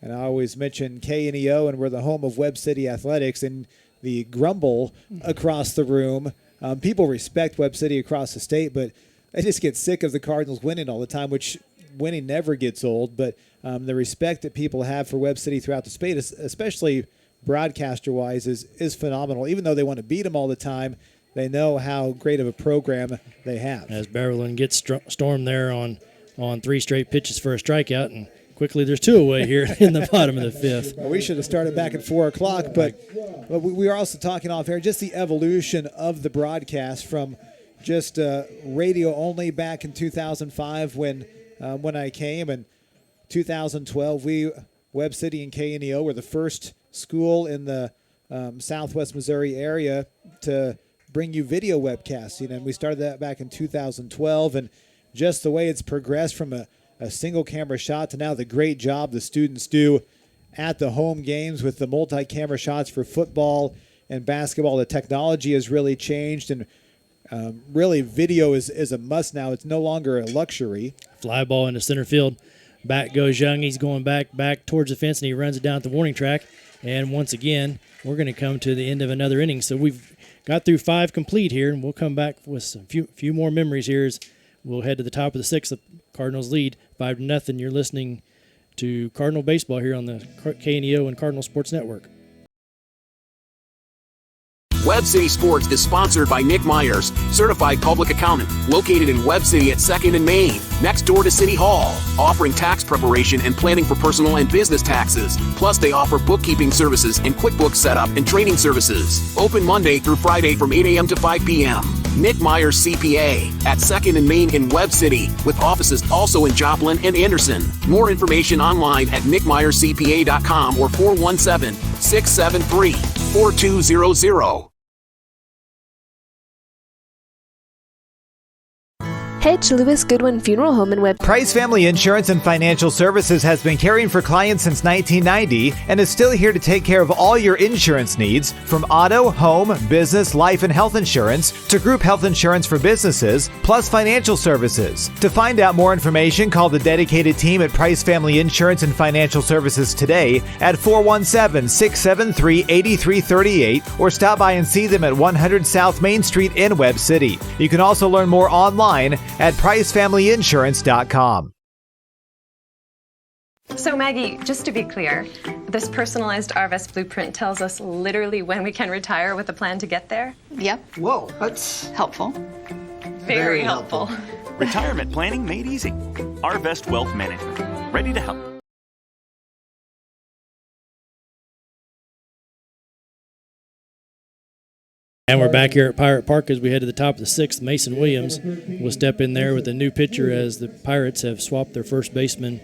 And I always mention KNEO, and we're the home of Webb City Athletics, and the grumble across the room. People respect Webb City across the state, but they just get sick of the Cardinals winning all the time, which winning never gets old. But the respect that people have for Webb City throughout the state, especially broadcaster-wise, is phenomenal. Even though they want to beat them all the time, they know how great of a program they have. As Beverland gets stormed there on 3 straight pitches for a strikeout, and quickly there's 2 away here in the bottom of the 5th. Well, we should have started back at 4 o'clock, but we were also talking off air, just the evolution of the broadcast from just radio only back in 2005 when I came, and 2012 Webb City and KNEO were the first school in the Southwest Missouri area to bring you video webcasting, and we started that back in 2012, and just the way it's progressed from a single camera shot to now the great job the students do at the home games with the multi-camera shots for football and basketball. The technology has really changed, and really video is a must now. It's no longer a luxury. Fly ball into center field. Back goes Young. He's going back towards the fence, and he runs it down at the warning track. And once again, we're going to come to the end of another inning. So we've got through 5 complete here, and we'll come back with a few more memories here as we'll head to the top of the 6th. The Cardinals lead 5-0. You're listening to Cardinal Baseball here on the KNEO and Cardinal Sports Network. Webb City Sports is sponsored by Nick Myers, certified public accountant, located in Webb City at 2nd and Main, next door to City Hall, offering tax preparation and planning for personal and business taxes. Plus, they offer bookkeeping services and QuickBooks setup and training services. Open Monday through Friday from 8 a.m. to 5 p.m. Nick Myers CPA at 2nd and Main in Webb City, with offices also in Joplin and Anderson. More information online at nickmyerscpa.com or 417-673-4200. Hedge Lewis Goodwin Funeral Home in Webb. Price Family Insurance and Financial Services has been caring for clients since 1990 and is still here to take care of all your insurance needs, from auto, home, business, life, and health insurance to group health insurance for businesses, plus financial services. To find out more information, call the dedicated team at Price Family Insurance and Financial Services today at 417-673-8338 or stop by and see them at 100 South Main Street in Webb City. You can also learn more online at PriceFamilyInsurance.com. So Maggie, just to be clear, this personalized RVEST blueprint tells us literally when we can retire with a plan to get there? Yep. Whoa, that's helpful. Very helpful. Retirement planning made easy. RVEST Wealth Management. Ready to help. And we're back here at Pirate Park as we head to the top of the 6th. Mason Williams will step in there with a new pitcher as the Pirates have swapped their first baseman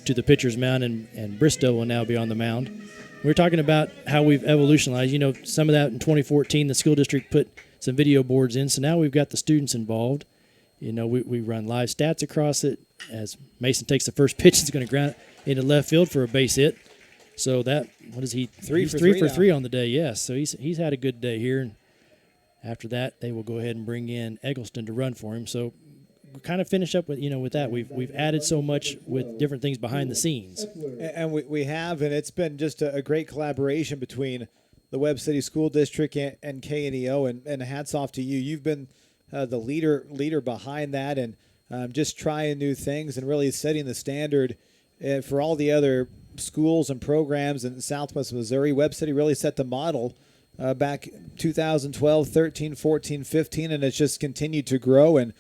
to the pitcher's mound, and Bristow will now be on the mound. We're talking about how we've evolutionized. You know, some of that in 2014, the school district put some video boards in, so now we've got the students involved. You know, we run live stats across it. As Mason takes the first pitch, he's going to ground into left field for a base hit. So that, what is he? Three for three on the day, yes. So he's had a good day here. And after that, they will go ahead and bring in Eggleston to run for him. So we kind of finish up with that. We've added so much with different things behind the scenes. And we have, and it's been just a great collaboration between the Webb City School District and KNEO, and hats off to you. You've been the leader behind that, and just trying new things and really setting the standard for all the other schools and programs in Southwest Missouri. Webb City really set the model back 2012, 13, 14, 15, and it's just continued to grow, and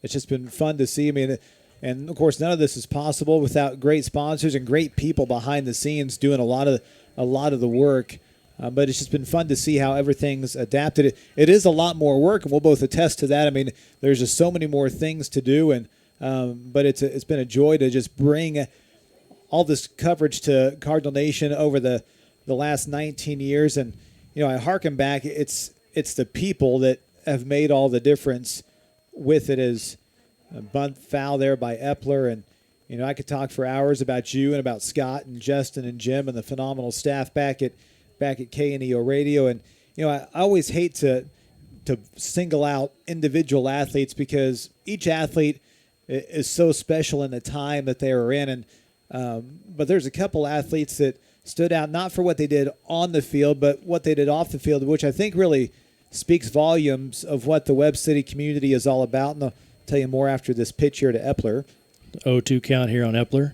it's just been fun to see. I mean, and of course, none of this is possible without great sponsors and great people behind the scenes doing a lot of the work. But it's just been fun to see how everything's adapted. It is a lot more work, and we'll both attest to that. I mean, there's just so many more things to do, and but it's been a joy to just bring all this coverage to Cardinal Nation over the last 19 years. And I harken back. It's the people that have made all the difference with it. As a bunt foul there by Epler, and I could talk for hours about you and about Scott and Justin and Jim and the phenomenal staff back at KNEO Radio. And I always hate to single out individual athletes, because each athlete is so special in the time that they were in. And but there's a couple athletes that stood out, not for what they did on the field, but what they did off the field, which I think really speaks volumes of what the Webb City community is all about. And I'll tell you more after this pitch here to Epler. 0-2 count here on Epler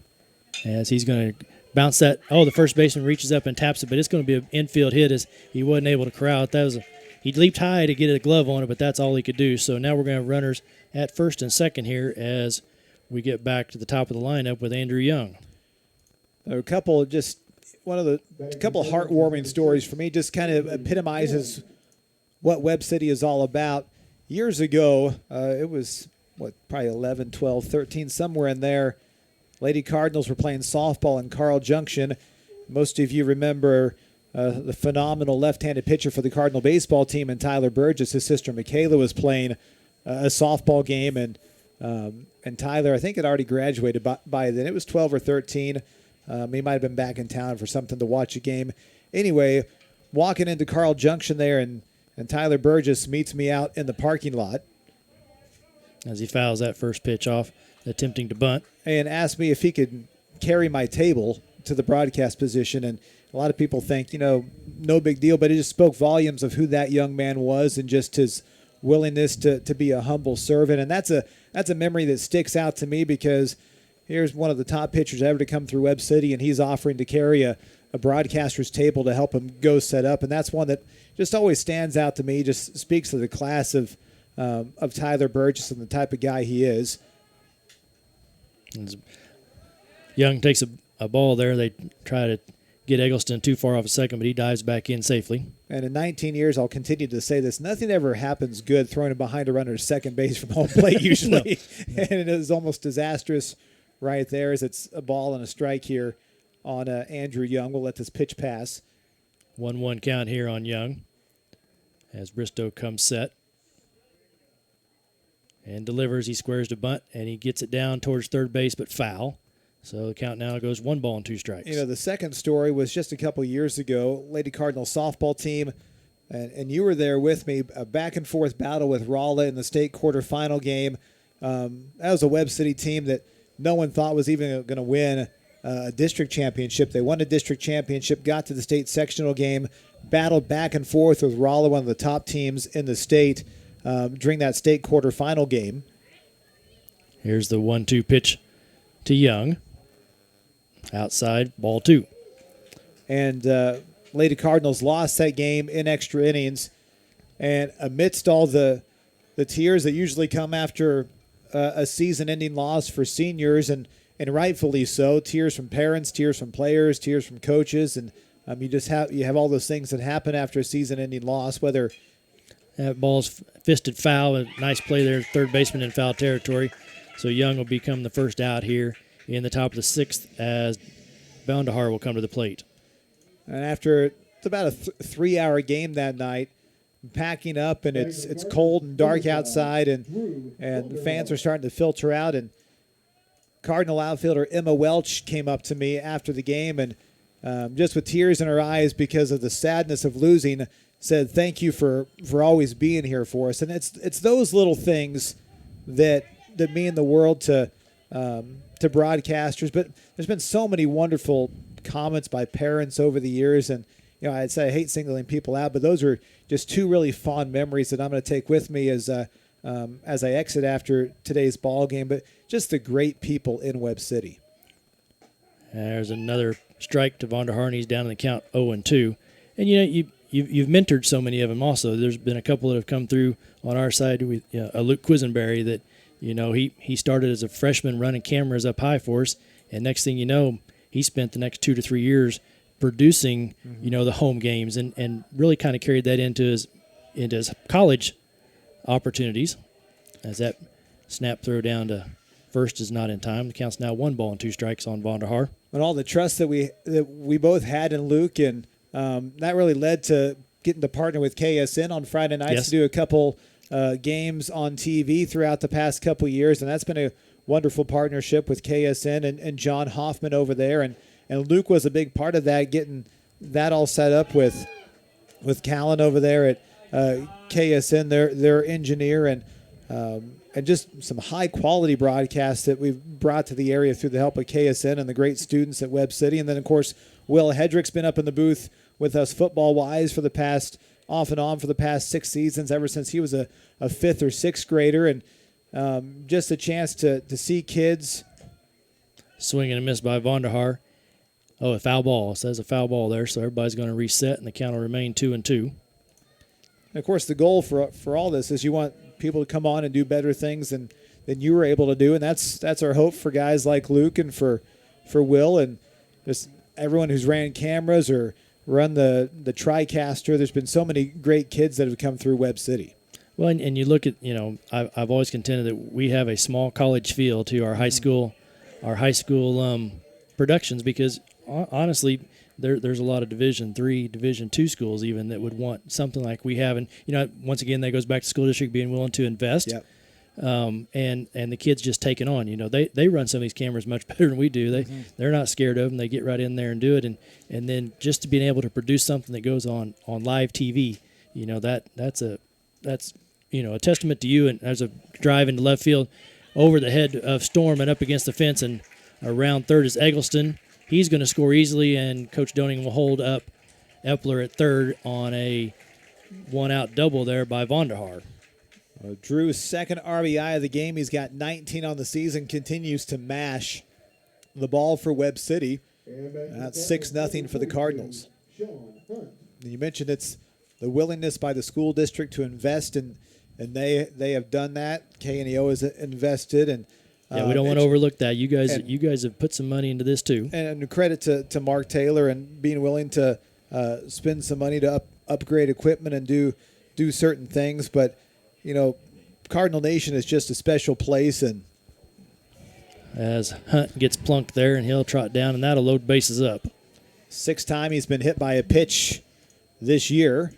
as he's going to bounce that. Oh, the first baseman reaches up and taps it, but it's going to be an infield hit as he wasn't able to corral it. He leaped high to get a glove on it, but that's all he could do. So now we're going to have runners at first and second here as we get back to the top of the lineup with Andrew Young. A couple heartwarming stories for me, just kind of epitomizes what Webb City is all about. Years ago, it was, probably 11, 12, 13, somewhere in there, Lady Cardinals were playing softball in Carl Junction. Most of you remember the phenomenal left-handed pitcher for the Cardinal baseball team, and Tyler Burgess. His sister Michaela was playing a softball game, and Tyler, I think, had already graduated by then. It was 12 or 13. He might have been back in town for something to watch a game. Anyway, walking into Carl Junction there, and Tyler Burgess meets me out in the parking lot as he fouls that first pitch off, attempting to bunt, and asked me if he could carry my table to the broadcast position. And a lot of people think, no big deal, but it just spoke volumes of who that young man was and just his willingness to be a humble servant. And that's a memory that sticks out to me, because here's one of the top pitchers ever to come through Webb City, and he's offering to carry a broadcaster's table to help him go set up. And that's one that just always stands out to me, just speaks to the class of Tyler Burgess and the type of guy he is. Young takes a ball there. They try to get Eggleston too far off a second, but he dives back in safely. And in 19 years, I'll continue to say this, nothing ever happens good throwing it behind a runner to second base from home plate usually. No. And it is almost disastrous right there, as it's a ball and a strike here on Andrew Young. We'll let this pitch pass. 1-1 count here on Young as Bristow comes set and delivers. He squares to bunt, and he gets it down towards third base, but foul. So the count now goes 1 ball and 2 strikes. The second story was just a couple years ago, Lady Cardinal softball team, and you were there with me, a back-and-forth battle with Rolla in the state quarterfinal game. That was a Webb City team that no one thought was even going to win a district championship. They won a district championship, got to the state sectional game, battled back and forth with Rolla, one of the top teams in the state, during that state quarterfinal game. Here's the 1-2 pitch to Young. Outside, ball 2. And Lady Cardinals lost that game in extra innings. And amidst all the tears that usually come after a season-ending loss for seniors, and rightfully so, tears from parents, tears from players, tears from coaches, and you have all those things that happen after a season-ending loss. Whether that ball's fisted foul, a nice play there, third baseman in foul territory. So Young will become the first out here in the top of the 6th as Bondahar will come to the plate. And after about a 3-hour game that night, packing up, and it's cold and dark outside, and the fans are starting to filter out, and Cardinal outfielder Emma Welch came up to me after the game, and just with tears in her eyes because of the sadness of losing, said thank you for always being here for us. And it's those little things that mean the world to broadcasters. But there's been so many wonderful comments by parents over the years, and I'd say I hate singling people out, but those are just 2 really fond memories that I'm going to take with me as I exit after today's ball game. But just the great people in Webb City. There's another strike to Bondahar, and he's down in the count 0-2. And you've mentored so many of them also. There's been a couple that have come through on our side with Luke Quisenberry that he started as a freshman running cameras up high for us, and next thing you know, he spent the next 2 to 3 years producing, the home games, and really kind of carried that into his college opportunities. As that snap throw down to first is not in time. The count's now 1 ball and 2 strikes on Bondahar. And all the trust that we both had in Luke, and that really led to getting to partner with KSN on Friday nights to do a couple games on TV throughout the past couple years, and that's been a wonderful partnership with KSN and John Hoffman over there, and Luke was a big part of that, getting that all set up with Callan over there at KSN, their engineer, and just some high quality broadcasts that we've brought to the area through the help of KSN and the great students at Webb City. And then of course Will Hedrick's been up in the booth with us football wise for the past off and on for the past 6 seasons, ever since he was a 5th or 6th grader. And just a chance to see kids. Swing and a miss by Vonderhaar. Oh, a foul ball. It says a foul ball there, so everybody's going to reset, and the count will remain 2-2. And of course, the goal for all this is you want people to come on and do better things than you were able to do, and that's our hope for guys like Luke and for Will and just everyone who's ran cameras or run the TriCaster. There's been so many great kids that have come through Webb City. Well, and you look at, I've always contended that we have a small college feel to our high school productions, because honestly, there's a lot of Division III, Division II schools even that would want something like we have. And, once again, that goes back to school district being willing to invest. Yep. And the kids just taking on. They run some of these cameras much better than we do. They're not scared of them. They get right in there and do it. And then just to being able to produce something that goes on live TV, that's a testament to you. And there's a drive into left field over the head of Storm and up against the fence, and around third is Eggleston. He's going to score easily, and Coach Doning will hold up Epler at third on a one-out double there by Vonderhaar. Drew's second RBI of the game. He's got 19 on the season, continues to mash the ball for Webb City. That's 6-0 for the Cardinals. You mentioned it's the willingness by the school district to invest, and they have done that. KNEO has invested, and we don't want to overlook that. You guys have put some money into this too. And credit to Mark Taylor and being willing to spend some money to upgrade equipment and do certain things. But Cardinal Nation is just a special place. And as Hunt gets plunked there, and he'll trot down, and that'll load bases up. 6th time he's been hit by a pitch this year.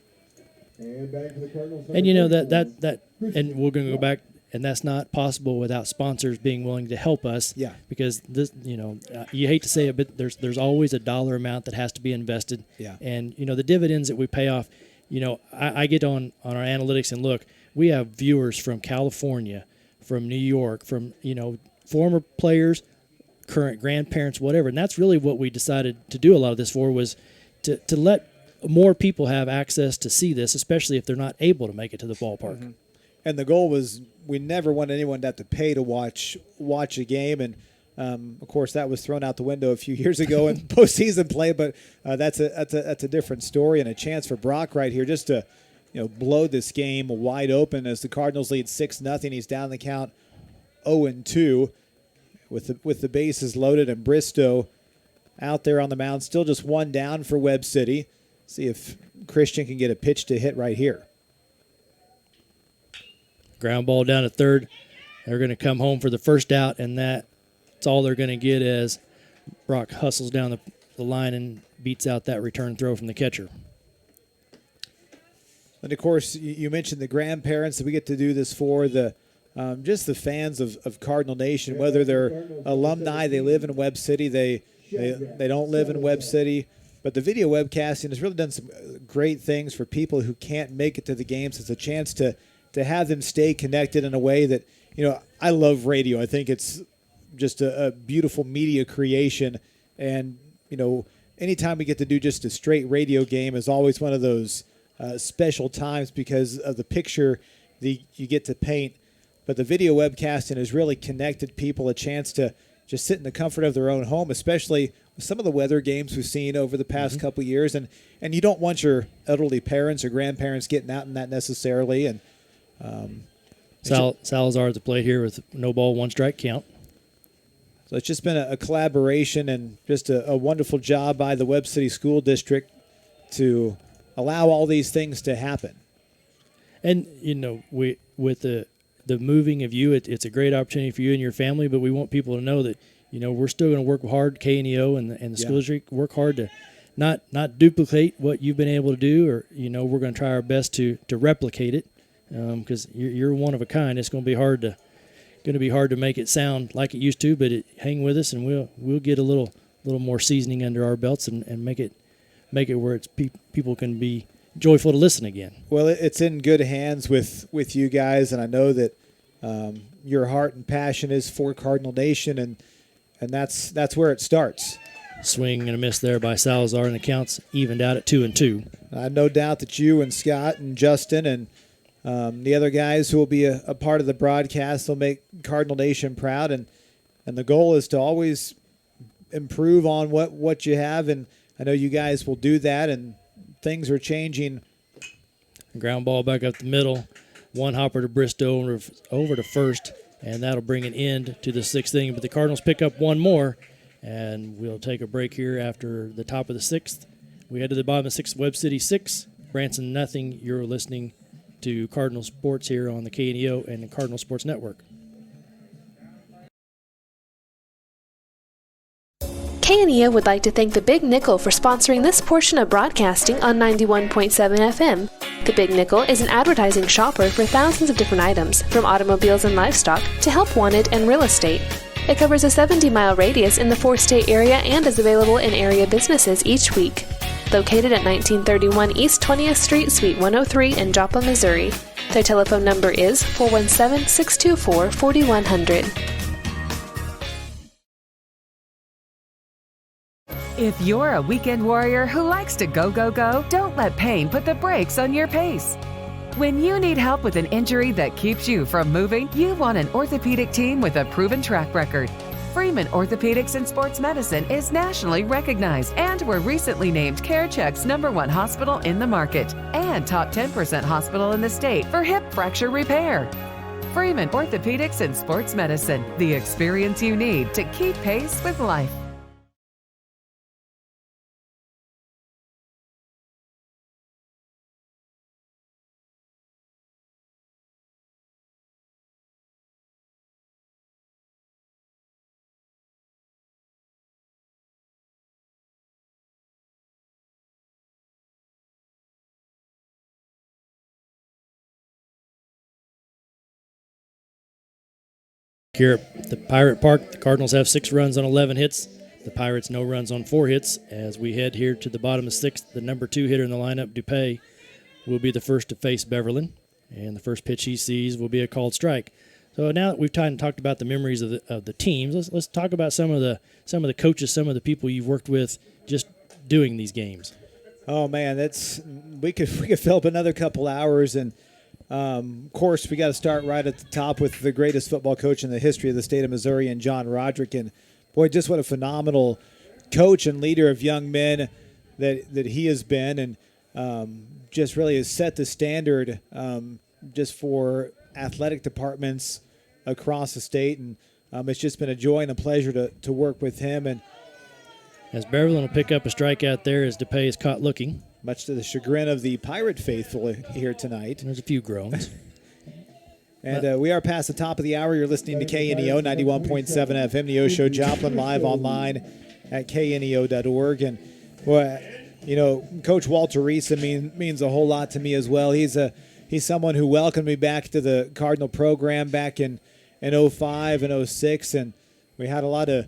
And back to the Cardinals. And that and we're going to go back. And that's not possible without sponsors being willing to help us. Yeah. Because this, you hate to say it, but there's always a dollar amount that has to be invested. Yeah. And the dividends that we pay off. I get on our analytics and look. We have viewers from California, from New York, from former players, current grandparents, whatever. And that's really what we decided to do a lot of this for, was to let more people have access to see this, especially if they're not able to make it to the ballpark. Mm-hmm. And the goal was we never want anyone to have to pay to watch a game. And, of course, that was thrown out the window a few years ago in postseason play. But that's a different story, and a chance for Brock right here just to blow this game wide open as the Cardinals lead 6-0. He's down the count 0-2 with the bases loaded, and Bristow out there on the mound, still just one down for Webb City. See if Christian can get a pitch to hit right here. Ground ball down to third. They're going to come home for the first out, and that's all they're going to get as Brock hustles down the line and beats out that return throw from the catcher. And, of course, you mentioned the grandparents that we get to do this for, just the fans of Cardinal Nation, whether they're alumni, they live in Webb City, they don't live in Webb City. But the video webcasting has really done some great things for people who can't make it to the games. It's a chance to have them stay connected in a way that, I love radio. I think it's just a beautiful media creation. And, anytime we get to do just a straight radio game is always one of those special times because of the picture you get to paint. But the video webcasting has really connected people a chance to just sit in the comfort of their own home, especially with some of the weather games we've seen over the past couple years. And you don't want your elderly parents or grandparents getting out in that necessarily. And Salazar at the plate here with no ball, 1 strike count. So it's just been a collaboration and just a wonderful job by the Webb City School District to allow all these things to happen. And, we with the moving of you, it's a great opportunity for you and your family, but we want people to know that, we're still going to work hard, KNEO and the school district, work hard to not duplicate what you've been able to do, or, we're going to try our best to replicate it. Because you're one of a kind. It's going to be hard to make it sound like it used to, but hang with us, and we'll get a little more seasoning under our belts and make it where it's people can be joyful to listen again. Well, it's in good hands with you guys, and I know that your heart and passion is for Cardinal Nation, and that's where it starts. swing and a miss there by Salazar, and the count's evened out at 2-2. I have no doubt that you and Scott and Justin and the other guys who will be a part of the broadcast will make Cardinal Nation proud, and the goal is to always improve on what you have, and I know you guys will do that, and things are changing. Ground ball back up the middle. One hopper to Bristow over to first, and that'll bring an end to the 6th inning. But the Cardinals pick up one more, and we'll take a break here after the top of the 6th. We head to the bottom of 6th, Webb City 6, Branson nothing. You're listening to Cardinal Sports here on the KNEO and the Cardinal Sports Network. KNEO would like to thank the Big Nickel for sponsoring this portion of broadcasting on 91.7 FM. The Big Nickel is an advertising shopper for thousands of different items, from automobiles and livestock to help wanted and real estate. It covers a 70-mile radius in the 4-state area and is available in area businesses each week. Located at 1931 East 20th Street, Suite 103 in Joplin, Missouri. Their telephone number is 417-624-4100. If you're a weekend warrior who likes to go, go, go, don't let pain put the brakes on your pace. When you need help with an injury that keeps you from moving, you want an orthopedic team with a proven track record. Freeman Orthopedics and Sports Medicine is nationally recognized and were recently named CareCheck's #1 hospital in the market and top 10% hospital in the state for hip fracture repair. Freeman Orthopedics and Sports Medicine, the experience you need to keep pace with life. Here at the Pirate Park, the Cardinals have 6 runs on 11 hits. The Pirates no runs on 4 hits. As we head here to the bottom of 6th, the number 2 hitter in the lineup, Dupay, will be the first to face Beverlin, and the first pitch he sees will be a called strike. So now that we've talked about the memories of the teams, let's talk about some of the coaches, some of the people you've worked with just doing these games. Oh man, we could fill up another couple hours, and of course, we got to start right at the top with the greatest football coach in the history of the state of Missouri, and John Roderick. And boy, just what a phenomenal coach and leader of young men that he has been, and just really has set the standard just for athletic departments across the state. And it's just been a joy and a pleasure to work with him. And as Beverlin will pick up a strikeout there as DePay is caught looking. Much to the chagrin of the Pirate faithful here tonight. There's a few groans. And we are past the top of the hour. You're listening to KNEO 91.7 FM, Neo Show Joplin, live online at kneo.org. And, well, you know, Coach Walter Reesa means a whole lot to me as well. He's someone who welcomed me back to the Cardinal program back in 05 and 06, and we had a lot of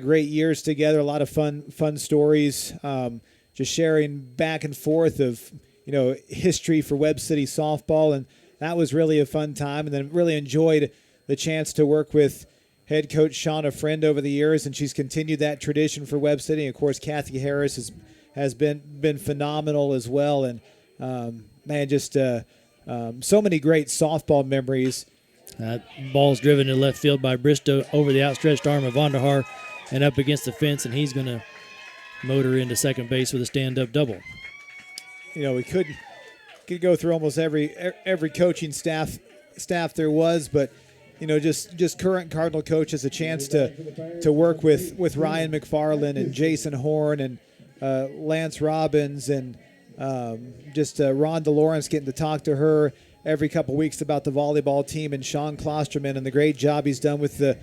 great years together, a lot of fun stories. Just sharing back and forth of, you know, history for Webb City softball, and that was really a fun time. And then really enjoyed the chance to work with head coach Shauna Friend over the years, and she's continued that tradition for Webb City. And of course, Kathy Harris has been phenomenal as well. And man, just so many great softball memories. Ball's driven to left field by Bristow over the outstretched arm of Vonderhaar and up against the fence, and he's going to motor into second base with a stand-up double. You know, we could go through almost every coaching staff there was, but you know, just current Cardinal coaches, a chance to work with Ryan McFarland and Jason Horn and Lance Robbins and Rhonda Lawrence, getting to talk to her every couple weeks about the volleyball team, and Sean Klosterman and the great job he's done with the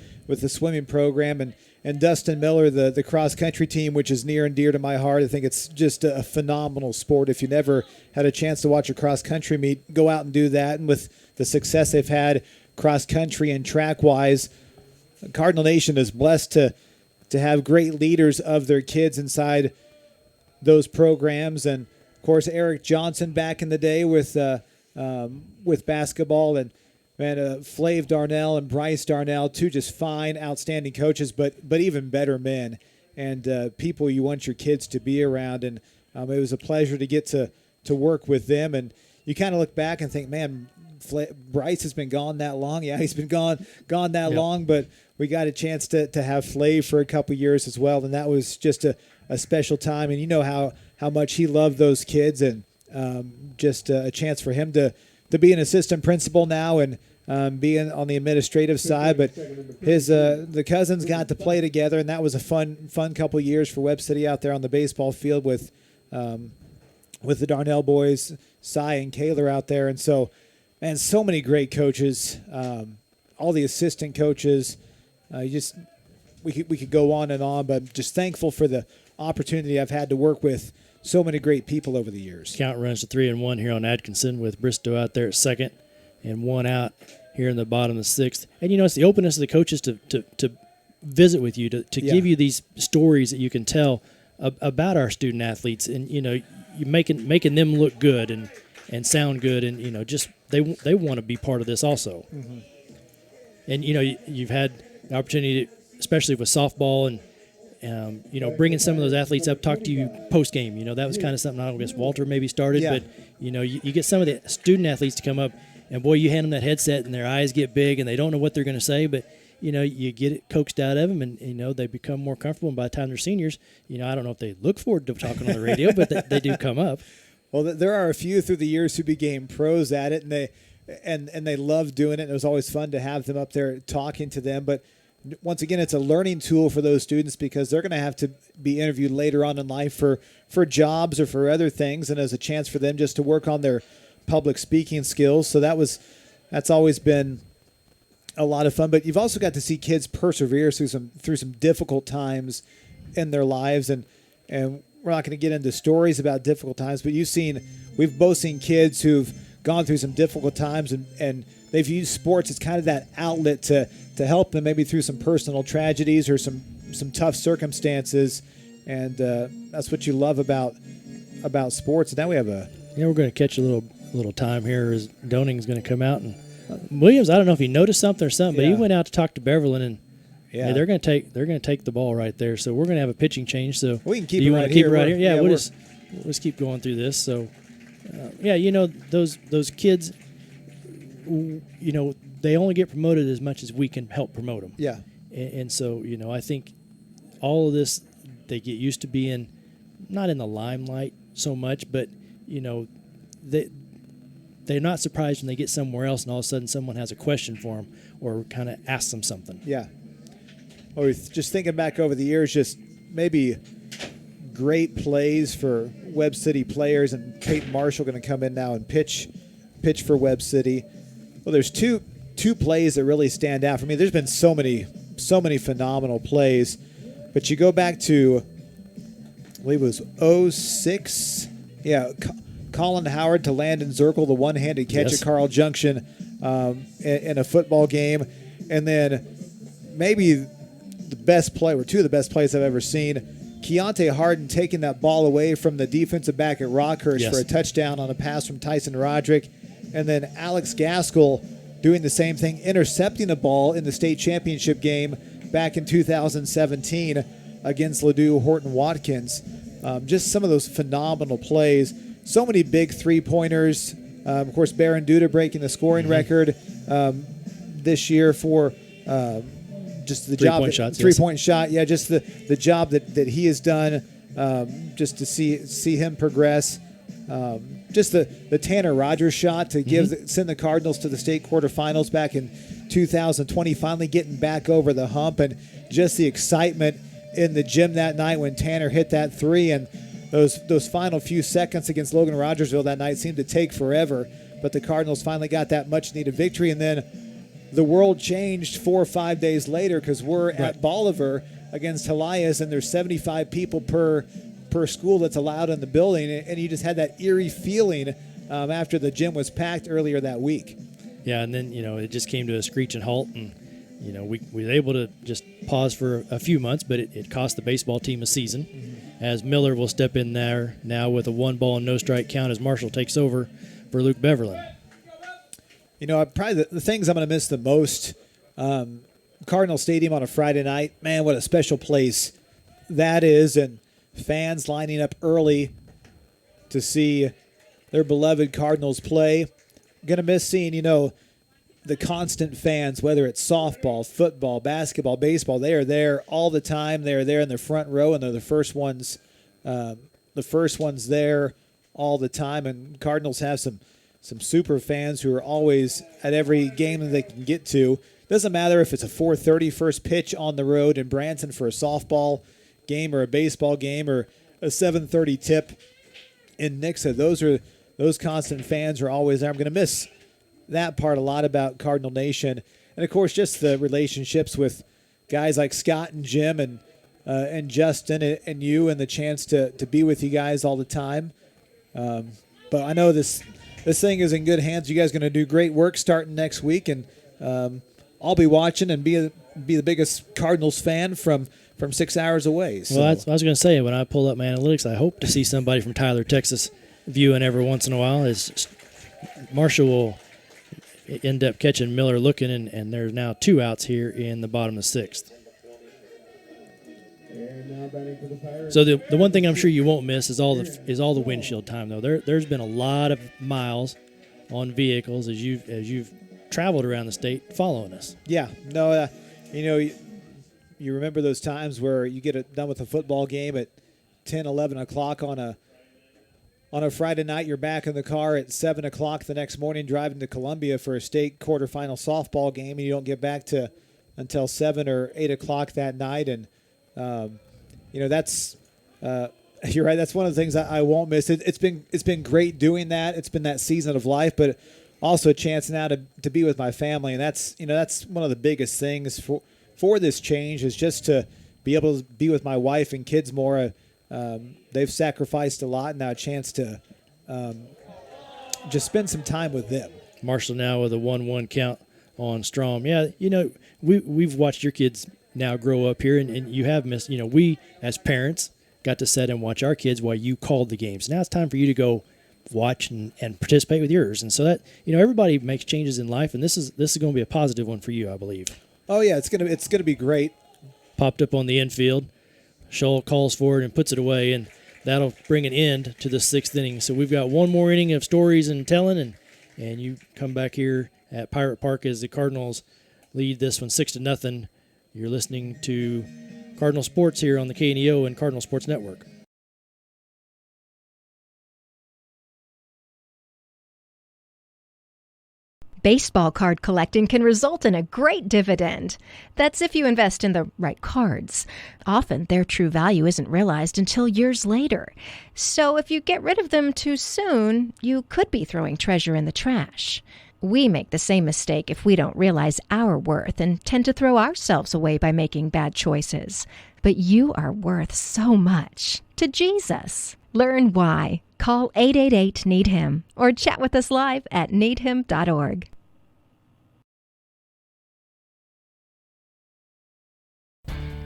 swimming program, and Dustin Miller, the cross-country team, which is near and dear to my heart. I think it's just a phenomenal sport. If you never had a chance to watch a cross-country meet, go out and do that. And with the success they've had cross-country and track-wise, Cardinal Nation is blessed to have great leaders of their kids inside those programs. And, of course, Eric Johnson back in the day with basketball, and Flav Darnell and Bryce Darnell, two just fine, outstanding coaches, but even better men. and people you want your kids to be around. And it was a pleasure to get to work with them. And you kind of look back and think, man, Bryce has been gone that long. Yeah, he's been gone that long, but we got a chance to have Flav for a couple years as well, and that was just a special time. And you know how much he loved those kids, and just a chance for him to be an assistant principal now and being on the administrative side. But the cousins got to play together, and that was a fun couple years for Webb City out there on the baseball field with the Darnell boys, Cy and Kaler out there. And so many great coaches, all the assistant coaches. We could go on and on, but just thankful for the opportunity I've had to work with so many great people over the years. Count runs to 3-1 here on Atkinson with Bristow out there at second and one out here in the bottom of the sixth. And, it's the openness of the coaches to visit with you, to give you these stories that you can tell about our student athletes, and, you making them look good and sound good, and, just they want to be part of this also. Mm-hmm. And, you've had the opportunity, especially with softball and, bringing some of those athletes up, talk to you post-game. That was kind of something I guess Walter maybe started. Yeah. But, you get some of the student athletes to come up, and, boy, you hand them that headset and their eyes get big and they don't know what they're going to say. But, you get it coaxed out of them, and, they become more comfortable. And by the time they're seniors, I don't know if they look forward to talking on the radio, but they do come up. Well, there are a few through the years who became pros at it, and they love doing it. And it was always fun to have them up there talking to them. But once again, it's a learning tool for those students because they're going to have to be interviewed later on in life for jobs or for other things, and as a chance for them just to work on their public speaking skills. So that's always been a lot of fun. But you've also got to see kids persevere through some difficult times in their lives, and we're not going to get into stories about difficult times, but we've both seen kids who've gone through some difficult times, and they've used sports as kind of that outlet to help them maybe through some personal tragedies or some tough circumstances, and that's what you love about sports. And now we have we're going to catch a little time here as Doning's going to come out, and Williams, I don't know if he noticed something or something, but he went out to talk to Beverlyn, and hey, they're going to take the ball right there. So we're going to have a pitching change. So we can keep it right here. Yeah, we'll just keep going through this. So those kids, they only get promoted as much as we can help promote them. Yeah. And so, I think all of this, they get used to being not in the limelight so much, but, they're not surprised when they get somewhere else and all of a sudden someone has a question for them or kind of asks them something. Yeah. Or just thinking back over the years, just maybe great plays for Webb City players, and Peyton Marshall going to come in now and pitch for Webb City. Well, there's two plays that really stand out for me. There's been so many phenomenal plays, but you go back to, I believe it was 06. Yeah, Colin Howard to Landon Zirkle, the one-handed catch at Carl Junction in a football game. And then maybe the best play, or two of the best plays I've ever seen, Keontae Harden taking that ball away from the defensive back at Rockhurst for a touchdown on a pass from Tyson Roderick. And then Alex Gaskell doing the same thing, intercepting a ball in the state championship game back in 2017 against Ladue Horton Watkins. Just some of those phenomenal plays. So many big three-pointers. Of course, Baron Duda breaking the scoring record this year for just the three-point shot. Yeah, just the job that he has done, just to see him progress. Just the Tanner Rogers shot to send the Cardinals to the state quarterfinals back in 2020, finally getting back over the hump, and just the excitement in the gym that night when Tanner hit that three, and those final few seconds against Logan Rogersville that night seemed to take forever, but the Cardinals finally got that much-needed victory. And then the world changed 4 or 5 days later because we're at Bolivar against Elias, and there's 75 people per school that's allowed in the building, and you just had that eerie feeling after the gym was packed earlier that week. Yeah, and then, it just came to a screeching halt, and, we were able to just pause for a few months, but it cost the baseball team a season. As Miller will step in there now with a 1-ball and no strike count as Marshall takes over for Luke Beverlyn. Probably the things I'm going to miss the most, Cardinal Stadium on a Friday night, man, what a special place that is, and fans lining up early to see their beloved Cardinals play. Going to miss seeing, the constant fans, whether it's softball, football, basketball, baseball. They are there all the time. They are there in the front row, and they're the first ones there all the time. And Cardinals have some super fans who are always at every game that they can get to. Doesn't matter if it's a 4:30 first pitch on the road in Branson for a softball game or a baseball game or a 7:30 tip in Nixa. Those constant fans are always there. I'm going to miss that part a lot about Cardinal Nation. And, of course, just the relationships with guys like Scott and Jim and Justin and you, and the chance to be with you guys all the time. But I know this thing is in good hands. You guys are going to do great work starting next week, and I'll be watching and be the biggest Cardinals fan from 6 hours away. So. Well, I was going to say, when I pull up my analytics, I hope to see somebody from Tyler, Texas viewing every once in a while. As Marshall will end up catching Miller looking, and there's now 2 outs here in the bottom of the 6th. So the one thing I'm sure you won't miss is all the windshield time, though. There's been a lot of miles on vehicles as you've traveled around the state following us. Yeah, no, you remember those times where you get done with a football game at 10, 11 o'clock on a Friday night. You're back in the car at 7 o'clock the next morning driving to Columbia for a state quarterfinal softball game, and you don't get back until 7 or 8 o'clock that night. And, that's you're right. That's one of the things I won't miss. It's been great doing that. It's been that season of life, but also a chance now to be with my family. And that's one of the biggest things for this change is just to be able to be with my wife and kids more. They've sacrificed a lot, and now a chance to just spend some time with them. Marshall now with a 1-1 count on Strom. Yeah, we've watched your kids now grow up here, and you have missed. We as parents got to sit and watch our kids while you called the games. Now it's time for you to go watch and participate with yours. And so that everybody makes changes in life, and this is going to be a positive one for you, I believe. Oh yeah, it's gonna be great. Popped up on the infield. Scholl calls for it and puts it away, and that'll bring an end to the 6th inning. So we've got one more inning of stories and telling, and you come back here at Pirate Park as the Cardinals lead this one 6-0. You're listening to Cardinal Sports here on the KNEO and Cardinal Sports Network. Baseball card collecting can result in a great dividend. That's if you invest in the right cards. Often, their true value isn't realized until years later. So if you get rid of them too soon, you could be throwing treasure in the trash. We make the same mistake if we don't realize our worth and tend to throw ourselves away by making bad choices. But you are worth so much to Jesus. Learn why. Call 888-NEED-HIM or chat with us live at needhim.org.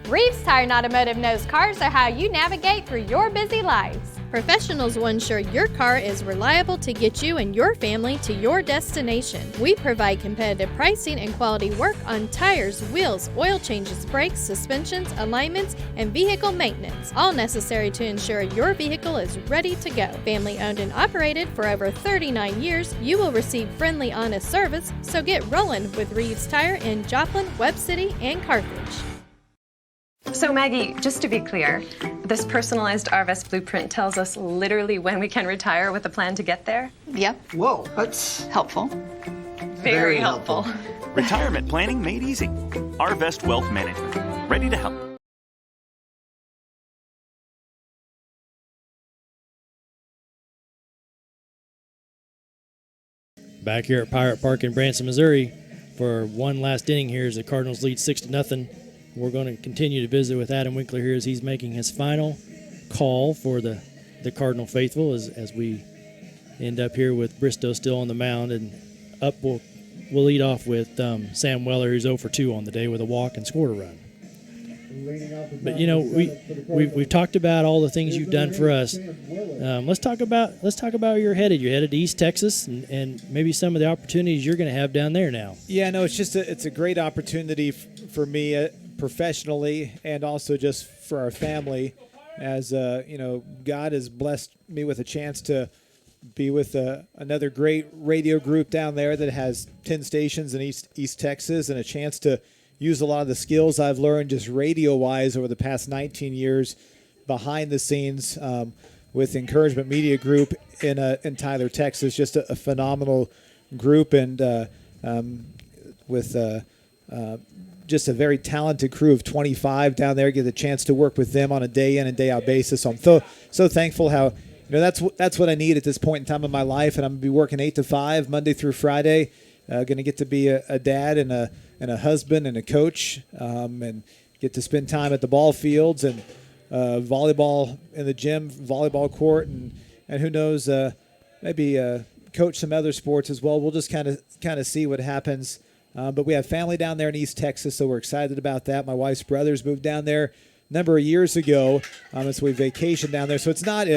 Reeves Tire and Automotive knows cars are how you navigate through your busy lives. Professionals will ensure your car is reliable to get you and your family to your destination. We provide competitive pricing and quality work on tires, wheels, oil changes, brakes, suspensions, alignments, and vehicle maintenance, all necessary to ensure your vehicle is ready to go. Family owned and operated for over 39 years, you will receive friendly, honest service, so get rolling with Reeves Tire in Joplin, Webb City, and Carthage. So Maggie, just to be clear, this personalized RVest blueprint tells us literally when we can retire with a plan to get there? Yep. Whoa, that's helpful. Very helpful. Retirement planning made easy. RVest Wealth Management. Ready to help. Back here at Pirate Park in Branson, Missouri for one last inning here as the Cardinals lead 6-0. We're going to continue to visit with Adam Winkler here as he's making his final call for the Cardinal faithful as we end up here with Bristow still on the mound. And up we'll lead off with Sam Weller, who's 0 for 2 on the day with a walk and scored a run. But we've talked about all the things you've done for us. Let's talk about where you're headed. You're headed to East Texas and maybe some of the opportunities you're going to have down there now. Yeah, no, it's a great opportunity for me professionally and also just for our family, as God has blessed me with a chance to be with another great radio group down there that has 10 stations in East Texas, and a chance to use a lot of the skills I've learned just radio-wise over the past 19 years behind the scenes with Encouragement Media Group in Tyler, Texas. Just a phenomenal group, and with just a very talented crew of 25 down there. Get the chance to work with them on a day in and day out basis. So I'm so thankful how that's what I need at this point in time in my life, and I'm gonna be working 8 to 5 Monday through Friday. Going to get to be a dad and a husband and a coach, and get to spend time at the ball fields and volleyball in the gym, volleyball court, and who knows, maybe coach some other sports as well. We'll just kind of see what happens. But we have family down there in East Texas, so we're excited about that. My wife's brothers moved down there a number of years ago, and so we vacation down there. So it's not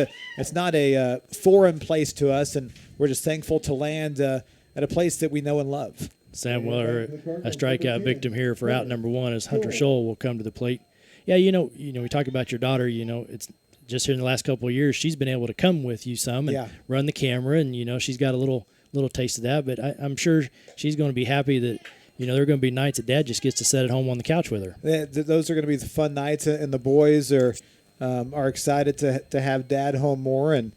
a foreign place to us, and we're just thankful to land at a place that we know and love. Sam Weller, a strikeout victim here for out number 1, as Hunter Scholl will come to the plate. Yeah, we talk about your daughter. It's just here in the last couple of years she's been able to come with you some and run the camera, and she's got a little taste of that. But I'm sure she's going to be happy that there are going to be nights that Dad just gets to sit at home on the couch with her. Yeah, those are going to be the fun nights, and the boys are excited to have Dad home more and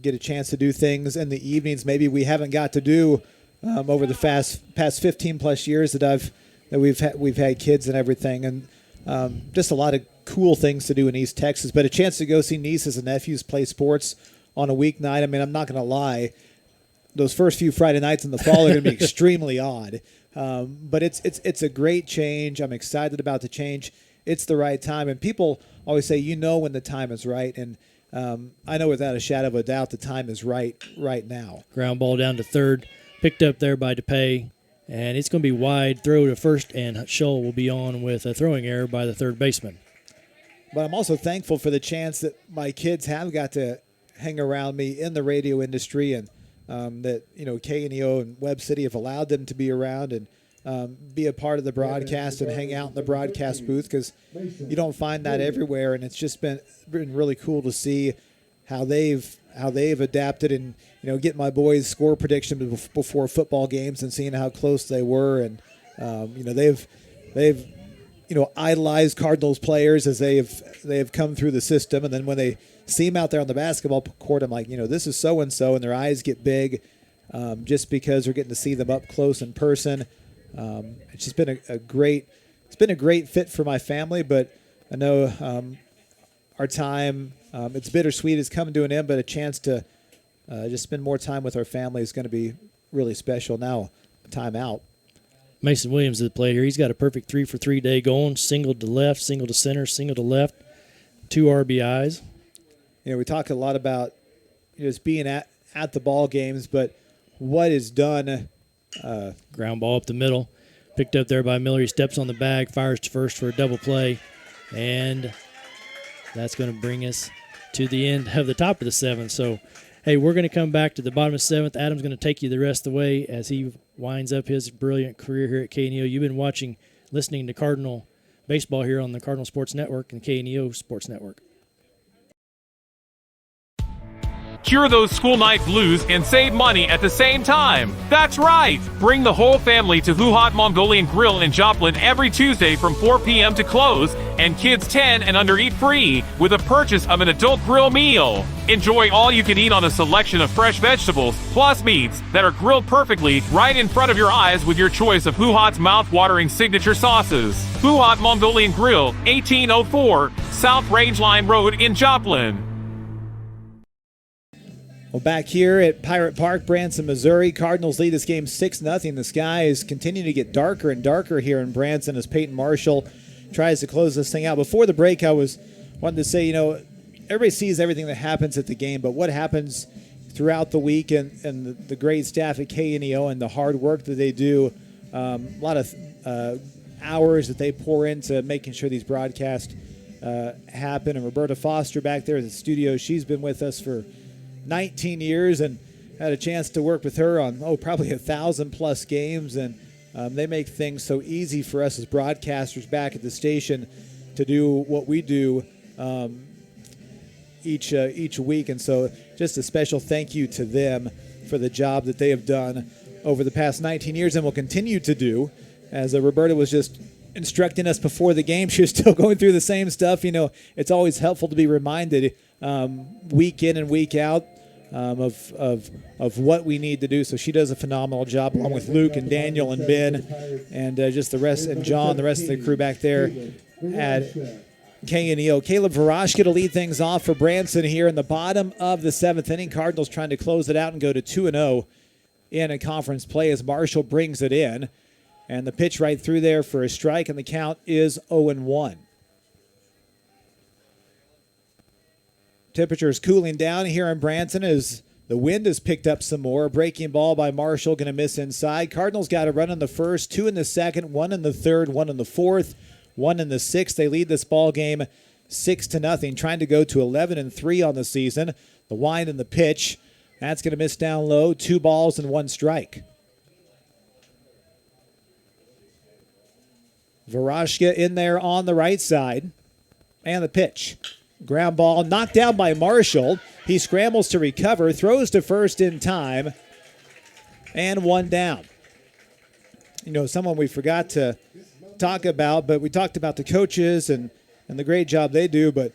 get a chance to do things in the evenings maybe we haven't got to do over the past 15 plus years that we've had kids and everything, and just a lot of cool things to do in East Texas. But a chance to go see nieces and nephews play sports on a weeknight. I mean, I'm not going to lie, those first few Friday nights in the fall are going to be extremely odd. But it's a great change. I'm excited about the change. It's the right time, and people always say when the time is right, and I know without a shadow of a doubt the time is right now. Ground ball down to third, picked up there by DePay, and it's going to be wide. Throw to first, and Scholl will be on with a throwing error by the third baseman. But I'm also thankful for the chance that my kids have got to hang around me in the radio industry, and that KNEO and Webb City have allowed them to be around and be a part of the broadcast and hang out in the broadcast booth, because you don't find that everywhere. And it's just been really cool to see how they've adapted, and get my boys' score prediction before football games and seeing how close they were, and they've idolized Cardinals players as they have come through the system, and then when they see them out there on the basketball court, I'm like, this is so and so, and their eyes get big just because they're getting to see them up close in person. It's just been a great fit for my family, but I know our time, it's bittersweet, it's coming to an end, but a chance to just spend more time with our family is going to be really special. Now, time out. Mason Williams at the plate here. He's got a perfect 3-for-3 day going. Single to left, single to center, single to left, 2 RBIs. We talk a lot about just being at the ball games, but what is done. Ground ball up the middle. Picked up there by Miller. He steps on the bag, fires to first for a double play. And that's going to bring us to the end of the top of the 7th. So, hey, we're going to come back to the bottom of 7th. Adam's going to take you the rest of the way as he winds up his brilliant career here at KNEO. You've been listening to Cardinal baseball here on the Cardinal Sports Network and KNEO Sports Network. Cure those school night blues and save money at the same time. That's right! Bring the whole family to Hot Mongolian Grill in Joplin every Tuesday from 4 p.m. to close, and kids 10 and under eat free with a purchase of an adult grill meal. Enjoy all you can eat on a selection of fresh vegetables plus meats that are grilled perfectly right in front of your eyes with your choice of Hot's mouth-watering signature sauces. Hot Mongolian Grill, 1804 South Rangeline Road in Joplin. Well, back here at Pirate Park, Branson, Missouri, Cardinals lead this game 6-0. The sky is continuing to get darker and darker here in Branson as Peyton Marshall tries to close this thing out. Before the break, I wanted to say, everybody sees everything that happens at the game, but what happens throughout the week and the great staff at KNEO and the hard work that they do, a lot of hours that they pour into making sure these broadcasts happen. And Roberta Foster back there at the studio, she's been with us for 19 years and had a chance to work with her on probably 1,000+ games, and they make things so easy for us as broadcasters back at the station to do what we do each week. And so just a special thank you to them for the job that they have done over the past 19 years and will continue to do. As Roberta was just instructing us before the game, she was still going through the same stuff. It's always helpful to be reminded week in and week out of what we need to do. So she does a phenomenal job, along with Luke and Daniel and Ben and just the rest, and John, the rest of the crew back there at KNEO. Caleb Varashka to lead things off for Branson here in the bottom of the 7th inning. Cardinals trying to close it out and go to 2-0 in a conference play as Marshall brings it in. And the pitch right through there for a strike, and the count is 0-1. Temperatures cooling down here in Branson as the wind has picked up some more. A breaking ball by Marshall, going to miss inside. Cardinals got a run in the first, 2 in the second, 1 in the third, 1 in the fourth, 1 in the sixth. They lead this ball game 6-0, trying to go to 11-3 on the season. The wind and the pitch, that's going to miss down low. 2 balls and 1 strike. Varashka in there on the right side. And the pitch. Ground ball knocked down by Marshall. He scrambles to recover, throws to first in time, and 1 down. Someone we forgot to talk about, but we talked about the coaches and the great job they do, but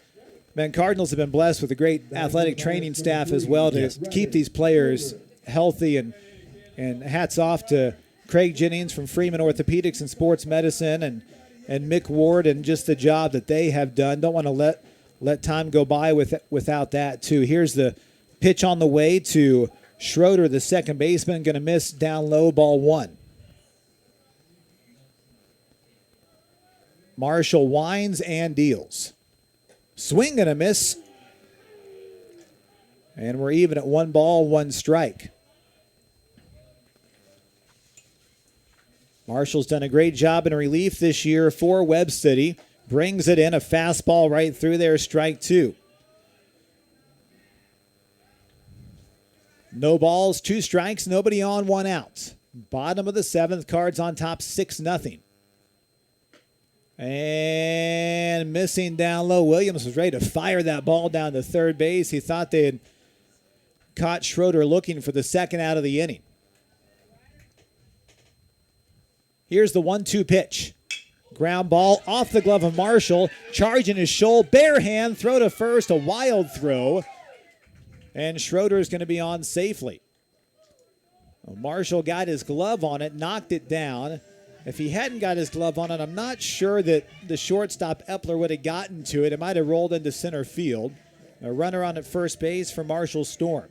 Cardinals have been blessed with a great athletic training staff as well to keep these players healthy, and hats off to Craig Jennings from Freeman Orthopedics and Sports Medicine and Mick Ward and just the job that they have done. Don't want to let time go by without that, too. Here's the pitch on the way to Schroeder, the second baseman, going to miss down low, ball 1. Marshall winds and deals. Swing and a miss. And we're even at 1 ball, 1 strike. Marshall's done a great job in relief this year for Webb City. Brings it in, a fastball right through there, strike 2. No balls, 2 strikes, nobody on, 1 out. Bottom of the 7th, Cards on top 6-0. And missing down low. Williams was ready to fire that ball down to third base. He thought they had caught Schroeder looking for the second out of the inning. Here's the 1-2 pitch. Ground ball off the glove of Marshall. Charging his shoulder. Bare hand. Throw to first. A wild throw. And Schroeder is going to be on safely. Well, Marshall got his glove on it. Knocked it down. If he hadn't got his glove on it, I'm not sure that the shortstop Epler would have gotten to it. It might have rolled into center field. A runner on at first base for Marshall Storm.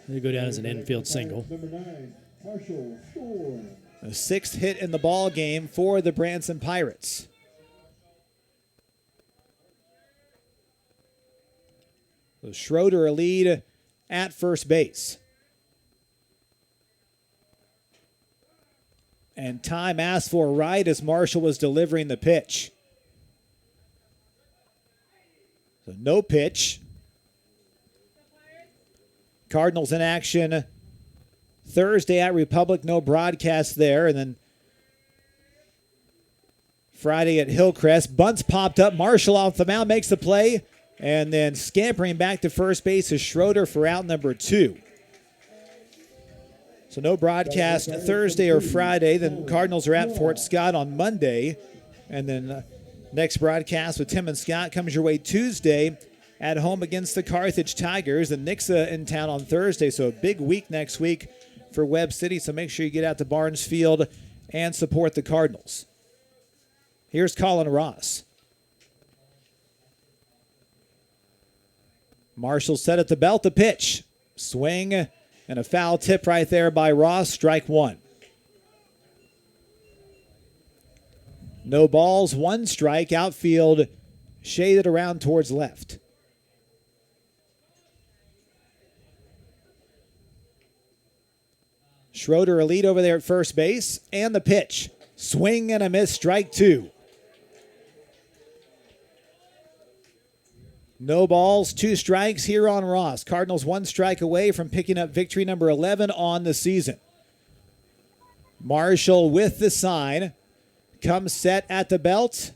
He'll go down as an infield single. Number 9, Marshall Storm. A 6th hit in the ball game for the Branson Pirates. So Schroeder a lead at first base. And time asked for right as Marshall was delivering the pitch. So no pitch. Cardinals in action Thursday at Republic, no broadcast there. And then Friday at Hillcrest. Bunts popped up. Marshall off the mound makes the play. And then scampering back to first base is Schroeder for out number 2. So no broadcast Thursday or Friday. Then Cardinals are at Fort Scott on Monday. And then next broadcast with Tim and Scott comes your way Tuesday at home against the Carthage Tigers. And Nixa in town on Thursday. So a big week next week for Webb City. So make sure you get out to Barnes Field and support the Cardinals. Here's Colin Ross. Marshall set at the belt, the pitch. Swing and a foul tip right there by Ross. Strike 1. No balls, 1 strike. Outfield shaded around towards left. Schroeder a lead over there at first base. And the pitch. Swing and a miss. Strike 2. No balls, 2 strikes here on Ross. Cardinals 1 strike away from picking up victory number 11 on the season. Marshall with the sign. Comes set at the belt.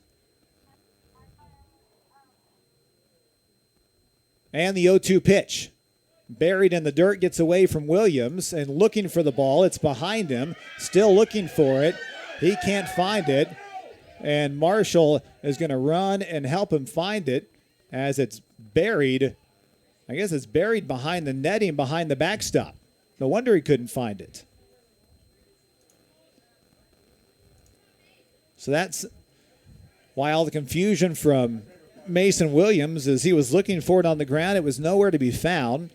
And the 0-2 pitch. Buried in the dirt, gets away from Williams and looking for the ball. It's behind him, still looking for it. He can't find it. And Marshall is going to run and help him find it as it's buried. I guess it's buried behind the netting, behind the backstop. No wonder he couldn't find it. So that's why all the confusion from Mason Williams is he was looking for it on the ground. It was nowhere to be found.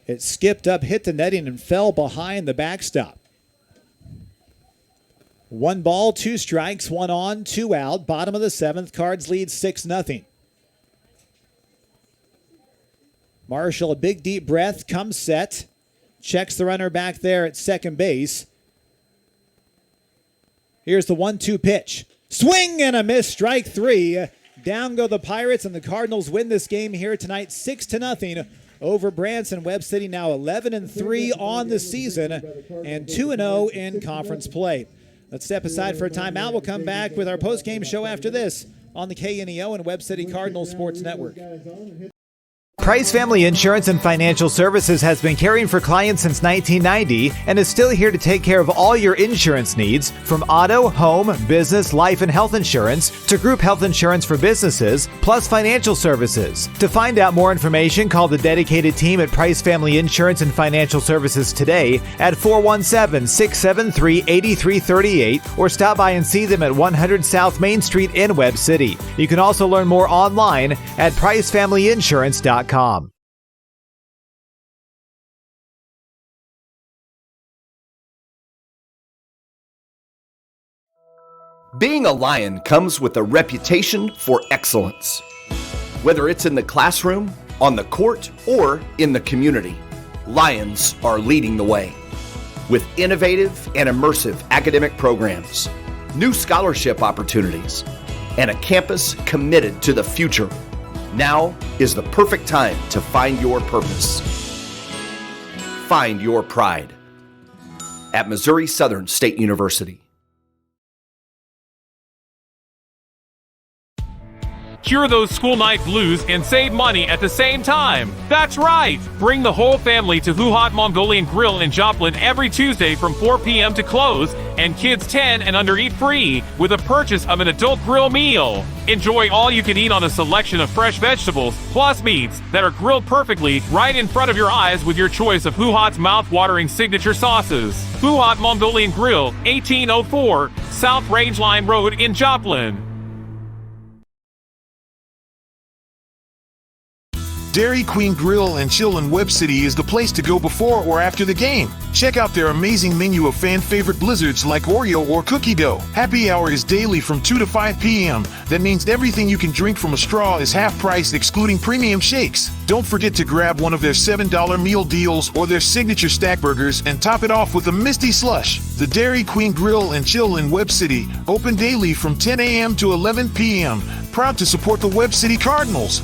It skipped up, hit the netting, and fell behind the backstop. 1 ball, 2 strikes, 1 on, 2 out. Bottom of the 7th, Cards lead 6-0. Marshall, a big deep breath, comes set. Checks the runner back there at second base. Here's the 1-2 pitch. Swing and a miss, strike 3. Down go the Pirates, and the Cardinals win this game here tonight 6-0 over Branson. Webb City now 11-3 on the season and 2-0 in conference play. Let's step aside for a timeout. We'll come back with our post-game show after this on the KNEO and Webb City Cardinals Sports Network. Price Family Insurance and Financial Services has been caring for clients since 1990 and is still here to take care of all your insurance needs, from auto, home, business, life, and health insurance to group health insurance for businesses, plus financial services. To find out more information, call the dedicated team at Price Family Insurance and Financial Services today at 417-673-8338 or stop by and see them at 100 South Main Street in Webb City. You can also learn more online at pricefamilyinsurance.com. Being a Lion comes with a reputation for excellence. Whether it's in the classroom, on the court, or in the community, Lions are leading the way. With innovative and immersive academic programs, new scholarship opportunities, and a campus committed to the future, now is the perfect time to find your purpose. Find your pride at Missouri Southern State University. Cure those school night blues and save money at the same time. That's right! Bring the whole family to Huhat Mongolian Grill in Joplin every Tuesday from 4 p.m. to close, and kids 10 and under eat free with a purchase of an adult grill meal. Enjoy all you can eat on a selection of fresh vegetables, plus meats that are grilled perfectly right in front of your eyes with your choice of Huhat's mouth-watering signature sauces. Huhat Mongolian Grill, 1804 South Rangeline Road in Joplin. Dairy Queen Grill and Chill in Webb City is the place to go before or after the game. Check out their amazing menu of fan-favorite blizzards like Oreo or cookie dough. Happy hour is daily from 2 to 5 p.m. That means everything you can drink from a straw is half price, excluding premium shakes. Don't forget to grab one of their $7 meal deals or their signature stack burgers and top it off with a Misty Slush. The Dairy Queen Grill and Chill in Webb City, open daily from 10 a.m. to 11 p.m. Proud to support the Webb City Cardinals.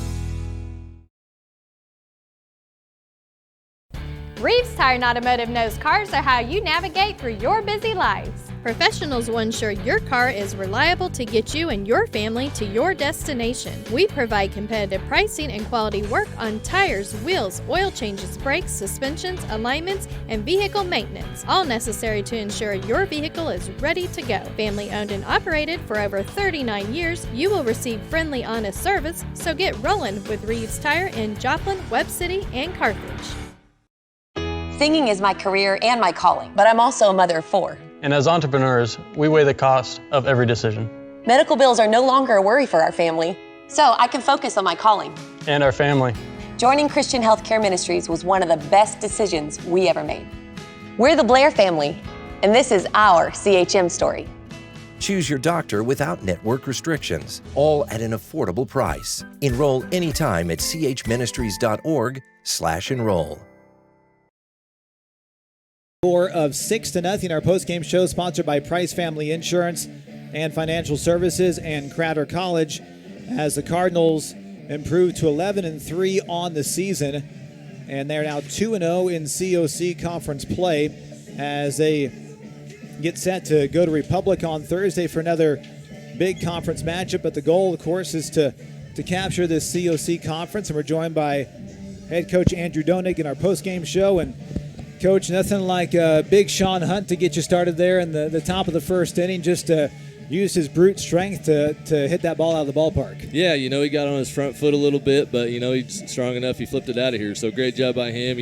Reeves Tire and Automotive knows cars are how you navigate through your busy lives. Professionals will ensure your car is reliable to get you and your family to your destination. We provide competitive pricing and quality work on tires, wheels, oil changes, brakes, suspensions, alignments, and vehicle maintenance, all necessary to ensure your vehicle is ready to go. Family owned and operated for over 39 years, you will receive friendly, honest service, so get rolling with Reeves Tire in Joplin, Webb City, and Carthage. Singing is my career and my calling, but I'm also a mother of 4. And as entrepreneurs, we weigh the cost of every decision. Medical bills are no longer a worry for our family, so I can focus on my calling. And our family. Joining Christian Healthcare Ministries was one of the best decisions we ever made. We're the Blair family, and this is our CHM story. Choose your doctor without network restrictions, all at an affordable price. Enroll anytime at chministries.org/enroll. Score of 6-0. Our post-game show sponsored by Price Family Insurance and Financial Services and Crowder College, as the Cardinals improved to 11-3 on the season, and they're now 2-0 in COC conference play as they get set to go to Republic on Thursday for another big conference matchup. But the goal, of course, is to capture this COC conference, and we're joined by head coach Andrew Donig in our post-game show. And, Coach, nothing like big Sean Hunt to get you started there in the top of the first inning, just to use his brute strength to hit that ball out of the ballpark. Yeah, he got on his front foot a little bit, but, he's strong enough. He flipped it out of here, so great job by him.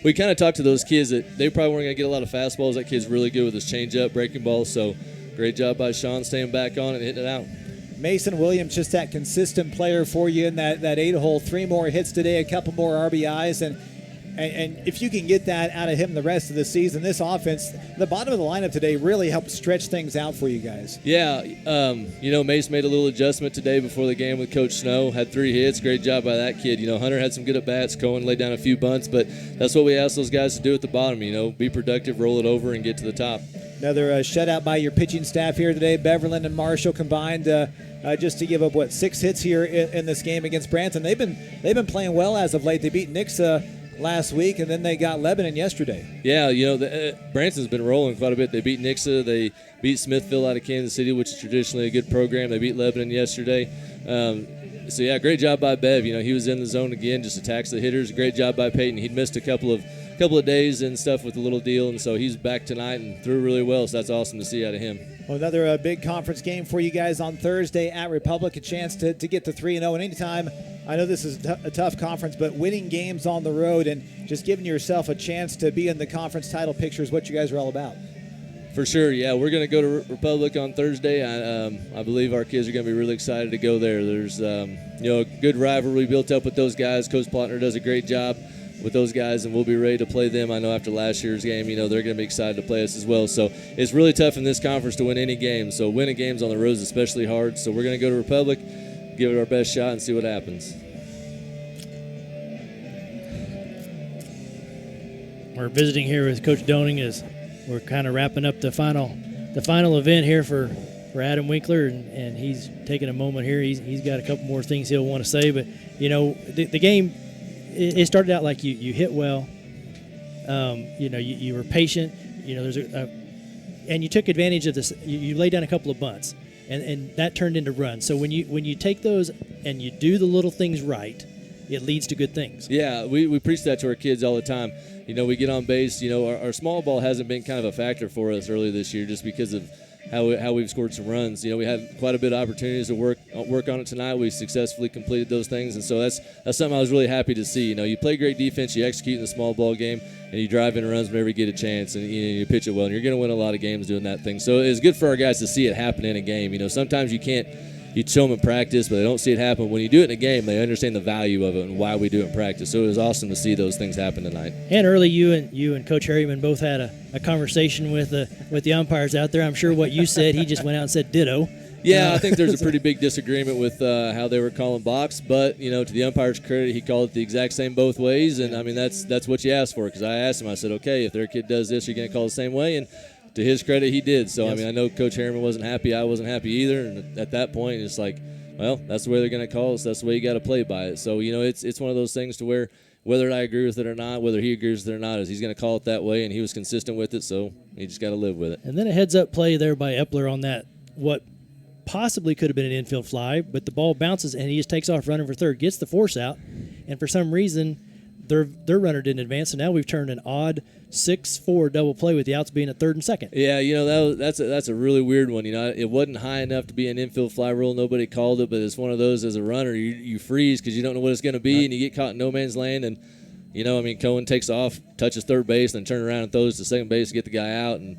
We kind of talked to those kids that they probably weren't going to get a lot of fastballs. That kid's really good with his changeup, breaking ball, so great job by Sean staying back on and hitting it out. Mason Williams, just that consistent player for you in that 8-hole. 3 more hits today, a couple more RBIs, and if you can get that out of him the rest of the season, this offense, the bottom of the lineup today really helped stretch things out for you guys. Yeah, Mace made a little adjustment today before the game with Coach Snow. Had 3 hits. Great job by that kid. Hunter had some good at-bats. Cohen laid down a few bunts, but that's what we asked those guys to do at the bottom, be productive, roll it over, and get to the top. Another shutout by your pitching staff here today. Beverland and Marshall combined just to give up, 6 hits here in this game against Branson. They've been playing well as of late. They beat Nixa last week, and then they got Lebanon yesterday. Yeah, Branson's been rolling quite a bit. They beat Nixa. They beat Smithville out of Kansas City, which is traditionally a good program. They beat Lebanon yesterday. Great job by Bev. He was in the zone again, just attacks the hitters. Great job by Peyton. He'd missed a couple of days and stuff with the little deal, and so he's back tonight and threw really well, so that's awesome to see out of him. Well, another big conference game for you guys on Thursday at Republic, a chance to get to 3-0. And anytime, I know this is a tough conference, but winning games on the road and just giving yourself a chance to be in the conference title picture is what you guys are all about. For sure, yeah. We're going to go to Republic on Thursday. I believe our kids are going to be really excited to go there. There's a good rivalry built up with those guys. Coach Plotner does a great job with those guys, and we'll be ready to play them. I know after last year's game, they're going to be excited to play us as well. So it's really tough in this conference to win any game. So winning games on the road is especially hard. So we're going to go to Republic, give it our best shot, and see what happens. We're visiting here with Coach Doning as we're kind of wrapping up the final event here for Adam Winkler, and he's taking a moment here. He's got a couple more things he'll want to say, but the game, it started out like you hit well. You were patient. There's and you took advantage of this. You laid down a couple of bunts, and that turned into runs. So when you take those and you do the little things right, it leads to good things. Yeah, we preach that to our kids all the time. We get on base. Our small ball hasn't been kind of a factor for us early this year just because of how we've scored some runs. We had quite a bit of opportunities to work on it tonight. We successfully completed those things, and so that's something I was really happy to see. You play great defense, you execute in the small ball game, and you drive in runs whenever you get a chance, and you pitch it well, and you're going to win a lot of games doing that thing. So it's good for our guys to see it happen in a game. Sometimes you can't. You show them in practice, but they don't see it happen. When you do it in a game, they understand the value of it and why we do it in practice. So it was awesome to see those things happen tonight. And early, you and Coach Harriman both had a conversation with the umpires out there. I'm sure what you said, he just went out and said ditto. Yeah, I think there's a pretty big disagreement with how they were calling box, but to the umpire's credit, he called it the exact same both ways, and I mean that's what you asked for. Because I asked him, I said, okay, if their kid does this, you're going to call it the same way, and to his credit, he did. So, yes. I mean, I know Coach Harriman wasn't happy. I wasn't happy either. And at that point, it's like, well, that's the way they're going to call us. That's the way you got to play by it. So, it's one of those things to where whether I agree with it or not, whether he agrees with it or not, is he's going to call it that way, and he was consistent with it, so he just got to live with it. And then a heads-up play there by Epler on that, what possibly could have been an infield fly, but the ball bounces, and he just takes off running for third, gets the force out, and for some reason their runner didn't advance, so now we've turned an odd 6-4 double play with the outs being at third and second. Yeah, that's a really weird one. It wasn't high enough to be an infield fly rule. Nobody called it, but it's one of those as a runner, you freeze because you don't know what it's going to be, and you get caught in no man's land. And Cohen takes off, touches third base, then turns around and throws to second base to get the guy out. And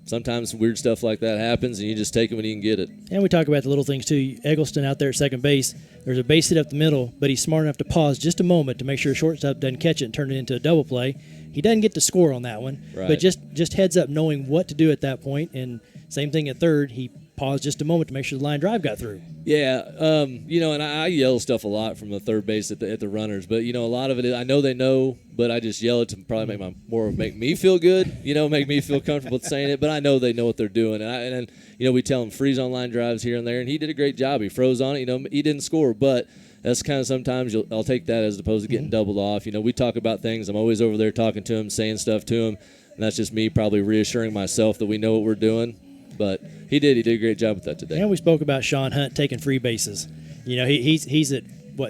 sometimes weird stuff like that happens, and you just take it when you can get it. And we talk about the little things, too. Eggleston out there at second base, there's a base hit up the middle, but he's smart enough to pause just a moment to make sure shortstop doesn't catch it and turn it into a double play. He doesn't get to score on that one, right. But just heads up knowing what to do at that point. And same thing at third, he paused just a moment to make sure the line drive got through. Yeah, and I yell stuff a lot from the third base at the runners, but a lot of it I know they know, but I just yell it to probably make me feel good, make me feel comfortable saying it. But I know they know what they're doing, and we tell them freeze on line drives here and there, and he did a great job. He froze on it. He didn't score, but that's kind of sometimes I'll take that as opposed to getting doubled off. We talk about things. I'm always over there talking to him, saying stuff to him, and that's just me probably reassuring myself that we know what we're doing. But he did a great job with that today. And we spoke about Sean Hunt taking free bases. He's at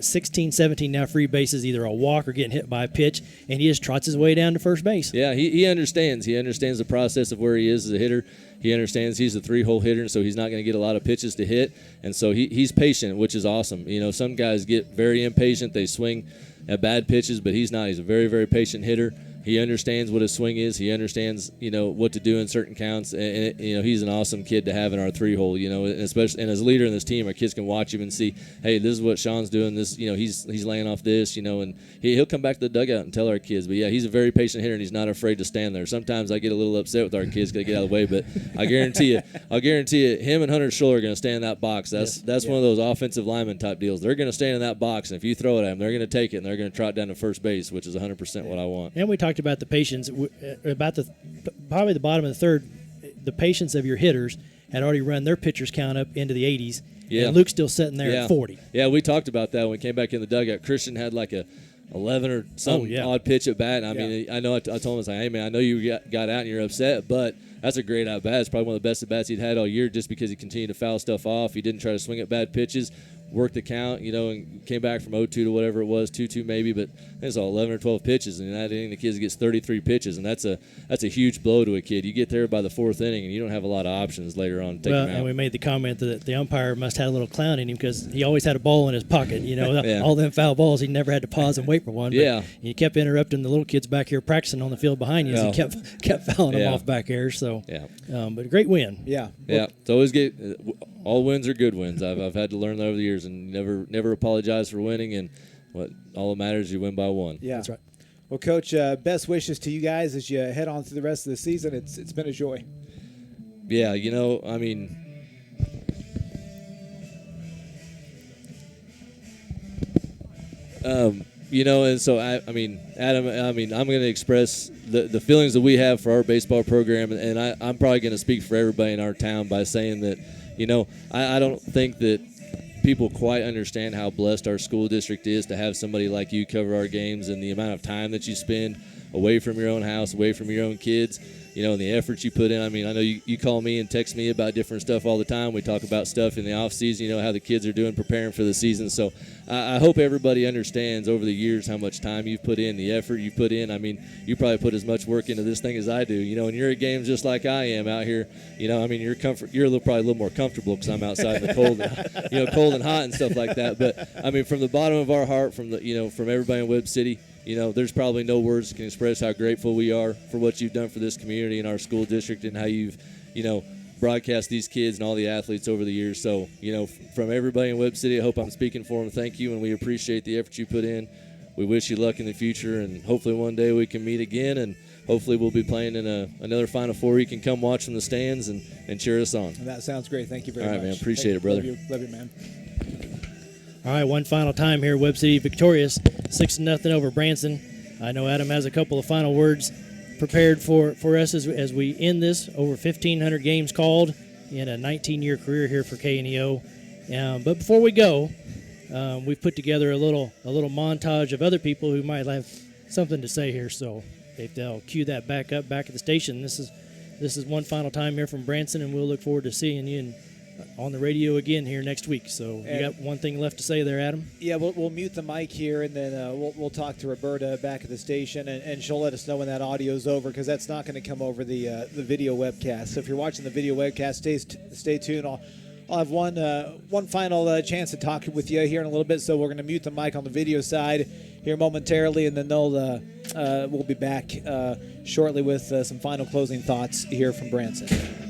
16, 17 now free bases, either a walk or getting hit by a pitch, and he just trots his way down to first base. Yeah, he understands. He understands the process of where he is as a hitter. He understands he's a 3-hole hitter, so he's not going to get a lot of pitches to hit. And so he's patient, which is awesome. You know, some guys get very impatient. They swing at bad pitches, but he's not. He's a very, very patient hitter. He understands what his swing is. He understands, you know, what to do in certain counts. And you know, he's an awesome kid to have in our 3-hole. You know, and especially and as a leader in this team, our kids can watch him and see, hey, this is what Sean's doing. This, you know, he's laying off this. You know, and he'll come back to the dugout and tell our kids. But yeah, he's a very patient hitter, and he's not afraid to stand there. Sometimes I get a little upset with our kids because they get out of the way, but I guarantee you, him and Hunter Schuller are going to stand in that box. That's one of those offensive lineman type deals. They're going to stand in that box, and if you throw it at them, they're going to take it and they're going to trot down to first base, which is 100% what I want. And we talked about the patience, about probably the bottom of the third. The patience of your hitters had already run their pitchers count up into the 80s. Yeah. And Luke's still sitting there at 40. Yeah, we talked about that when we came back in the dugout. Christian had like a 11 or some odd pitch at bat. And I mean, I know I told him, I was like, hey, man, I know you got out and you're upset, but that's a great at bat. It's probably one of the best at bats he'd had all year just because he continued to foul stuff off. He didn't try to swing at bad pitches, worked the count, you know, and came back from 0-2 to whatever it was, 2-2 maybe, but it's all 11 or 12 pitches, and that inning the kid gets 33 pitches, and that's a huge blow to a kid. You get there by the fourth inning, and you don't have a lot of options later on to take him out. And we made the comment that the umpire must have a little clown in him because he always had a ball in his pocket. You know, all them foul balls, he never had to pause and wait for one. But he kept interrupting the little kids back here practicing on the field behind you, so he kept fouling them off back there. So, but a great win. Yeah. It's always all wins are good wins. I've had to learn that over the years, and never apologize for winning. And all that matters is you win by one. Yeah, that's right. Well, Coach, best wishes to you guys as you head on through the rest of the season. It's been a joy. Yeah, you know, I mean, you know, and so I mean, Adam, I mean, I'm going to express the feelings that we have for our baseball program, and I'm probably going to speak for everybody in our town by saying that, you know, I don't think that people quite understand how blessed our school district is to have somebody like you cover our games, and the amount of time that you spend away from your own house, away from your own kids, you know, and the effort you put in. I mean, I know you call me and text me about different stuff all the time. We talk about stuff in the off season, you know, how the kids are doing preparing for the season. So I hope everybody understands over the years how much time you've put in, the effort you've put in. I mean, you probably put as much work into this thing as I do, you know, and you're at games just like I am out here. You know, I mean, you're probably a little more comfortable because I'm outside in the cold, and, you know, cold and hot and stuff like that. But I mean, from the bottom of our heart, from everybody in Webb City, you know, there's probably no words that can express how grateful we are for what you've done for this community and our school district, and how you've, you know, broadcast these kids and all the athletes over the years. So, you know, from everybody in Webb City, I hope I'm speaking for them. Thank you, and we appreciate the effort you put in. We wish you luck in the future, and hopefully one day we can meet again, and hopefully we'll be playing in another Final Four. You can come watch from the stands and cheer us on. That sounds great. Thank you very much. All right, man. Appreciate it, brother. Love you, man. All right, one final time here. Webb City victorious, 6-0 over Branson. I know Adam has a couple of final words prepared for us as we end this. Over 1,500 games called in a 19-year career here for KNEO. But before we go, we've put together a little montage of other people who might have something to say here. So if they'll cue that back at the station, this is one final time here from Branson, and we'll look forward to seeing you on the radio again here next week. So you got one thing left to say there, Adam? Yeah, we'll mute the mic here, and then we'll talk to Roberta back at the station, and she'll let us know when that audio's over, because that's not going to come over the video webcast. So if you're watching the video webcast, stay tuned. I'll have one final chance to talk with you here in a little bit. So we're going to mute the mic on the video side here momentarily, and then we'll be back shortly with some final closing thoughts here from Branson.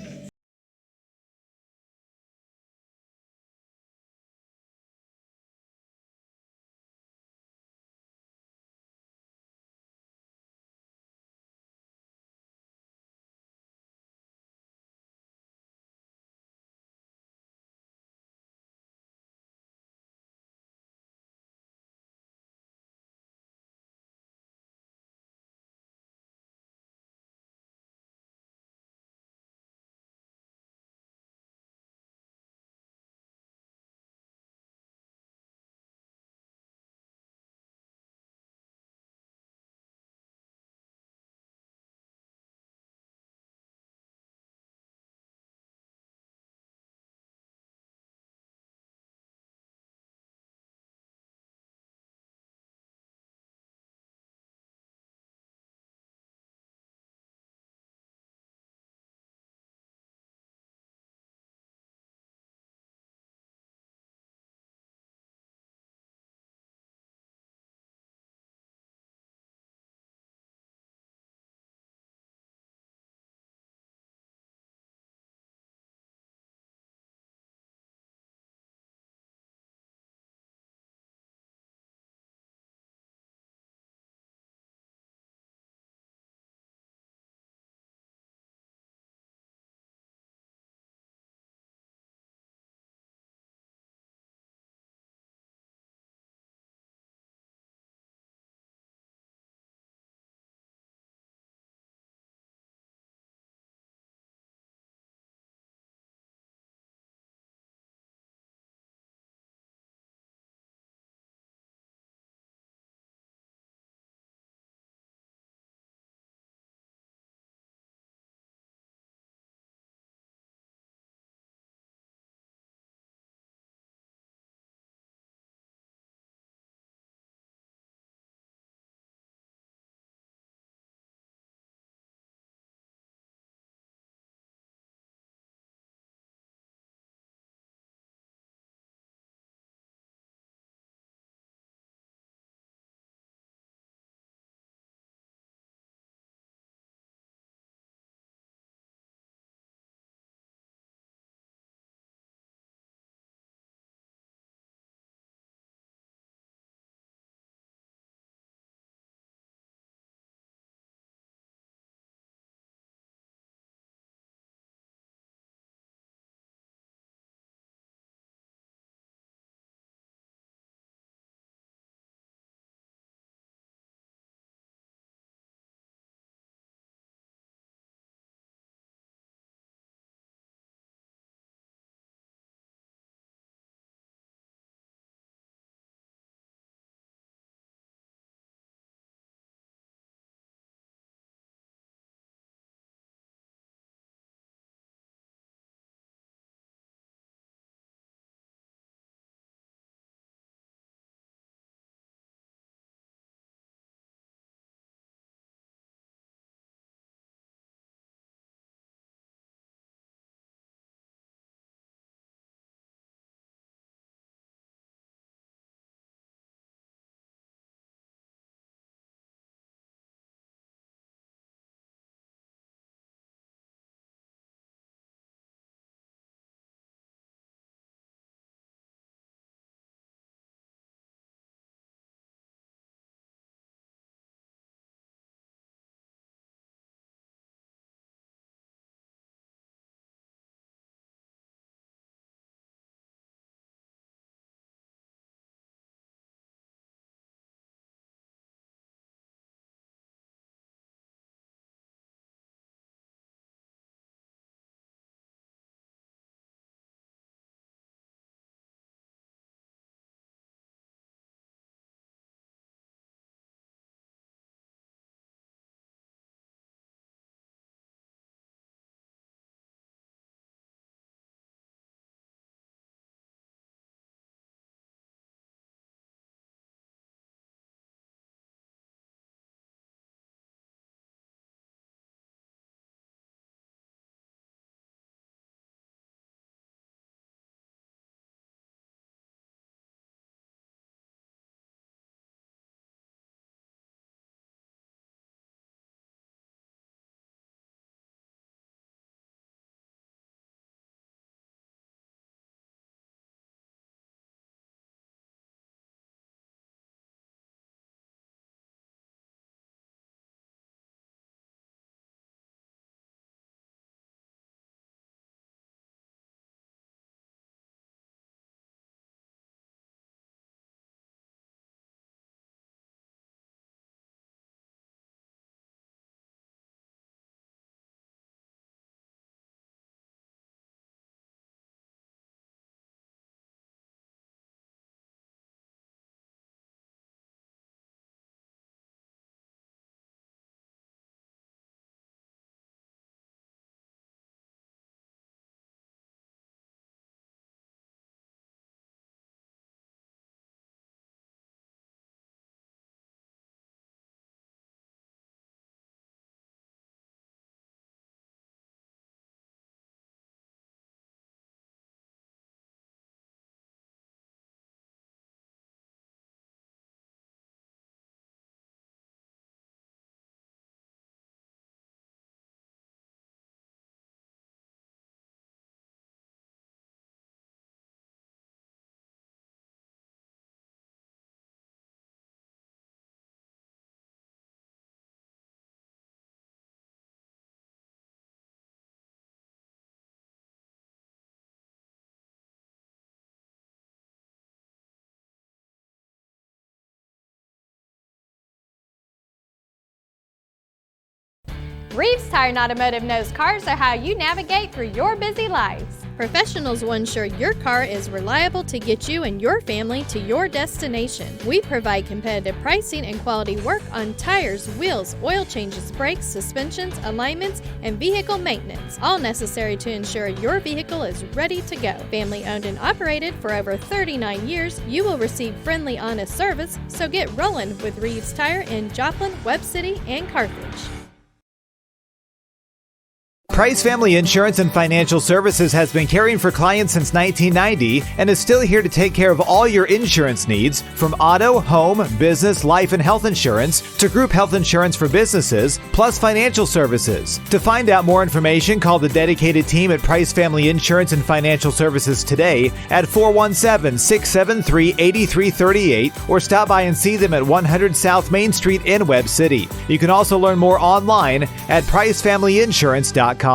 Reeves Tire and Automotive knows cars are how you navigate through your busy lives. Professionals will ensure your car is reliable to get you and your family to your destination. We provide competitive pricing and quality work on tires, wheels, oil changes, brakes, suspensions, alignments, and vehicle maintenance, all necessary to ensure your vehicle is ready to go. Family owned and operated for over 39 years, you will receive friendly, honest service, so get rolling with Reeves Tire in Joplin, Webb City, and Carthage. Price Family Insurance and Financial Services has been caring for clients since 1990 and is still here to take care of all your insurance needs, from auto, home, business, life, and health insurance to group health insurance for businesses, plus financial services. To find out more information, call the dedicated team at Price Family Insurance and Financial Services today at 417-673-8338 or stop by and see them at 100 South Main Street in Webb City. You can also learn more online at pricefamilyinsurance.com.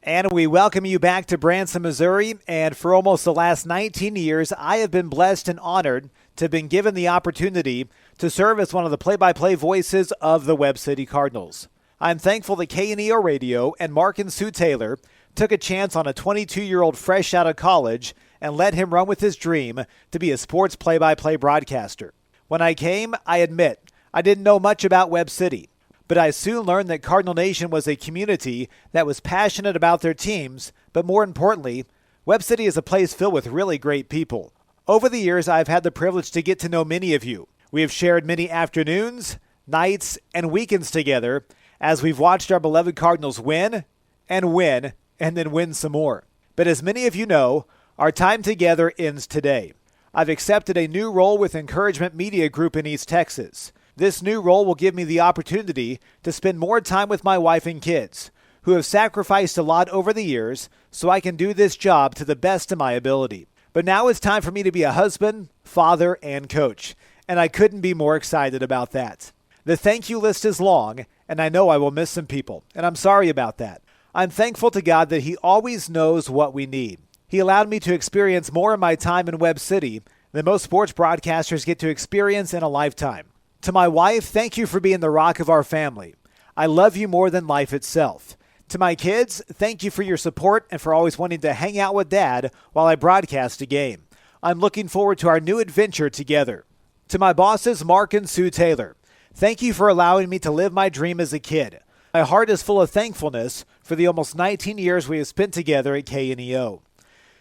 And we welcome you back to Branson, Missouri. And for almost the last 19 years, I have been blessed and honored to have been given the opportunity to serve as one of the play-by-play voices of the Webb City Cardinals. I'm thankful that KNEO Radio and Mark and Sue Taylor took a chance on a 22-year-old fresh out of college and let him run with his dream to be a sports play-by-play broadcaster. When I came, I admit, I didn't know much about Webb City. But I soon learned that Cardinal Nation was a community that was passionate about their teams, but more importantly, Webb City is a place filled with really great people. Over the years, I've had the privilege to get to know many of you. We have shared many afternoons, nights, and weekends together as we've watched our beloved Cardinals win, and then win some more. But as many of you know, our time together ends today. I've accepted a new role with Encouragement Media Group in East Texas. This new role will give me the opportunity to spend more time with my wife and kids, who have sacrificed a lot over the years so I can do this job to the best of my ability. But now it's time for me to be a husband, father, and coach, and I couldn't be more excited about that. The thank you list is long, and I know I will miss some people, and I'm sorry about that. I'm thankful to God that He always knows what we need. He allowed me to experience more of my time in Webb City than most sports broadcasters get to experience in a lifetime. To my wife, thank you for being the rock of our family. I love you more than life itself. To my kids, thank you for your support and for always wanting to hang out with Dad while I broadcast a game. I'm looking forward to our new adventure together. To my bosses, Mark and Sue Taylor, thank you for allowing me to live my dream as a kid. My heart is full of thankfulness for the almost 19 years we have spent together at KNEO.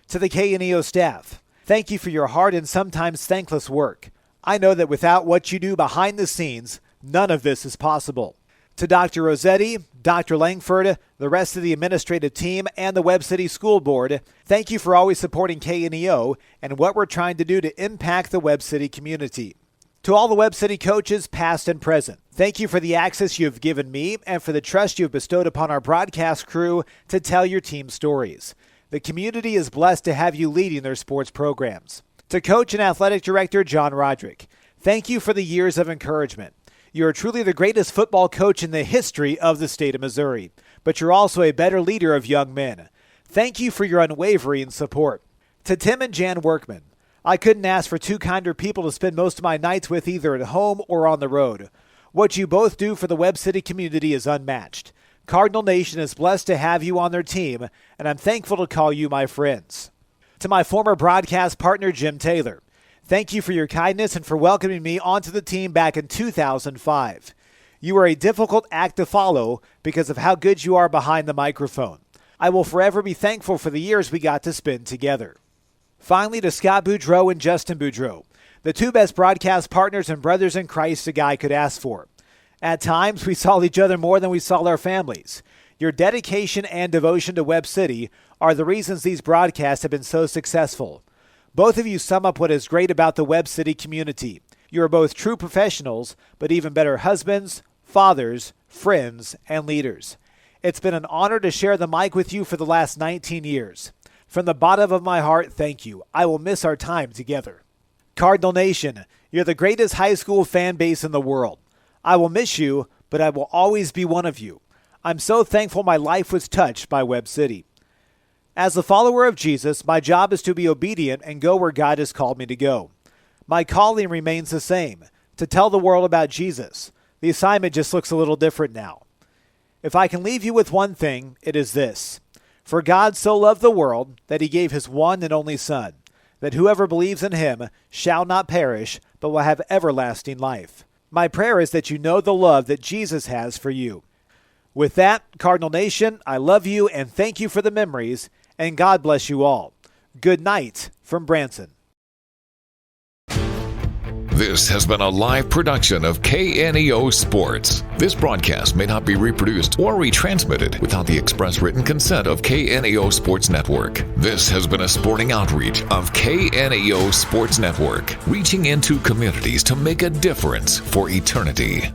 To the KNEO staff, thank you for your hard and sometimes thankless work. I know that without what you do behind the scenes, none of this is possible. To Dr. Rossetti, Dr. Langford, the rest of the administrative team, and the Webb City School Board, thank you for always supporting KNEO and what we're trying to do to impact the Webb City community. To all the Webb City coaches, past and present, thank you for the access you have given me and for the trust you have bestowed upon our broadcast crew to tell your team stories. The community is blessed to have you leading their sports programs. To Coach and Athletic Director John Roderick, thank you for the years of encouragement. You are truly the greatest football coach in the history of the state of Missouri, but you're also a better leader of young men. Thank you for your unwavering support. To Tim and Jan Workman, I couldn't ask for two kinder people to spend most of my nights with, either at home or on the road. What you both do for the Webb City community is unmatched. Cardinal Nation is blessed to have you on their team, and I'm thankful to call you my friends. To my former broadcast partner, Jim Taylor, thank you for your kindness and for welcoming me onto the team back in 2005. You were a difficult act to follow because of how good you are behind the microphone. I will forever be thankful for the years we got to spend together. Finally, to Scott Boudreau and Justin Boudreau, the two best broadcast partners and brothers in Christ a guy could ask for. At times, we saw each other more than we saw our families. Your dedication and devotion to Webb City are the reasons these broadcasts have been so successful. Both of you sum up what is great about the Webb City community. You are both true professionals, but even better husbands, fathers, friends, and leaders. It's been an honor to share the mic with you for the last 19 years. From the bottom of my heart, thank you. I will miss our time together. Cardinal Nation, you're the greatest high school fan base in the world. I will miss you, but I will always be one of you. I'm so thankful my life was touched by Webb City. As a follower of Jesus, my job is to be obedient and go where God has called me to go. My calling remains the same, to tell the world about Jesus, The assignment just looks a little different now. If I can leave you with one thing, it is this. For God so loved the world that he gave his one and only Son, that whoever believes in him shall not perish, but will have everlasting life. My prayer is that you know the love that Jesus has for you. With that, Cardinal Nation, I love you and thank you for the memories, and God bless you all. Good night from Branson. This has been a live production of KNEO Sports. This broadcast may not be reproduced or retransmitted without the express written consent of KNEO Sports Network. This has been a sporting outreach of KNEO Sports Network, reaching into communities to make a difference for eternity.